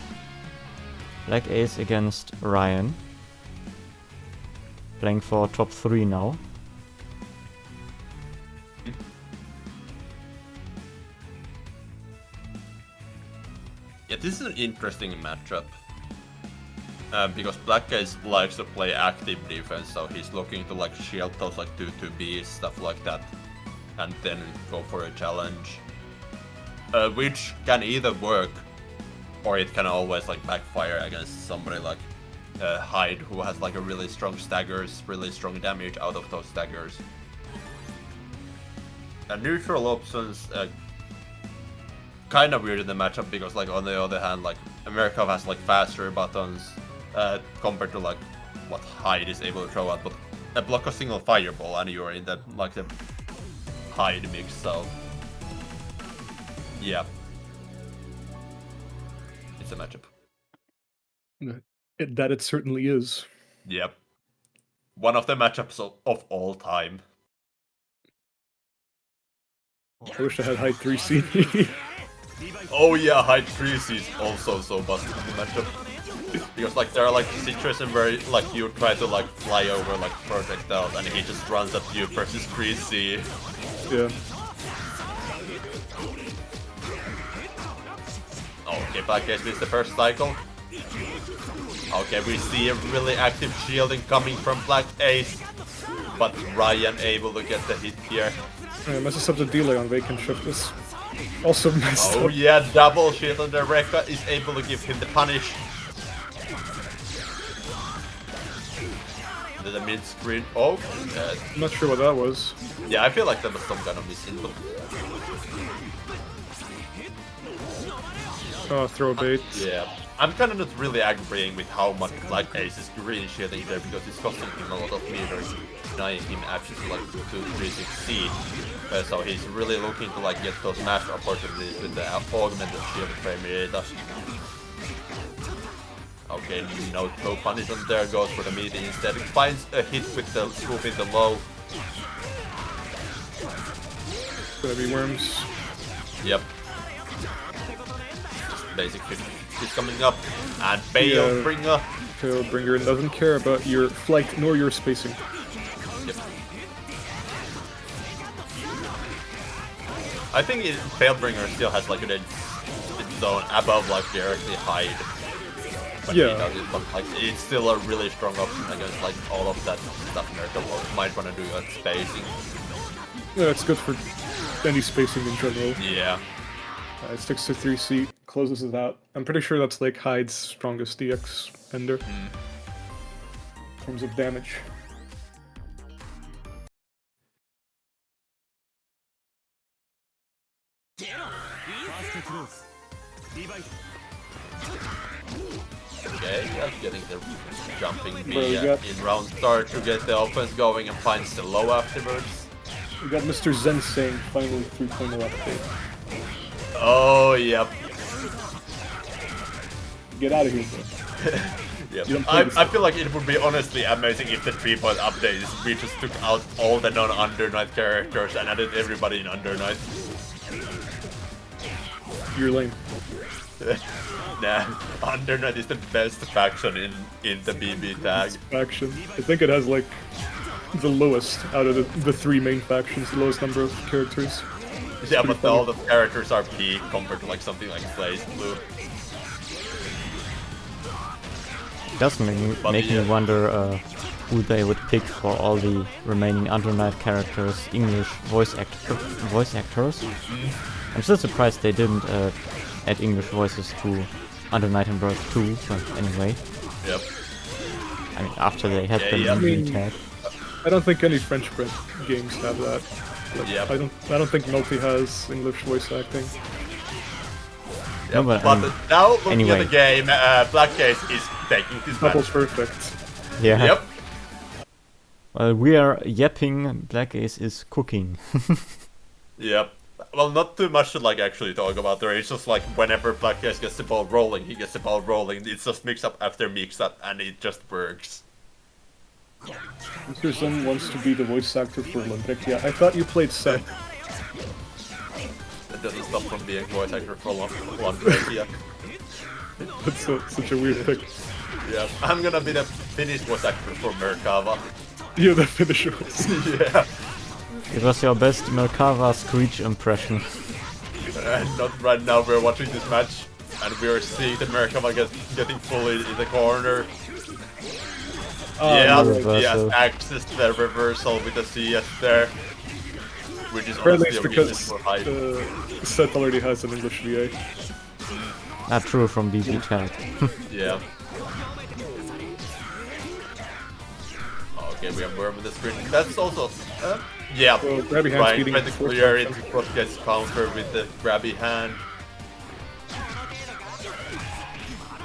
[SPEAKER 1] BlackAce against Ryan. Playing for top 3 now.
[SPEAKER 2] Yeah, this is an interesting matchup. Because BlackAce likes to play active defense, so he's looking to like shield those like 2-2Bs, stuff like that, and then go for a challenge. Which can either work, or it can always like backfire against somebody like Hyde, who has like a really strong staggers, really strong damage out of those staggers. And neutral options kind of weird in the matchup because like on the other hand, like America has like faster buttons compared to like what Hyde is able to throw out, but block a single fireball and you're in the like the Hyde mix, so yeah, it's a matchup.
[SPEAKER 3] That it certainly is.
[SPEAKER 2] Yep, one of the matchups of all time.
[SPEAKER 3] I wish I had height 3C.
[SPEAKER 2] Oh yeah, Hyde 3C is also so busted in the matchup. Because like there are like situations where like you try to like fly over like projectiles and he just runs at you versus 3C.
[SPEAKER 3] Yeah.
[SPEAKER 2] Okay, BlackAce wins the first cycle. Okay, we see a really active shielding coming from BlackAce, but Ryan able to get the hit here.
[SPEAKER 3] Yeah, messes up the delay on vacant shift is also messed
[SPEAKER 2] Oh
[SPEAKER 3] up.
[SPEAKER 2] yeah, double shield and the Rekka is able to give him the punish. Into the mid screen. Oh,
[SPEAKER 3] I'm not sure what that was.
[SPEAKER 2] yeah, I feel like that was some kind of misinput.
[SPEAKER 3] Oh, throw a bait.
[SPEAKER 2] Yeah, I'm kind of not really agreeing with how much BlackAce is green shielding there because it's costing him a lot of meters, denying him access to like 2-3-6C. So he's really looking to like get those match opportunities with the augmented shield frame data. Okay, no punishment there, goes for the meaty instead. Finds a hit with the swoop in the low.
[SPEAKER 3] Gonna be worms.
[SPEAKER 2] Yep. Basic 50 is coming up, and Balebringer.
[SPEAKER 3] Balebringer doesn't care about your flight nor your spacing.
[SPEAKER 2] Yep. I think Balebringer still has like its zone above like directly Hyde. But
[SPEAKER 3] Yeah.
[SPEAKER 2] he does it, but like it's still a really strong option against like all of that stuff America might want to do at spacing.
[SPEAKER 3] Yeah, it's good for any spacing in general.
[SPEAKER 2] Yeah.
[SPEAKER 3] It sticks to 3C, closes it out. I'm pretty sure that's like Hyde's strongest DX ender. In terms of damage.
[SPEAKER 2] Okay, yeah, getting the jumping
[SPEAKER 3] Bro,
[SPEAKER 2] B
[SPEAKER 3] you got-
[SPEAKER 2] in round start to get the offense going and finds the low afterwards.
[SPEAKER 3] We got Mr. Zen saying finally 3.0 update.
[SPEAKER 2] Oh, yep.
[SPEAKER 3] Get out of here, bro.
[SPEAKER 2] Yep.
[SPEAKER 3] You don't play this
[SPEAKER 2] I feel like it would be honestly amazing if the 3-point update is we just took out all the non-Under Night characters and added everybody in Under Night.
[SPEAKER 3] You're lame.
[SPEAKER 2] Nah, Under Night is the best faction in the BB tag.
[SPEAKER 3] Faction. I think it has like the lowest out of the three main factions, the lowest number of characters.
[SPEAKER 2] Yeah,
[SPEAKER 3] pretty
[SPEAKER 2] but all the characters are peak compared to like something like Blaze Blue.
[SPEAKER 1] Does make
[SPEAKER 2] But
[SPEAKER 1] me
[SPEAKER 2] yeah.
[SPEAKER 1] wonder who they would pick for all the remaining Under Night characters, English voice actors. I'm still surprised they didn't add English voices to Under Night and Birth 2, but anyway.
[SPEAKER 2] Yep.
[SPEAKER 1] I mean, after they had
[SPEAKER 2] Yeah,
[SPEAKER 1] them
[SPEAKER 2] yeah.
[SPEAKER 1] in
[SPEAKER 3] I mean-
[SPEAKER 1] the tag.
[SPEAKER 3] I don't think any French print games have that. Like,
[SPEAKER 2] Yep.
[SPEAKER 3] I don't think Multi has English voice acting.
[SPEAKER 1] No, but,
[SPEAKER 2] But now looking
[SPEAKER 1] anyway.
[SPEAKER 2] at the game, BlackAce is taking this
[SPEAKER 3] Double's
[SPEAKER 2] match.
[SPEAKER 3] perfect.
[SPEAKER 1] Yeah.
[SPEAKER 2] Yep.
[SPEAKER 1] Well, we are yapping, BlackAce is cooking.
[SPEAKER 2] Yep. Well, not too much to like actually talk about there. It's just like whenever BlackAce gets the ball rolling, he gets the ball rolling. It's just mix up after mix up, and it just works.
[SPEAKER 3] Mr. Zen wants to be the voice actor for Lundrekia. I thought you played Seth.
[SPEAKER 2] That doesn't stop from being voice actor for one break. Yeah.
[SPEAKER 3] That's such a weird pick.
[SPEAKER 2] Yeah. I'm gonna be the Finnish voice actor for Merkava.
[SPEAKER 3] You're the finisher.
[SPEAKER 2] Yeah.
[SPEAKER 1] It was your best Merkava Screech impression.
[SPEAKER 2] Not right now. We're watching this match, and we're seeing the Merkava getting fully in the corner. Yeah,
[SPEAKER 1] no
[SPEAKER 2] he has
[SPEAKER 1] reversal.
[SPEAKER 2] access to the reversal with the CS there, which is
[SPEAKER 3] Apparently
[SPEAKER 2] honestly
[SPEAKER 3] it's
[SPEAKER 2] a weakness
[SPEAKER 3] because
[SPEAKER 2] for hype.
[SPEAKER 3] Seth already has an English VA.
[SPEAKER 1] Not true from BB tag.
[SPEAKER 2] Yeah. Okay, we have Worm with the screen. That's also, yeah.
[SPEAKER 3] So, grabby hand
[SPEAKER 2] Ryan
[SPEAKER 3] speeding
[SPEAKER 2] trying to
[SPEAKER 3] fourth
[SPEAKER 2] clear it,
[SPEAKER 3] option.
[SPEAKER 2] Cross gets counter with the grabby hand.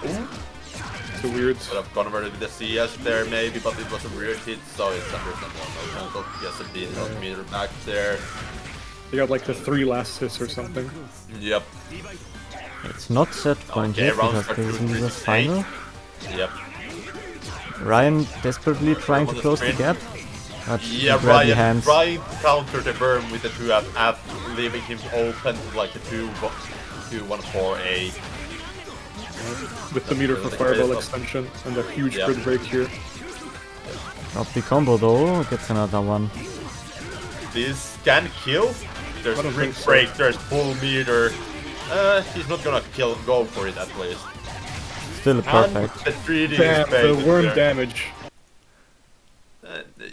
[SPEAKER 3] It's a weird.
[SPEAKER 2] Could have converted with the CS there maybe, but it was a weird hit, so it's understandable. No cancel. Gets a beat meter back there.
[SPEAKER 3] They got like the 3 last hits or something.
[SPEAKER 2] Yep.
[SPEAKER 1] It's not set point
[SPEAKER 2] Okay,
[SPEAKER 1] yet
[SPEAKER 2] round
[SPEAKER 1] because
[SPEAKER 2] start
[SPEAKER 1] this is the
[SPEAKER 2] 2-3-8.
[SPEAKER 1] final.
[SPEAKER 2] Yep.
[SPEAKER 1] Ryan desperately trying to
[SPEAKER 2] on the
[SPEAKER 1] close the
[SPEAKER 2] screen.
[SPEAKER 1] gap. But
[SPEAKER 2] Yeah,
[SPEAKER 1] the grabby
[SPEAKER 2] Ryan
[SPEAKER 1] hands.
[SPEAKER 2] trying to counter the Worm with the 2FF, leaving him open to like a 2-1-4-A.
[SPEAKER 3] With the meter for
[SPEAKER 2] the
[SPEAKER 3] fireball
[SPEAKER 2] greatest
[SPEAKER 3] extension and a huge
[SPEAKER 2] Yeah.
[SPEAKER 3] grid break here.
[SPEAKER 1] Drop the combo though, gets another one.
[SPEAKER 2] This can kill. There's
[SPEAKER 3] I don't
[SPEAKER 2] grid
[SPEAKER 3] think so.
[SPEAKER 2] break, there's full meter. He's not gonna go for it at least.
[SPEAKER 1] Still a
[SPEAKER 2] And
[SPEAKER 1] perfect.
[SPEAKER 2] the 3D
[SPEAKER 3] Damn,
[SPEAKER 2] is
[SPEAKER 3] the
[SPEAKER 2] baited
[SPEAKER 3] worm
[SPEAKER 2] there.
[SPEAKER 3] damage.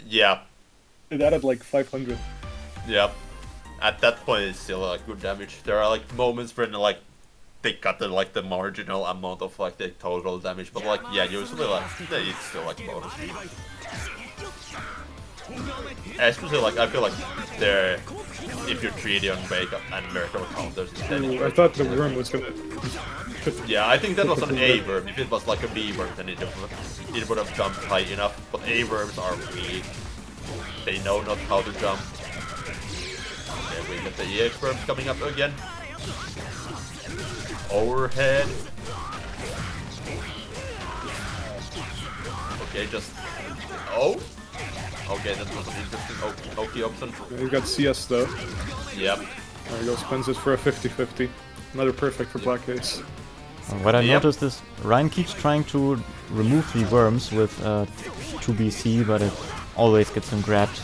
[SPEAKER 2] Yeah,
[SPEAKER 3] It added like 500.
[SPEAKER 2] yeah. At that point, it's still like good damage. There are like moments when like they cut the like the marginal amount of like the total damage, but like yeah, usually like it's still like bonus. Especially like I feel like there, if you're 3D on wake up and miracle counters, then
[SPEAKER 3] Ooh, I
[SPEAKER 2] it's
[SPEAKER 3] thought the worm was gonna.
[SPEAKER 2] yeah, I think that was an A worm. If it was like a B worm, then it would have jumped high enough. But A worms are weak. They know not how to jump. Okay, we get the EX worms coming up again. Overhead. Okay, just oh. Okay, that was an interesting Oki option.
[SPEAKER 3] You got CS though.
[SPEAKER 2] Yep.
[SPEAKER 3] There you go, spends it for a 50-50. Another perfect for BlackAce.
[SPEAKER 1] What I
[SPEAKER 2] Yep.
[SPEAKER 1] noticed is Ryan keeps trying to remove the worms with 2BC, but it always gets him grabbed.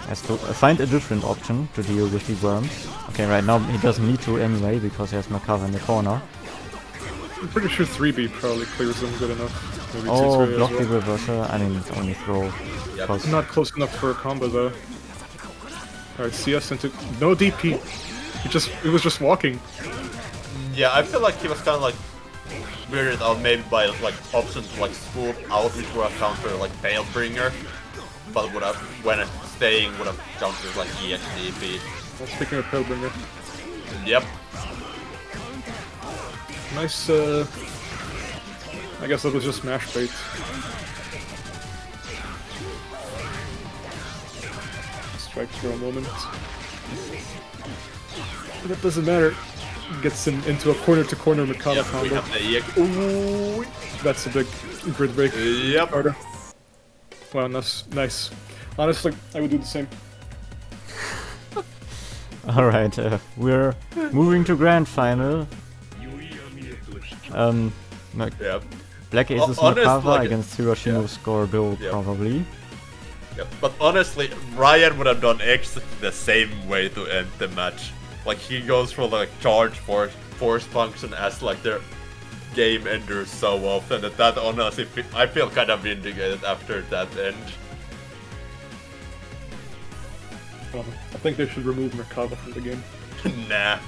[SPEAKER 1] Has to find a different option to deal with the worms. Okay, right now he doesn't need to anyway because he has Makava in the corner.
[SPEAKER 3] I'm pretty sure 3B probably clears them good enough. Maybe
[SPEAKER 1] Oh,
[SPEAKER 3] 2-3
[SPEAKER 1] block
[SPEAKER 3] as
[SPEAKER 1] the
[SPEAKER 3] well.
[SPEAKER 1] reversal. I mean, it's only throw.
[SPEAKER 2] Yep.
[SPEAKER 1] Because
[SPEAKER 3] Not close enough for a combo though. Alright, CS into no DP. He was just walking.
[SPEAKER 2] Yeah, I feel like he was kind of like weirded out maybe by like options like swoop out which would have counter like Balebringer, but would have when staying would have countered like EXDP.
[SPEAKER 3] Well, speaking of Pellbringer,
[SPEAKER 2] Yep.
[SPEAKER 3] nice. I guess that was just smash bait. Strikes for a moment. But that doesn't matter. Gets him into a corner-to-corner Mikado
[SPEAKER 2] Yep, we
[SPEAKER 3] combo.
[SPEAKER 2] have the EX. Ooh.
[SPEAKER 3] That's a big grid break.
[SPEAKER 2] Yep.
[SPEAKER 3] Carter. Wow, nice. Honestly, I would do the same.
[SPEAKER 1] Alright, we're moving to grand final.
[SPEAKER 2] Yep.
[SPEAKER 1] BlackAce's
[SPEAKER 2] Honest,
[SPEAKER 1] Nakava
[SPEAKER 2] like,
[SPEAKER 1] against Hirashino's Scordo,
[SPEAKER 2] Yep.
[SPEAKER 1] probably.
[SPEAKER 2] Yep. But honestly, Ryan would have done exactly the same way to end the match. Like he goes for like charge force function as like their game ender so often that honestly I feel kind of vindicated after that end.
[SPEAKER 3] I think they should remove Merkava from the game.
[SPEAKER 2] Nah,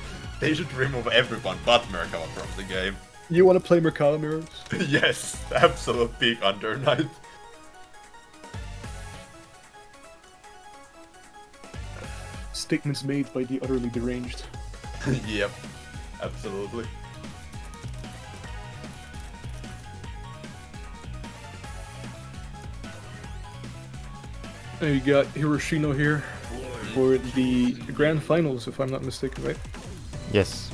[SPEAKER 2] they should remove everyone but Merkava from the game.
[SPEAKER 3] You want to play Merkava mirrors?
[SPEAKER 2] Yes, absolute peak Under Knight.
[SPEAKER 3] Statements made by the utterly deranged.
[SPEAKER 2] Yep, absolutely.
[SPEAKER 3] You got Hirashino here for the grand finals, if I'm not mistaken, right?
[SPEAKER 1] Yes.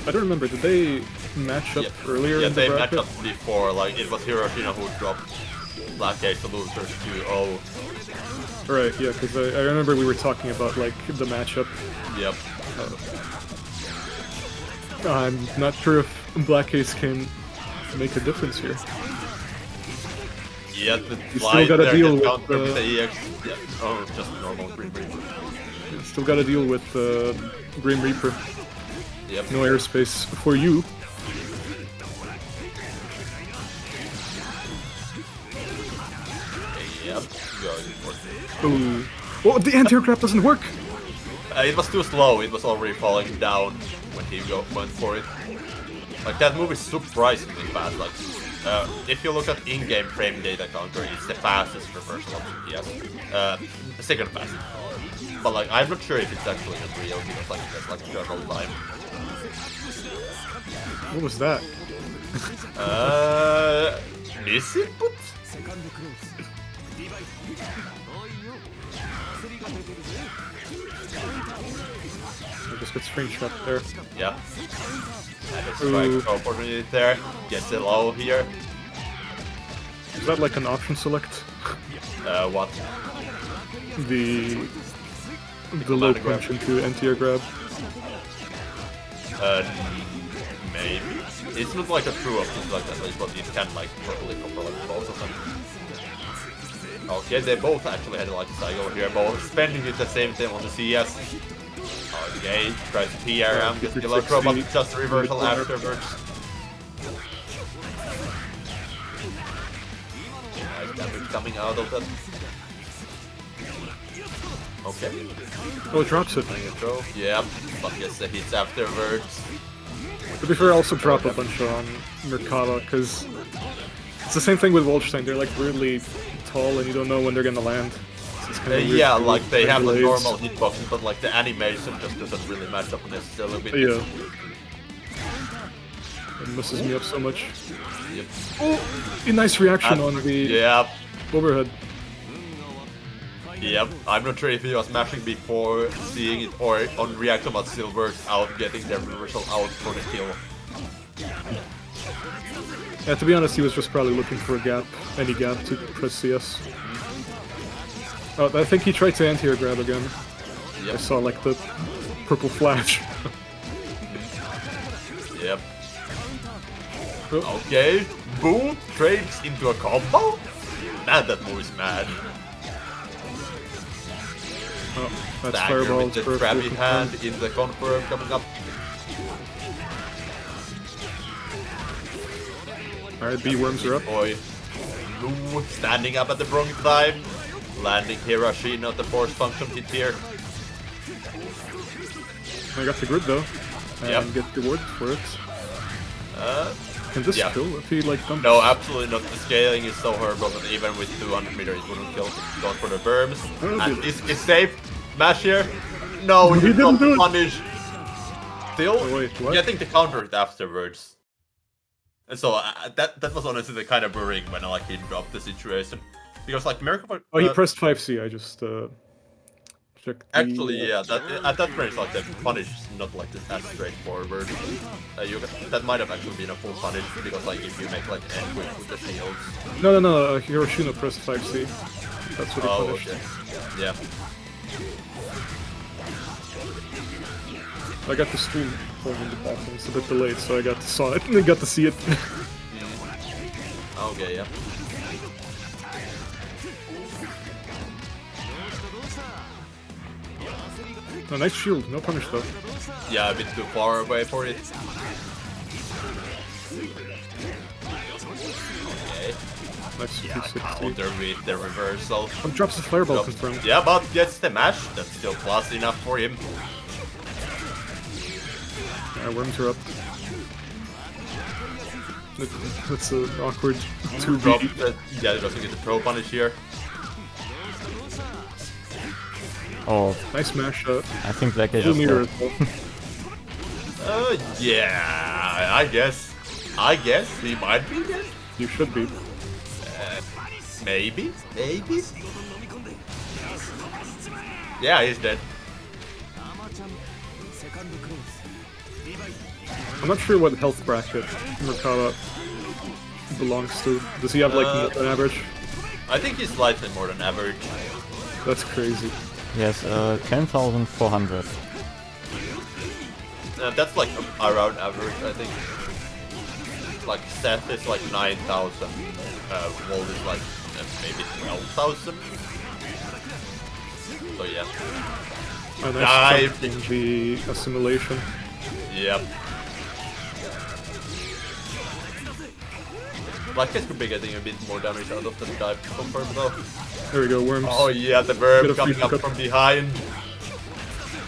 [SPEAKER 3] I don't remember, did they match up
[SPEAKER 2] Yep.
[SPEAKER 3] earlier
[SPEAKER 2] Yeah,
[SPEAKER 3] in the
[SPEAKER 2] they
[SPEAKER 3] bracket?
[SPEAKER 2] matched up before, like it was Hirashino who dropped BlackAce the losers 2-0.
[SPEAKER 3] Right, yeah, because I remember we were talking about, like, the matchup.
[SPEAKER 2] Yep.
[SPEAKER 3] I'm not sure if BlackAce can make a difference here.
[SPEAKER 2] Yeah, the
[SPEAKER 3] You still
[SPEAKER 2] slide
[SPEAKER 3] gotta
[SPEAKER 2] there
[SPEAKER 3] deal
[SPEAKER 2] can
[SPEAKER 3] with,
[SPEAKER 2] counter with the EX. Yeah. Oh, just normal Green Reaper.
[SPEAKER 3] Still gotta deal with Grim Reaper.
[SPEAKER 2] Yep.
[SPEAKER 3] No airspace for you.
[SPEAKER 2] Yep. Going for it.
[SPEAKER 3] Ooh. Oh, the anti-aircraft doesn't work!
[SPEAKER 2] It was too slow. It was already falling down when he went for it. Like that move is surprisingly fast. Like if you look at in-game frame data counter, it's the fastest reversal option he has. The second fastest. But like I'm not sure if it's actually not real because like that's like journal time.
[SPEAKER 3] What was that?
[SPEAKER 2] Miss input?
[SPEAKER 3] I just got screenshot there.
[SPEAKER 2] Yeah. And a strike opportunity there. Gets it low here.
[SPEAKER 3] Is that like an option select?
[SPEAKER 2] What?
[SPEAKER 3] The low
[SPEAKER 2] Command grab.
[SPEAKER 3] punch into anti-air grab.
[SPEAKER 2] Maybe. It's not like a true option like that, but it can like properly cover like both of them. Okay, they both actually had like a cycle here, both spending it the same time on the CS. Okay, tries to PRM, gets the electro, but just reversal afterwards. Nice damage coming out of that. Okay.
[SPEAKER 3] Oh, it drops it.
[SPEAKER 2] Throw. Yeah, but gets the hits afterwards.
[SPEAKER 3] To be fair, I also drop a bunch on Merkava, because it's the same thing with Wolfstein. They're like weirdly tall and you don't know when they're gonna land. So it's kinda weird
[SPEAKER 2] Yeah,
[SPEAKER 3] to
[SPEAKER 2] like they have the
[SPEAKER 3] delays.
[SPEAKER 2] normal hitboxes, but like the animation just doesn't really match up necessarily with
[SPEAKER 3] Yeah. It messes me up so much.
[SPEAKER 2] Yep.
[SPEAKER 3] Oh, a nice reaction on the
[SPEAKER 2] Yeah,
[SPEAKER 3] overhead.
[SPEAKER 2] yep. I'm not sure if he was mashing before seeing it or on reaction, but still works out getting the reversal out for the kill.
[SPEAKER 3] Yeah, to be honest, he was just probably looking for a gap, any gap to press CS. Oh, I think he tried to anti-air grab again. I
[SPEAKER 2] Yep,
[SPEAKER 3] saw like the purple flash.
[SPEAKER 2] yep.
[SPEAKER 3] Oh,
[SPEAKER 2] Okay, boom, trades into a combo? Man, that move is mad.
[SPEAKER 3] oh, that's
[SPEAKER 2] Dagger
[SPEAKER 3] fireball.
[SPEAKER 2] with the
[SPEAKER 3] for
[SPEAKER 2] crabby
[SPEAKER 3] full
[SPEAKER 2] hand
[SPEAKER 3] confirm.
[SPEAKER 2] in the confirm coming up.
[SPEAKER 3] Alright, B worms are up.
[SPEAKER 2] Boy, Lou standing up at the wrong time, landing Hirashino at the force function hit here.
[SPEAKER 3] I got the grid though, and
[SPEAKER 2] Yep.
[SPEAKER 3] get rewarded for it. Can this
[SPEAKER 2] Yeah.
[SPEAKER 3] kill if he like dumps?
[SPEAKER 2] No, absolutely not. The scaling is so horrible that even with 200 meters it wouldn't kill. Goes for the verbs.
[SPEAKER 3] Oh,
[SPEAKER 2] And
[SPEAKER 3] dude.
[SPEAKER 2] is safe. Mash here. No,
[SPEAKER 3] He
[SPEAKER 2] he
[SPEAKER 3] didn't
[SPEAKER 2] got
[SPEAKER 3] do it.
[SPEAKER 2] punished. Still
[SPEAKER 3] Oh, wait, what?
[SPEAKER 2] getting the counter hit afterwards. And so that was honestly the kind of worrying when like he dropped the situation. Because like Merkava...
[SPEAKER 3] Oh, he pressed 5C. I just checked.
[SPEAKER 2] Actually, yeah, at that range, like the punish is not like as straightforward. That might have actually been a full punish because like if you make like end quick with the shields.
[SPEAKER 3] No. Hirashino pressed 5C. That's what he
[SPEAKER 2] Oh,
[SPEAKER 3] punished.
[SPEAKER 2] okay. Yeah.
[SPEAKER 3] I got the stream playing in the background. It's a bit delayed, so I got to saw it and I got to see it.
[SPEAKER 2] Okay, yeah.
[SPEAKER 3] Oh, nice shield. No punish though.
[SPEAKER 2] Yeah, a bit too far away for it. Okay.
[SPEAKER 3] Nice
[SPEAKER 2] Yeah,
[SPEAKER 3] 260.
[SPEAKER 2] counter with the reversal.
[SPEAKER 3] Drops the fireball confirmed.
[SPEAKER 2] Yeah, but gets the mash. That's still plus enough for him.
[SPEAKER 3] Yeah, worms are up. That's an awkward 2B.
[SPEAKER 2] Yeah, he doesn't get the pro punish here.
[SPEAKER 1] Oh,
[SPEAKER 3] Nice mash shot.
[SPEAKER 1] I think BlackAce
[SPEAKER 3] Full
[SPEAKER 1] is
[SPEAKER 3] meter
[SPEAKER 1] dead.
[SPEAKER 3] as well.
[SPEAKER 2] Yeah, I guess. He might be dead.
[SPEAKER 3] You should be.
[SPEAKER 2] Maybe? Yeah, he's dead.
[SPEAKER 3] I'm not sure what health bracket Merkava belongs to. Does he have like more than average?
[SPEAKER 2] I think he's slightly more than average.
[SPEAKER 3] That's crazy.
[SPEAKER 1] Yes, 10,400.
[SPEAKER 2] That's like around average, I think. Like Seth is like 9,000. Volt is like maybe 12,000. So yeah.
[SPEAKER 3] A
[SPEAKER 2] Dive.
[SPEAKER 3] nice jump in the assimilation.
[SPEAKER 2] Yep. BlackAce could be getting a bit more damage out of the dive confirm though.
[SPEAKER 3] There we go, worms.
[SPEAKER 2] Oh yeah, the
[SPEAKER 3] Get
[SPEAKER 2] verb
[SPEAKER 3] a free
[SPEAKER 2] coming up
[SPEAKER 3] pickup.
[SPEAKER 2] from behind.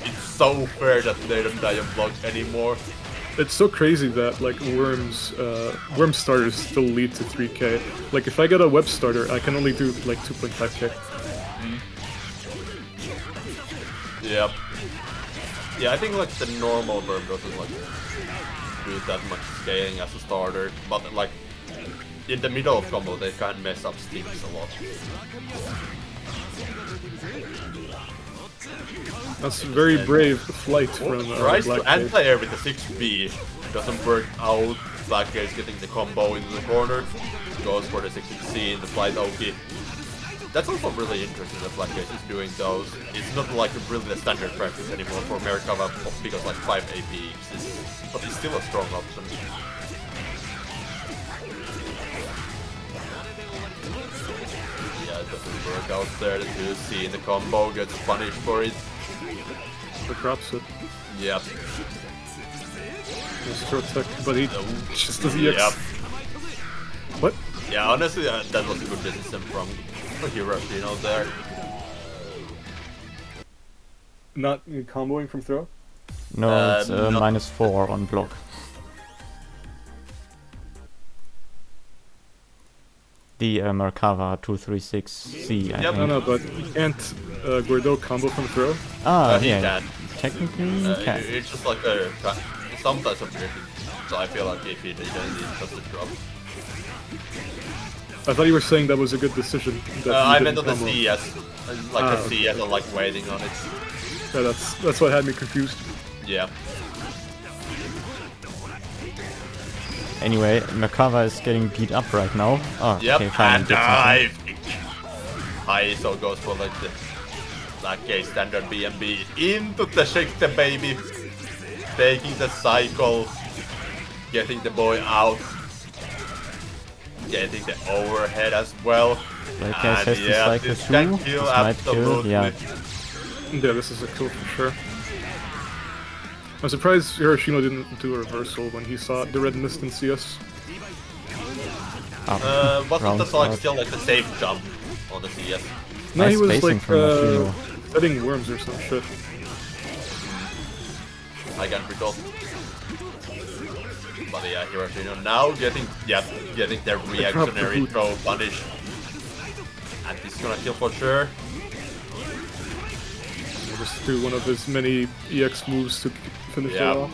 [SPEAKER 2] It's so fair that they don't die on block anymore.
[SPEAKER 3] It's so crazy that like worms starters still lead to 3k. Like if I get a web starter, I can only do like 2.5k.
[SPEAKER 2] Yep. Yeah, I think like the normal verb doesn't like do that much scaling as a starter, but like in the middle of combo they can mess up sticks a lot.
[SPEAKER 3] That's very brave flight from
[SPEAKER 2] Tries to
[SPEAKER 3] BlackAce.
[SPEAKER 2] anti-air with the 6B, doesn't work out. BlackAce getting the combo into the corner, goes for the 6C in the flight Oki. That's also really interesting that BlackAce is doing those. It's not like really the standard practice anymore for Merkava because like 5 AP exists, but it's still a strong option. Yeah, it doesn't work out there. The 2C in the combo gets punished for it.
[SPEAKER 3] Or drops it.
[SPEAKER 2] Yep.
[SPEAKER 3] Nice throw tech, but he just does EX.
[SPEAKER 2] Yep.
[SPEAKER 3] What?
[SPEAKER 2] Yeah, honestly, that was a good decision from Hirashino there.
[SPEAKER 3] Not comboing from throw?
[SPEAKER 1] No, it's
[SPEAKER 2] no.
[SPEAKER 1] -4 on block. The Merkava 236C, I
[SPEAKER 2] Yep.
[SPEAKER 3] No,
[SPEAKER 1] think.
[SPEAKER 3] no, but you can't Gordo combo from throw?
[SPEAKER 1] Ah,
[SPEAKER 2] He
[SPEAKER 1] yeah,
[SPEAKER 2] can.
[SPEAKER 1] technically you can.
[SPEAKER 2] It's just like a sometimes a tricky. So I feel like if he didn't, it's just a drop.
[SPEAKER 3] I thought you were saying that was a good decision. That he
[SPEAKER 2] I
[SPEAKER 3] didn't
[SPEAKER 2] meant on the
[SPEAKER 3] combo.
[SPEAKER 2] CS, like the
[SPEAKER 3] okay.
[SPEAKER 2] CS and like waiting on it.
[SPEAKER 3] Yeah, that's what had me confused.
[SPEAKER 2] Yeah.
[SPEAKER 1] Anyway, Merkava is getting beat up right now. Oh,
[SPEAKER 2] Yep.
[SPEAKER 1] okay, fine.
[SPEAKER 2] And dive. ISO goes for like the BlackAce standard BMB into the shake the baby, taking the cycle, getting the boy out. Getting the overhead as well.
[SPEAKER 1] BlackAce has
[SPEAKER 2] yeah,
[SPEAKER 1] to cycle
[SPEAKER 2] this can
[SPEAKER 1] too.
[SPEAKER 2] kill
[SPEAKER 1] This might kill,
[SPEAKER 2] absolutely.
[SPEAKER 1] yeah.
[SPEAKER 3] Yeah, this is a kill for sure. I'm surprised Hirashino didn't do a reversal when he saw the red mist in CS.
[SPEAKER 2] Wasn't
[SPEAKER 1] Round
[SPEAKER 2] that like
[SPEAKER 1] start.
[SPEAKER 2] still like the safe jump on the CS?
[SPEAKER 3] No,
[SPEAKER 1] Nice
[SPEAKER 3] he was
[SPEAKER 1] spacing
[SPEAKER 3] like
[SPEAKER 1] from Hirashino.
[SPEAKER 3] setting worms or some shit.
[SPEAKER 2] I can't recall. But yeah, Hirashino now getting their reactionary throw punish. And this is gonna kill for sure.
[SPEAKER 3] We'll just do one of his many EX moves to finish it off.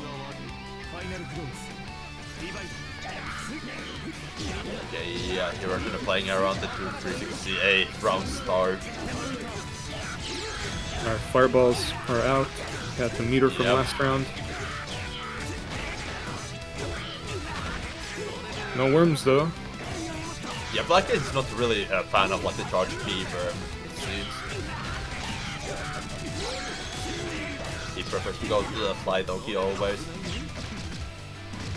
[SPEAKER 2] Okay, yeah, Hirashino playing around the 368 round start.
[SPEAKER 3] Our fireballs are out. Got the meter from last round. No worms though.
[SPEAKER 2] Yeah, BlackAce is not really a fan of like the charge keeper, it seems. He prefers to go to the fly donkey always.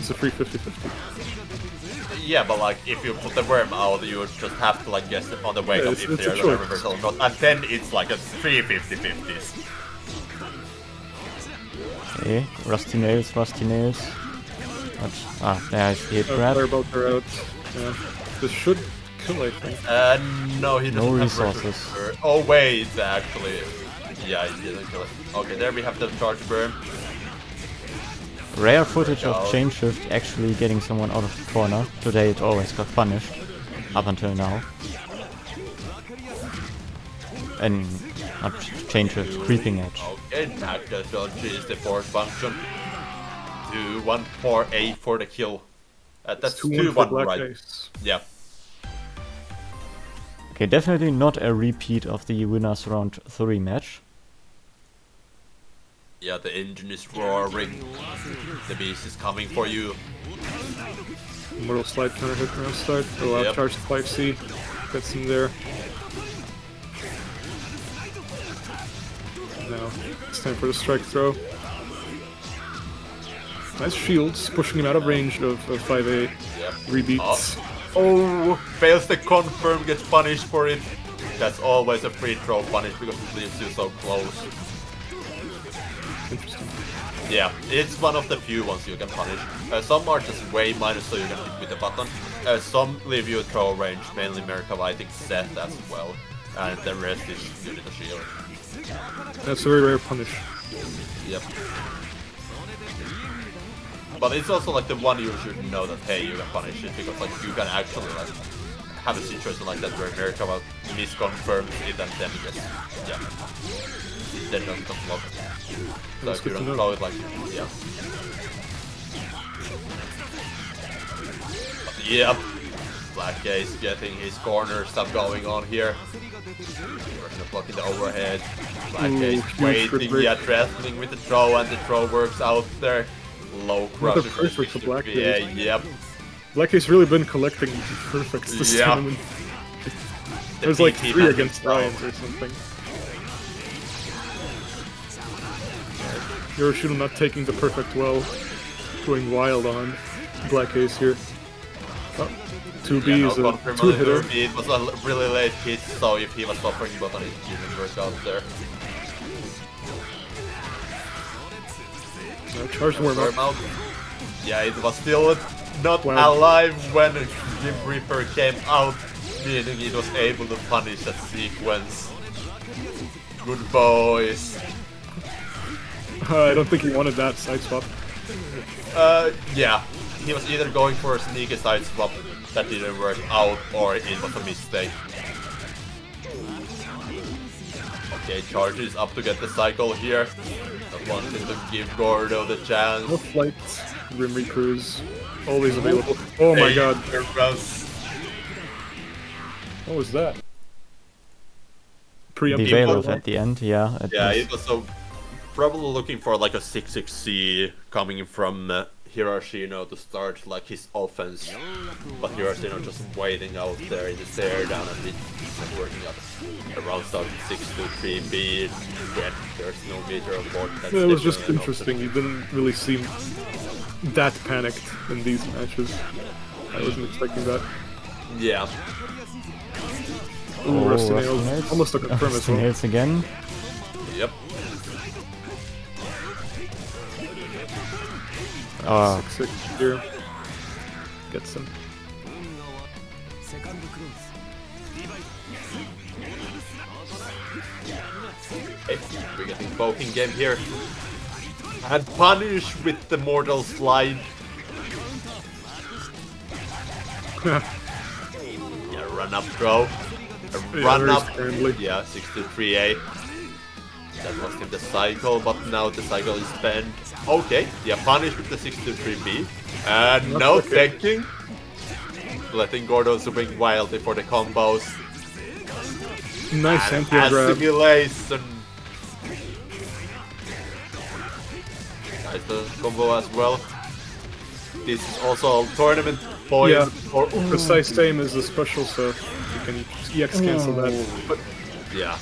[SPEAKER 3] It's a free 50-50.
[SPEAKER 2] Yeah, but like if you put the worm out, you would just have to like guess on the wake up if they're gonna reversal or not, and then it's like a 3-50-50s.
[SPEAKER 1] Okay, rusty nails. But, there's the hit grab.
[SPEAKER 3] Firebolt are out. Yeah. This should kill, I think.
[SPEAKER 2] No, he doesn't
[SPEAKER 1] No
[SPEAKER 2] have
[SPEAKER 1] resources.
[SPEAKER 2] Oh wait, actually. Yeah, he didn't kill it. Okay, there we have the charge burn.
[SPEAKER 1] Rare footage of chain shift actually getting someone out of the corner. Today it always got punished. Up until now. And not chain shift, creeping edge.
[SPEAKER 2] Okay, that is the force function. 2-1-4-A for the kill. That's 2-1, right?
[SPEAKER 3] BlackAce.
[SPEAKER 2] Yeah.
[SPEAKER 1] Okay, definitely not a repeat of the winners round 3 match.
[SPEAKER 2] Yeah, the engine is roaring. The beast is coming for you.
[SPEAKER 3] Mortal slide counter hit round start. Allow charge to 5C. Gets him there. Now it's time for the strike throw. Nice shields, pushing him out of range of 5A.
[SPEAKER 2] Yep.
[SPEAKER 3] Rebeats.
[SPEAKER 2] Oh, fails the confirm, gets punished for it. That's always a free throw punish because it leaves you so close.
[SPEAKER 3] Interesting.
[SPEAKER 2] Yeah, it's one of the few ones you can punish. Some are just way minus so you can hit with the button. Some leave you throw range, mainly Merkava, I think Seth as well. And the rest is unit of shield.
[SPEAKER 3] That's a very rare punish.
[SPEAKER 2] Yep. But it's also like the one you should know that hey, you can punish it because like you can actually like have a situation like that where Merkava misconfirms it and then just then doesn't block. So if you don't throw it like But BlackAce getting his corner stuff going on here. We're gonna block in the overhead. BlackAce waiting, threatening with the throw, and the throw works out there. Low crush.
[SPEAKER 3] Perfect for BlackAce.
[SPEAKER 2] Yep.
[SPEAKER 3] BlackAce really been collecting perfects this tournament. There's like 3 against Ryan's or something. Hirashino not taking the perfect well, going wild on BlackAce here. 2B is a 2-hitter.
[SPEAKER 2] It was a really late hit, so if he was suffering button, it didn't work out there.
[SPEAKER 3] Charge warm out.
[SPEAKER 2] Yeah, it was still not alive when Grim Reaper came out, meaning it was able to punish that sequence. Good boys.
[SPEAKER 3] I don't think he wanted that side swap.
[SPEAKER 2] Yeah. He was either going for a sneaky side swap that didn't work out, or it was a mistake. Okay, charge is up to get the cycle here. Not wanting to give Gordo the chance.
[SPEAKER 3] No flights. Grim Reapers. Always available. Oh my god. What was that?
[SPEAKER 1] The Veil at the end, yeah.
[SPEAKER 2] It was so probably looking for like a 6-6C coming from Hirashino to start like his offense, but Hirashino just waiting out there in the stare down and it's not working out. Around starting 6-2-3B when there's no meter on board.
[SPEAKER 3] Yeah, it was just interesting. He didn't really seem that panicked in these matches. I wasn't expecting that.
[SPEAKER 2] Yeah.
[SPEAKER 3] Ooh, Rusty Nails. Almost a confirm as well.
[SPEAKER 1] Nails again.
[SPEAKER 2] Yep.
[SPEAKER 1] Oh.
[SPEAKER 3] 6-6 here. Gets him.
[SPEAKER 2] Hey, we're getting poking game here. And punish with the mortal slide. Yeah, run up throw. Run
[SPEAKER 3] very
[SPEAKER 2] up.
[SPEAKER 3] friendly.
[SPEAKER 2] Yeah, 63A. That was in the cycle, but now the cycle is banned. Okay, yeah, punish with the 63B. And
[SPEAKER 3] Not
[SPEAKER 2] no
[SPEAKER 3] okay.
[SPEAKER 2] taking. Letting Gordo swing wildly for the combos.
[SPEAKER 3] Nice
[SPEAKER 2] And
[SPEAKER 3] anti-grab.
[SPEAKER 2] assimilation. Nice the combo as well. This is also a tournament point.
[SPEAKER 3] Yeah,
[SPEAKER 2] For,
[SPEAKER 3] precise aim is a special, so you can EX cancel that. But
[SPEAKER 2] yeah.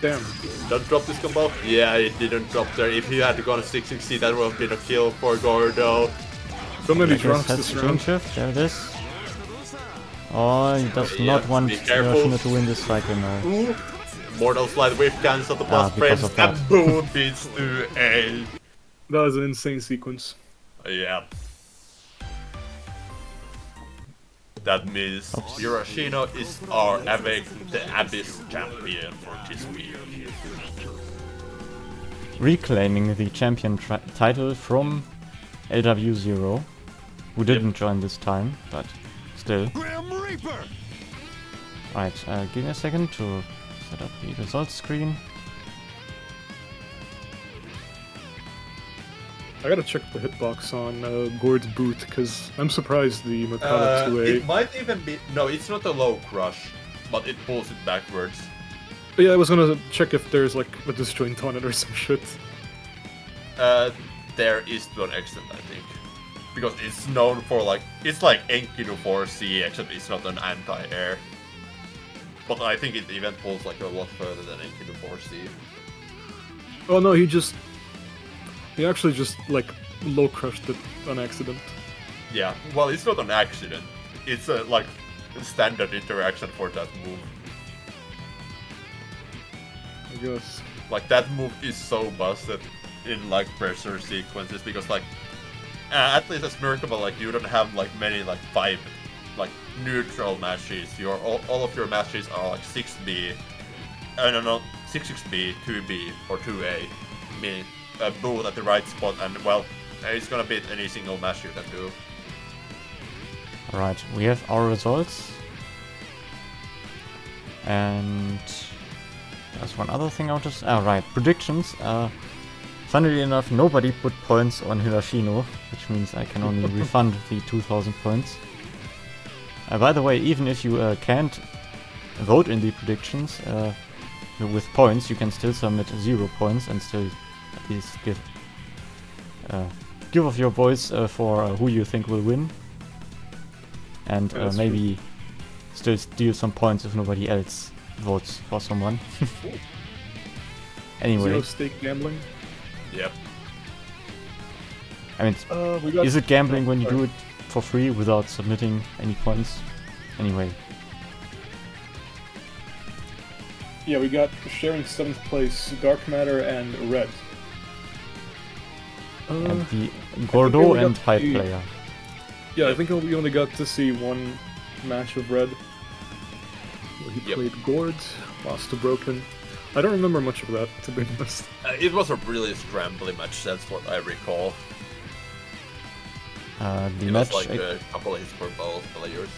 [SPEAKER 3] damn,
[SPEAKER 2] Don't drop this combo. Yeah, it didn't drop there. If he had gone 660, that would have been a kill for Gordo.
[SPEAKER 3] so many
[SPEAKER 1] BlackAce
[SPEAKER 3] drunks
[SPEAKER 1] has
[SPEAKER 3] this
[SPEAKER 1] change
[SPEAKER 3] round.
[SPEAKER 1] shift, there it is. Oh, he does
[SPEAKER 2] Yeah,
[SPEAKER 1] not want
[SPEAKER 2] be careful.
[SPEAKER 1] Hirashino to win this cycle now.
[SPEAKER 2] Ooh. Mortal Slide Whip cancel the plus
[SPEAKER 1] because
[SPEAKER 2] frames
[SPEAKER 1] of that.
[SPEAKER 2] and boom beats to A.
[SPEAKER 3] That was an insane sequence.
[SPEAKER 2] Yeah. That means Hirashino is our Awaken the Abyss champion for this week.
[SPEAKER 1] Reclaiming the champion title from LW0, who didn't join this time, but still. Right, give me a second to set up the results screen.
[SPEAKER 3] I gotta check the hitbox on Gord's boot, because I'm surprised the Mercado 2A...
[SPEAKER 2] It might even be... No, it's not a low crush, but it pulls it backwards.
[SPEAKER 3] Yeah, I was gonna check if there's like a disjoint on it or some shit.
[SPEAKER 2] There is to an extent, I think. Because it's known for like... It's like Enkidu 4C, except it's not an anti-air. But I think it even pulls like a lot further than Enkidu 4C.
[SPEAKER 3] Oh no, he actually just like low crushed it on accident.
[SPEAKER 2] Yeah, well, it's not an accident. It's a like standard interaction for that move.
[SPEAKER 3] I guess.
[SPEAKER 2] Like that move is so busted in like pressure sequences because like at least as Merkable, like you don't have like many like 5 like neutral matches. All of your matches are like 6B, no 66B, 2B or 2A. Meaning boot at the right spot, and well, it's gonna beat any single match you can do.
[SPEAKER 1] Alright, we have our results. And there's one other thing I want to say. Right, predictions. Funnily enough, nobody put points on Hirashino, which means I can only refund the 2000 points. By the way, even if you can't vote in the predictions with points, you can still submit 0 points and still at least give off your voice for who you think will win. And maybe still steal some points if nobody else votes for someone. Anyway.
[SPEAKER 3] Zero stake gambling.
[SPEAKER 2] Yep.
[SPEAKER 1] I mean, is it gambling when you do it for free without submitting any points? Anyway.
[SPEAKER 3] Yeah, we got sharing 7th place, Dark Matter and Red.
[SPEAKER 1] And the Gordo
[SPEAKER 3] we
[SPEAKER 1] and
[SPEAKER 3] got
[SPEAKER 1] Hyde
[SPEAKER 3] the-
[SPEAKER 1] player.
[SPEAKER 3] Yeah, I think we only got to see one match of Red. Where he played Gord, lost to Broken. I don't remember much of that, to be honest.
[SPEAKER 2] It was a really scrambly match, that's what I recall.
[SPEAKER 1] The
[SPEAKER 2] It
[SPEAKER 1] match
[SPEAKER 2] was like a couple of hits for both players.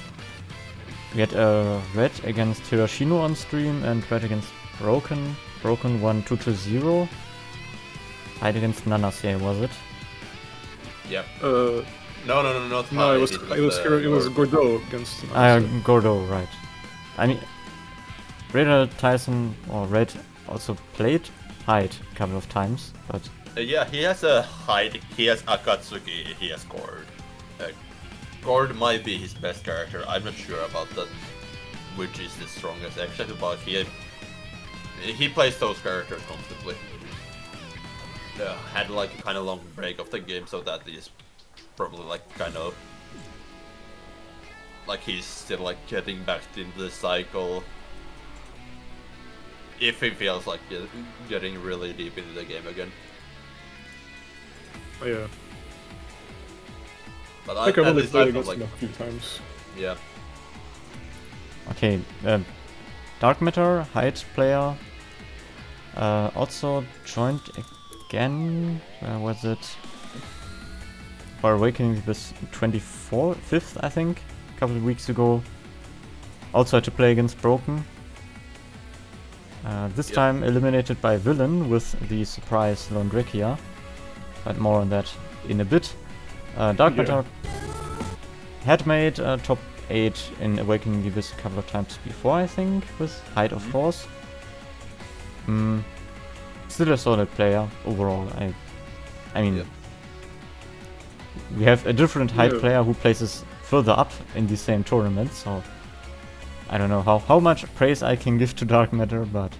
[SPEAKER 1] we had Red against Hirashino on stream and Red against Broken. Broken won 2-0. Hyde against Nanase, was it?
[SPEAKER 2] Yep.
[SPEAKER 3] No,
[SPEAKER 2] No, not Hyde.
[SPEAKER 3] it was Gordo against.
[SPEAKER 1] Gordo, right. I mean, Raider Tyson or Red also played Hyde a couple of times, but
[SPEAKER 2] yeah, he has a Hyde, he has Akatsuki, he has Gord. Gord might be his best character, I'm not sure about that, which is the strongest actually, but he plays those characters comfortably. Had like a kind of long break of the game, so that is probably like kind of like he's still like getting back into the cycle. If he feels like getting really deep into the game again.
[SPEAKER 3] Oh, yeah.
[SPEAKER 2] But
[SPEAKER 3] I think I've only played
[SPEAKER 2] felt
[SPEAKER 3] against him a few times.
[SPEAKER 2] Yeah.
[SPEAKER 1] okay. Dark Matter, Hyde player, also joined again. Where was it? for Awakening this 25th, I think, a couple of weeks ago. Also had to play against Broken. This time eliminated by Villain with the surprise Londrekia, but more on that in a bit. Darkmatter had made top 8 in Awakening the Abyss a couple of times before, I think, with Height of course. Still a solid player overall. I mean, we have a different Height player who places further up in the same tournament, so I don't know how much praise I can give to Darkmatter, but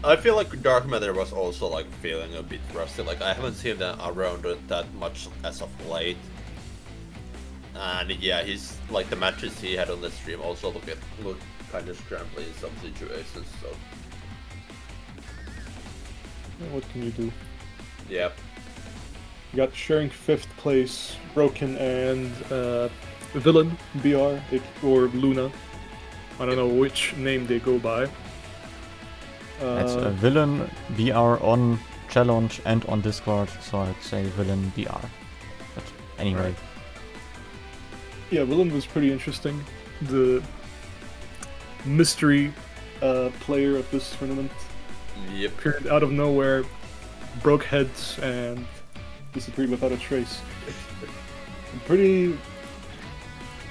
[SPEAKER 2] I feel like Darkmatter was also like feeling a bit rusty. Like I haven't seen them around that much as of late. And yeah, he's like the matches he had on the stream also look kind of scrambly in some situations. So
[SPEAKER 3] What can you do?
[SPEAKER 2] yeah,
[SPEAKER 3] You got sharing 5th place Broken and Villain BR or Luna. I don't know which name they go by.
[SPEAKER 1] it's a Villain BR on Challenge and on Discord, so I'd say Villain BR. But anyway.
[SPEAKER 3] Yeah, Villain was pretty interesting. The mystery player of this tournament
[SPEAKER 2] yep.
[SPEAKER 3] appeared out of nowhere, broke heads, and disappeared without a trace. Pretty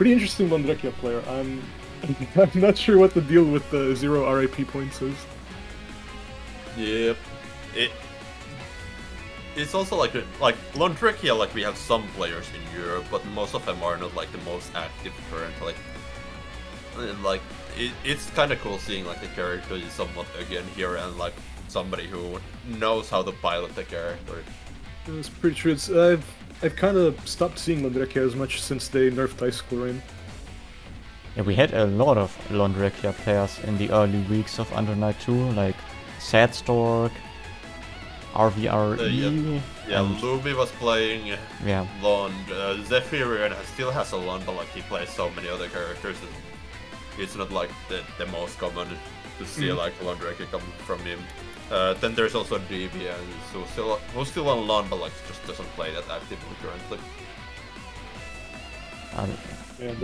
[SPEAKER 3] interesting Londrekia player. I'm not sure what the deal with the 0 RIP points is.
[SPEAKER 2] Yep. It's also like Londrekia, like we have some players in Europe, but most of them are not like the most active currently. And like it's kind of cool seeing like the character is somewhat again here and like somebody who knows how to pilot the character.
[SPEAKER 3] It's pretty true. I've kind of stopped seeing Londrekia as much since they nerfed Ice Rain.
[SPEAKER 1] Yeah, we had a lot of Londrekia players in the early weeks of Under Night 2, like Sadstork, RVRE.
[SPEAKER 2] Yeah, Luby was playing Lond. Zephyrian still has a Lond, but like he plays so many other characters that it's not like the most common to see like Londrekia come from him. Then there's also Deviant, who's still on Lond, but like just doesn't play that actively currently.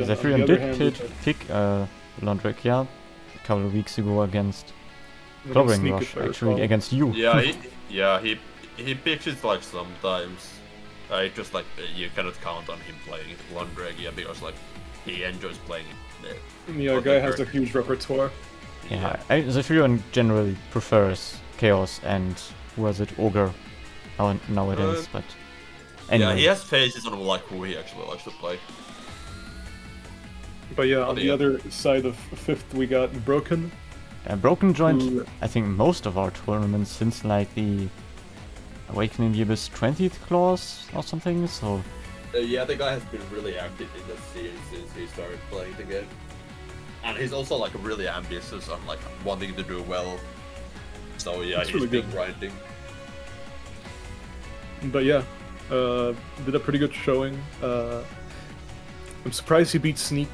[SPEAKER 1] Zephyrian did pick Londrekia a couple of weeks ago against Clobbering Rush, actually, against you.
[SPEAKER 2] Yeah, he picks it like sometimes. Just like you cannot count on him playing Londrekia because like he enjoys playing it.
[SPEAKER 3] Yeah, guy has a huge repertoire.
[SPEAKER 1] Yeah, Zephyrian generally prefers Chaos and who was it, Ogre nowadays, but anyway.
[SPEAKER 2] Yeah, he has phases on like who he actually likes to play.
[SPEAKER 3] But yeah, on the other side of 5th we got Broken.
[SPEAKER 1] Broken joined, I think, most of our tournaments since like the Awakening the Abyss 20th clause or something, so...
[SPEAKER 2] Yeah, the guy has been really active in the series since he started playing the game. And he's also like really ambitious on like wanting to do well. So yeah, he's been grinding. But
[SPEAKER 3] yeah, did a pretty good showing. I'm surprised he beat Sneak.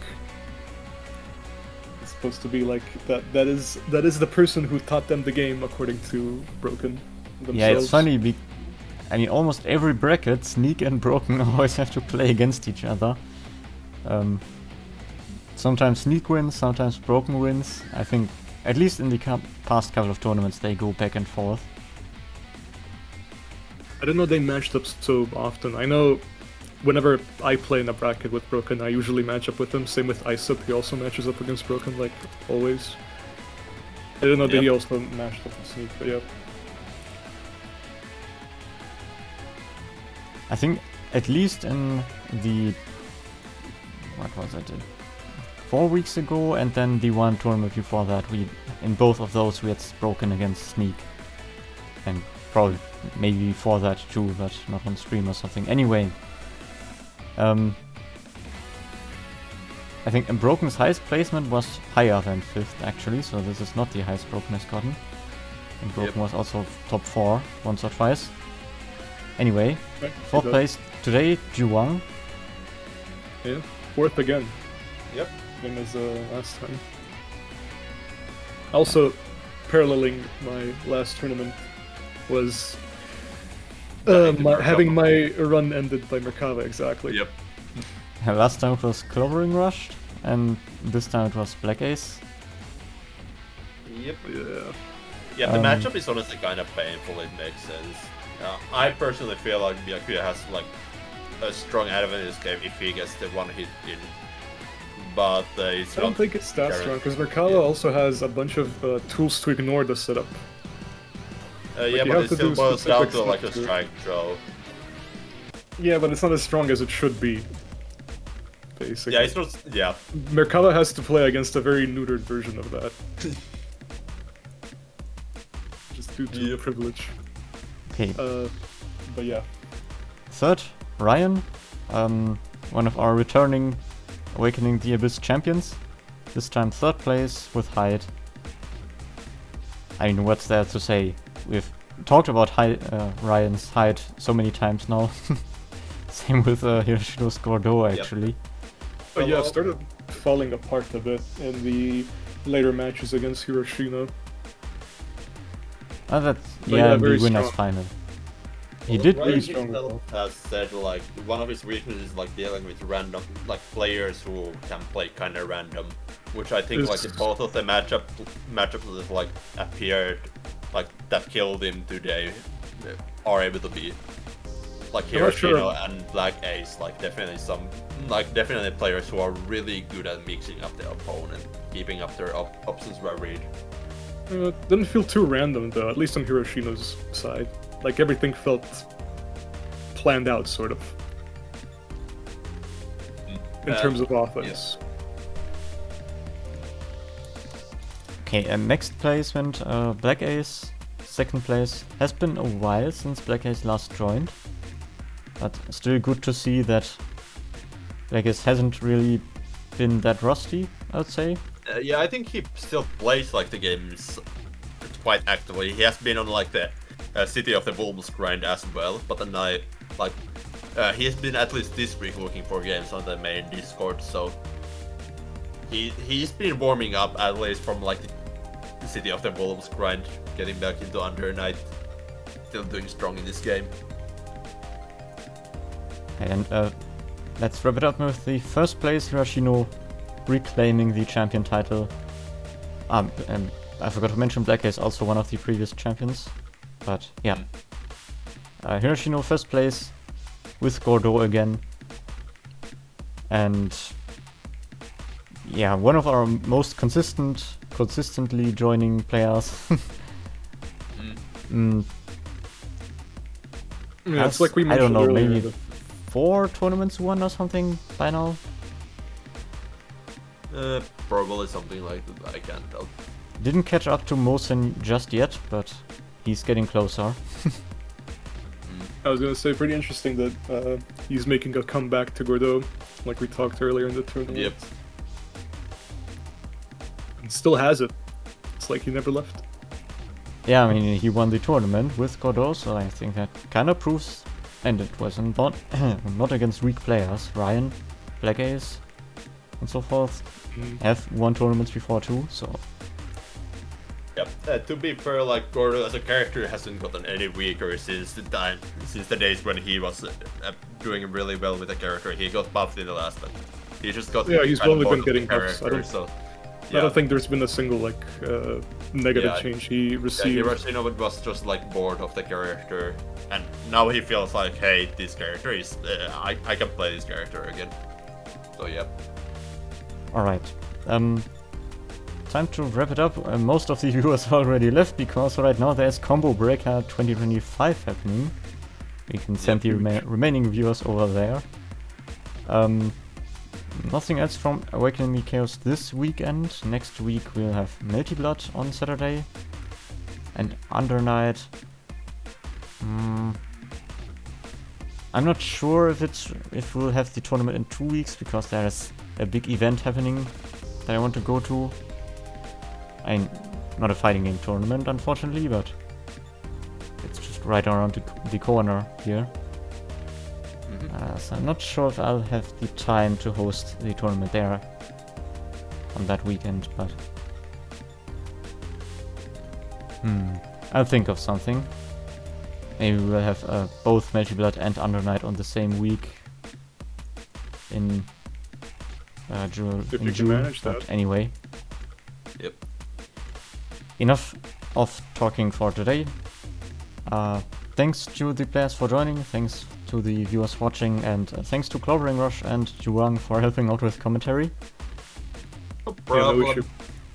[SPEAKER 3] It's supposed to be like that is the person who taught them the game, according to Broken themselves.
[SPEAKER 1] Yeah, it's funny. I mean, almost every bracket, Sneak and Broken always have to play against each other. Sometimes Sneak wins, sometimes Broken wins. I think, at least in the past couple of tournaments, they go back and forth.
[SPEAKER 3] I didn't know they matched up so often. I know whenever I play in a bracket with Broken, I usually match up with him. Same with Isop, he also matches up against Broken, like always. I didn't know that he also matched up with Sneak, but yeah.
[SPEAKER 1] I think at least in the... what was it? 4 weeks ago, and then the one tournament before that, in both of those we had Broken against Sneak. And probably maybe before that too, but not on stream or something. Anyway, I think Broken's highest placement was higher than 5th actually, so this is not the highest Broken has gotten. And Broken was also top 4 once or twice. Anyway, 4th place today, Duwang.
[SPEAKER 3] Yeah, 4th again.
[SPEAKER 2] Yep.
[SPEAKER 3] Same as last time. Also, paralleling my last tournament was Having my run ended by Merkava, exactly.
[SPEAKER 2] Yep.
[SPEAKER 1] Last time it was Clovering Rushed, and this time it was BlackAce.
[SPEAKER 2] Yep.
[SPEAKER 3] Yeah.
[SPEAKER 2] Yeah, the matchup is honestly kind of painful, it makes sense. I personally feel like Byakuya has like a strong advantage in this game if he gets the one hit in. But it's
[SPEAKER 3] I don't think it's that strong, because Merkava also has a bunch of tools to ignore the setup.
[SPEAKER 2] Yeah, but it still boils down to like a strike throw.
[SPEAKER 3] Yeah, but it's not as strong as it should be. Basically.
[SPEAKER 2] Yeah, it's not. Yeah.
[SPEAKER 3] Merkava has to play against a very neutered version of that. Just due to privilege.
[SPEAKER 1] Okay.
[SPEAKER 3] But yeah.
[SPEAKER 1] Third, Ryan, one of our returning Awakening the Abyss champions. This time third place with height. I mean, what's there to say? We've talked about Ryan's height so many times now. Same with Hirashino's Gordo, actually.
[SPEAKER 3] But yeah, it started falling apart a bit in the later matches against Hirashino.
[SPEAKER 1] That's the winners
[SPEAKER 3] strong.
[SPEAKER 1] final. He
[SPEAKER 2] Well,
[SPEAKER 1] did
[SPEAKER 2] Ryan
[SPEAKER 1] beat.
[SPEAKER 2] himself has said like one of his weaknesses is like dealing with random like players who can play kind of random, which I think like in both of the matchups that like appeared like that killed him today are able to be like Hirashino and BlackAce, like definitely players who are really good at mixing up their opponent, keeping up their options varied.
[SPEAKER 3] It didn't feel too random though, at least on Hirashino's side. Like everything felt planned out, sort of, in terms of offense.
[SPEAKER 1] Okay, next place went BlackAce. Second place. Has been a while since BlackAce last joined, but still good to see that BlackAce hasn't really been that rusty, I would say.
[SPEAKER 2] Yeah, I think he still plays like the games quite actively. He has been on like the City of the Wolves grind as well, but then he has been at least this week looking for games on the main Discord, so he's been warming up at least from like the City of the Wolves grind, getting back into Under Night, still doing strong in this game.
[SPEAKER 1] And let's wrap it up with the first place Hirashino reclaiming the champion title. And I forgot to mention BlackAce, also one of the previous champions. But yeah, Hirashino first place with Gordo again, and yeah, one of our most consistently joining players.
[SPEAKER 3] Yeah, it's like we
[SPEAKER 1] I
[SPEAKER 3] mentioned
[SPEAKER 1] don't know,
[SPEAKER 3] earlier,
[SPEAKER 1] maybe 4 tournaments won or something by now.
[SPEAKER 2] Probably something like that. I can't tell.
[SPEAKER 1] Didn't catch up to Mosin just yet, but he's getting closer.
[SPEAKER 3] I was gonna say, pretty interesting that he's making a comeback to Gordo, like we talked earlier in the tournament.
[SPEAKER 2] Yep.
[SPEAKER 3] And still has it. It's like he never left.
[SPEAKER 1] Yeah, I mean, he won the tournament with Gordo, so I think that kind of proves, and it was not not against weak players. Ryan, BlackAce, and so forth have won tournaments before too, so.
[SPEAKER 2] Yep. To be fair, like Gordo as a character hasn't gotten any weaker since the days when he was doing really well with the character. He got buffed in the last, but he just got
[SPEAKER 3] he's only been getting buffs. I don't think there's been a single like negative change he received.
[SPEAKER 2] Yeah, Hirashino was just like bored of the character, and now he feels like, hey, this character is I can play this character again. So yeah.
[SPEAKER 1] All right. Time to wrap it up. Most of the viewers already left because right now there's Combo Breaker 2025 happening. We can send the remaining viewers over there. Nothing else from Awakening the Chaos this weekend. Next week we'll have Melty Blood on Saturday and Under Night. I'm not sure if we'll have the tournament in 2 weeks because there's a big event happening that I want to go to. Not a fighting game tournament, unfortunately, but it's just right around the corner here. So I'm not sure if I'll have the time to host the tournament there on that weekend, but I'll think of something. Maybe we'll have both Multi-Blood and Under Night on the same week in June.
[SPEAKER 3] If you can manage
[SPEAKER 1] but
[SPEAKER 3] that.
[SPEAKER 1] anyway,
[SPEAKER 2] Yep.
[SPEAKER 1] enough of talking for today. Thanks to the players for joining, thanks to the viewers watching, and thanks to Clovering Rush and Duwang for helping out with commentary.
[SPEAKER 2] No
[SPEAKER 3] Yeah, no
[SPEAKER 2] problem.
[SPEAKER 3] issue.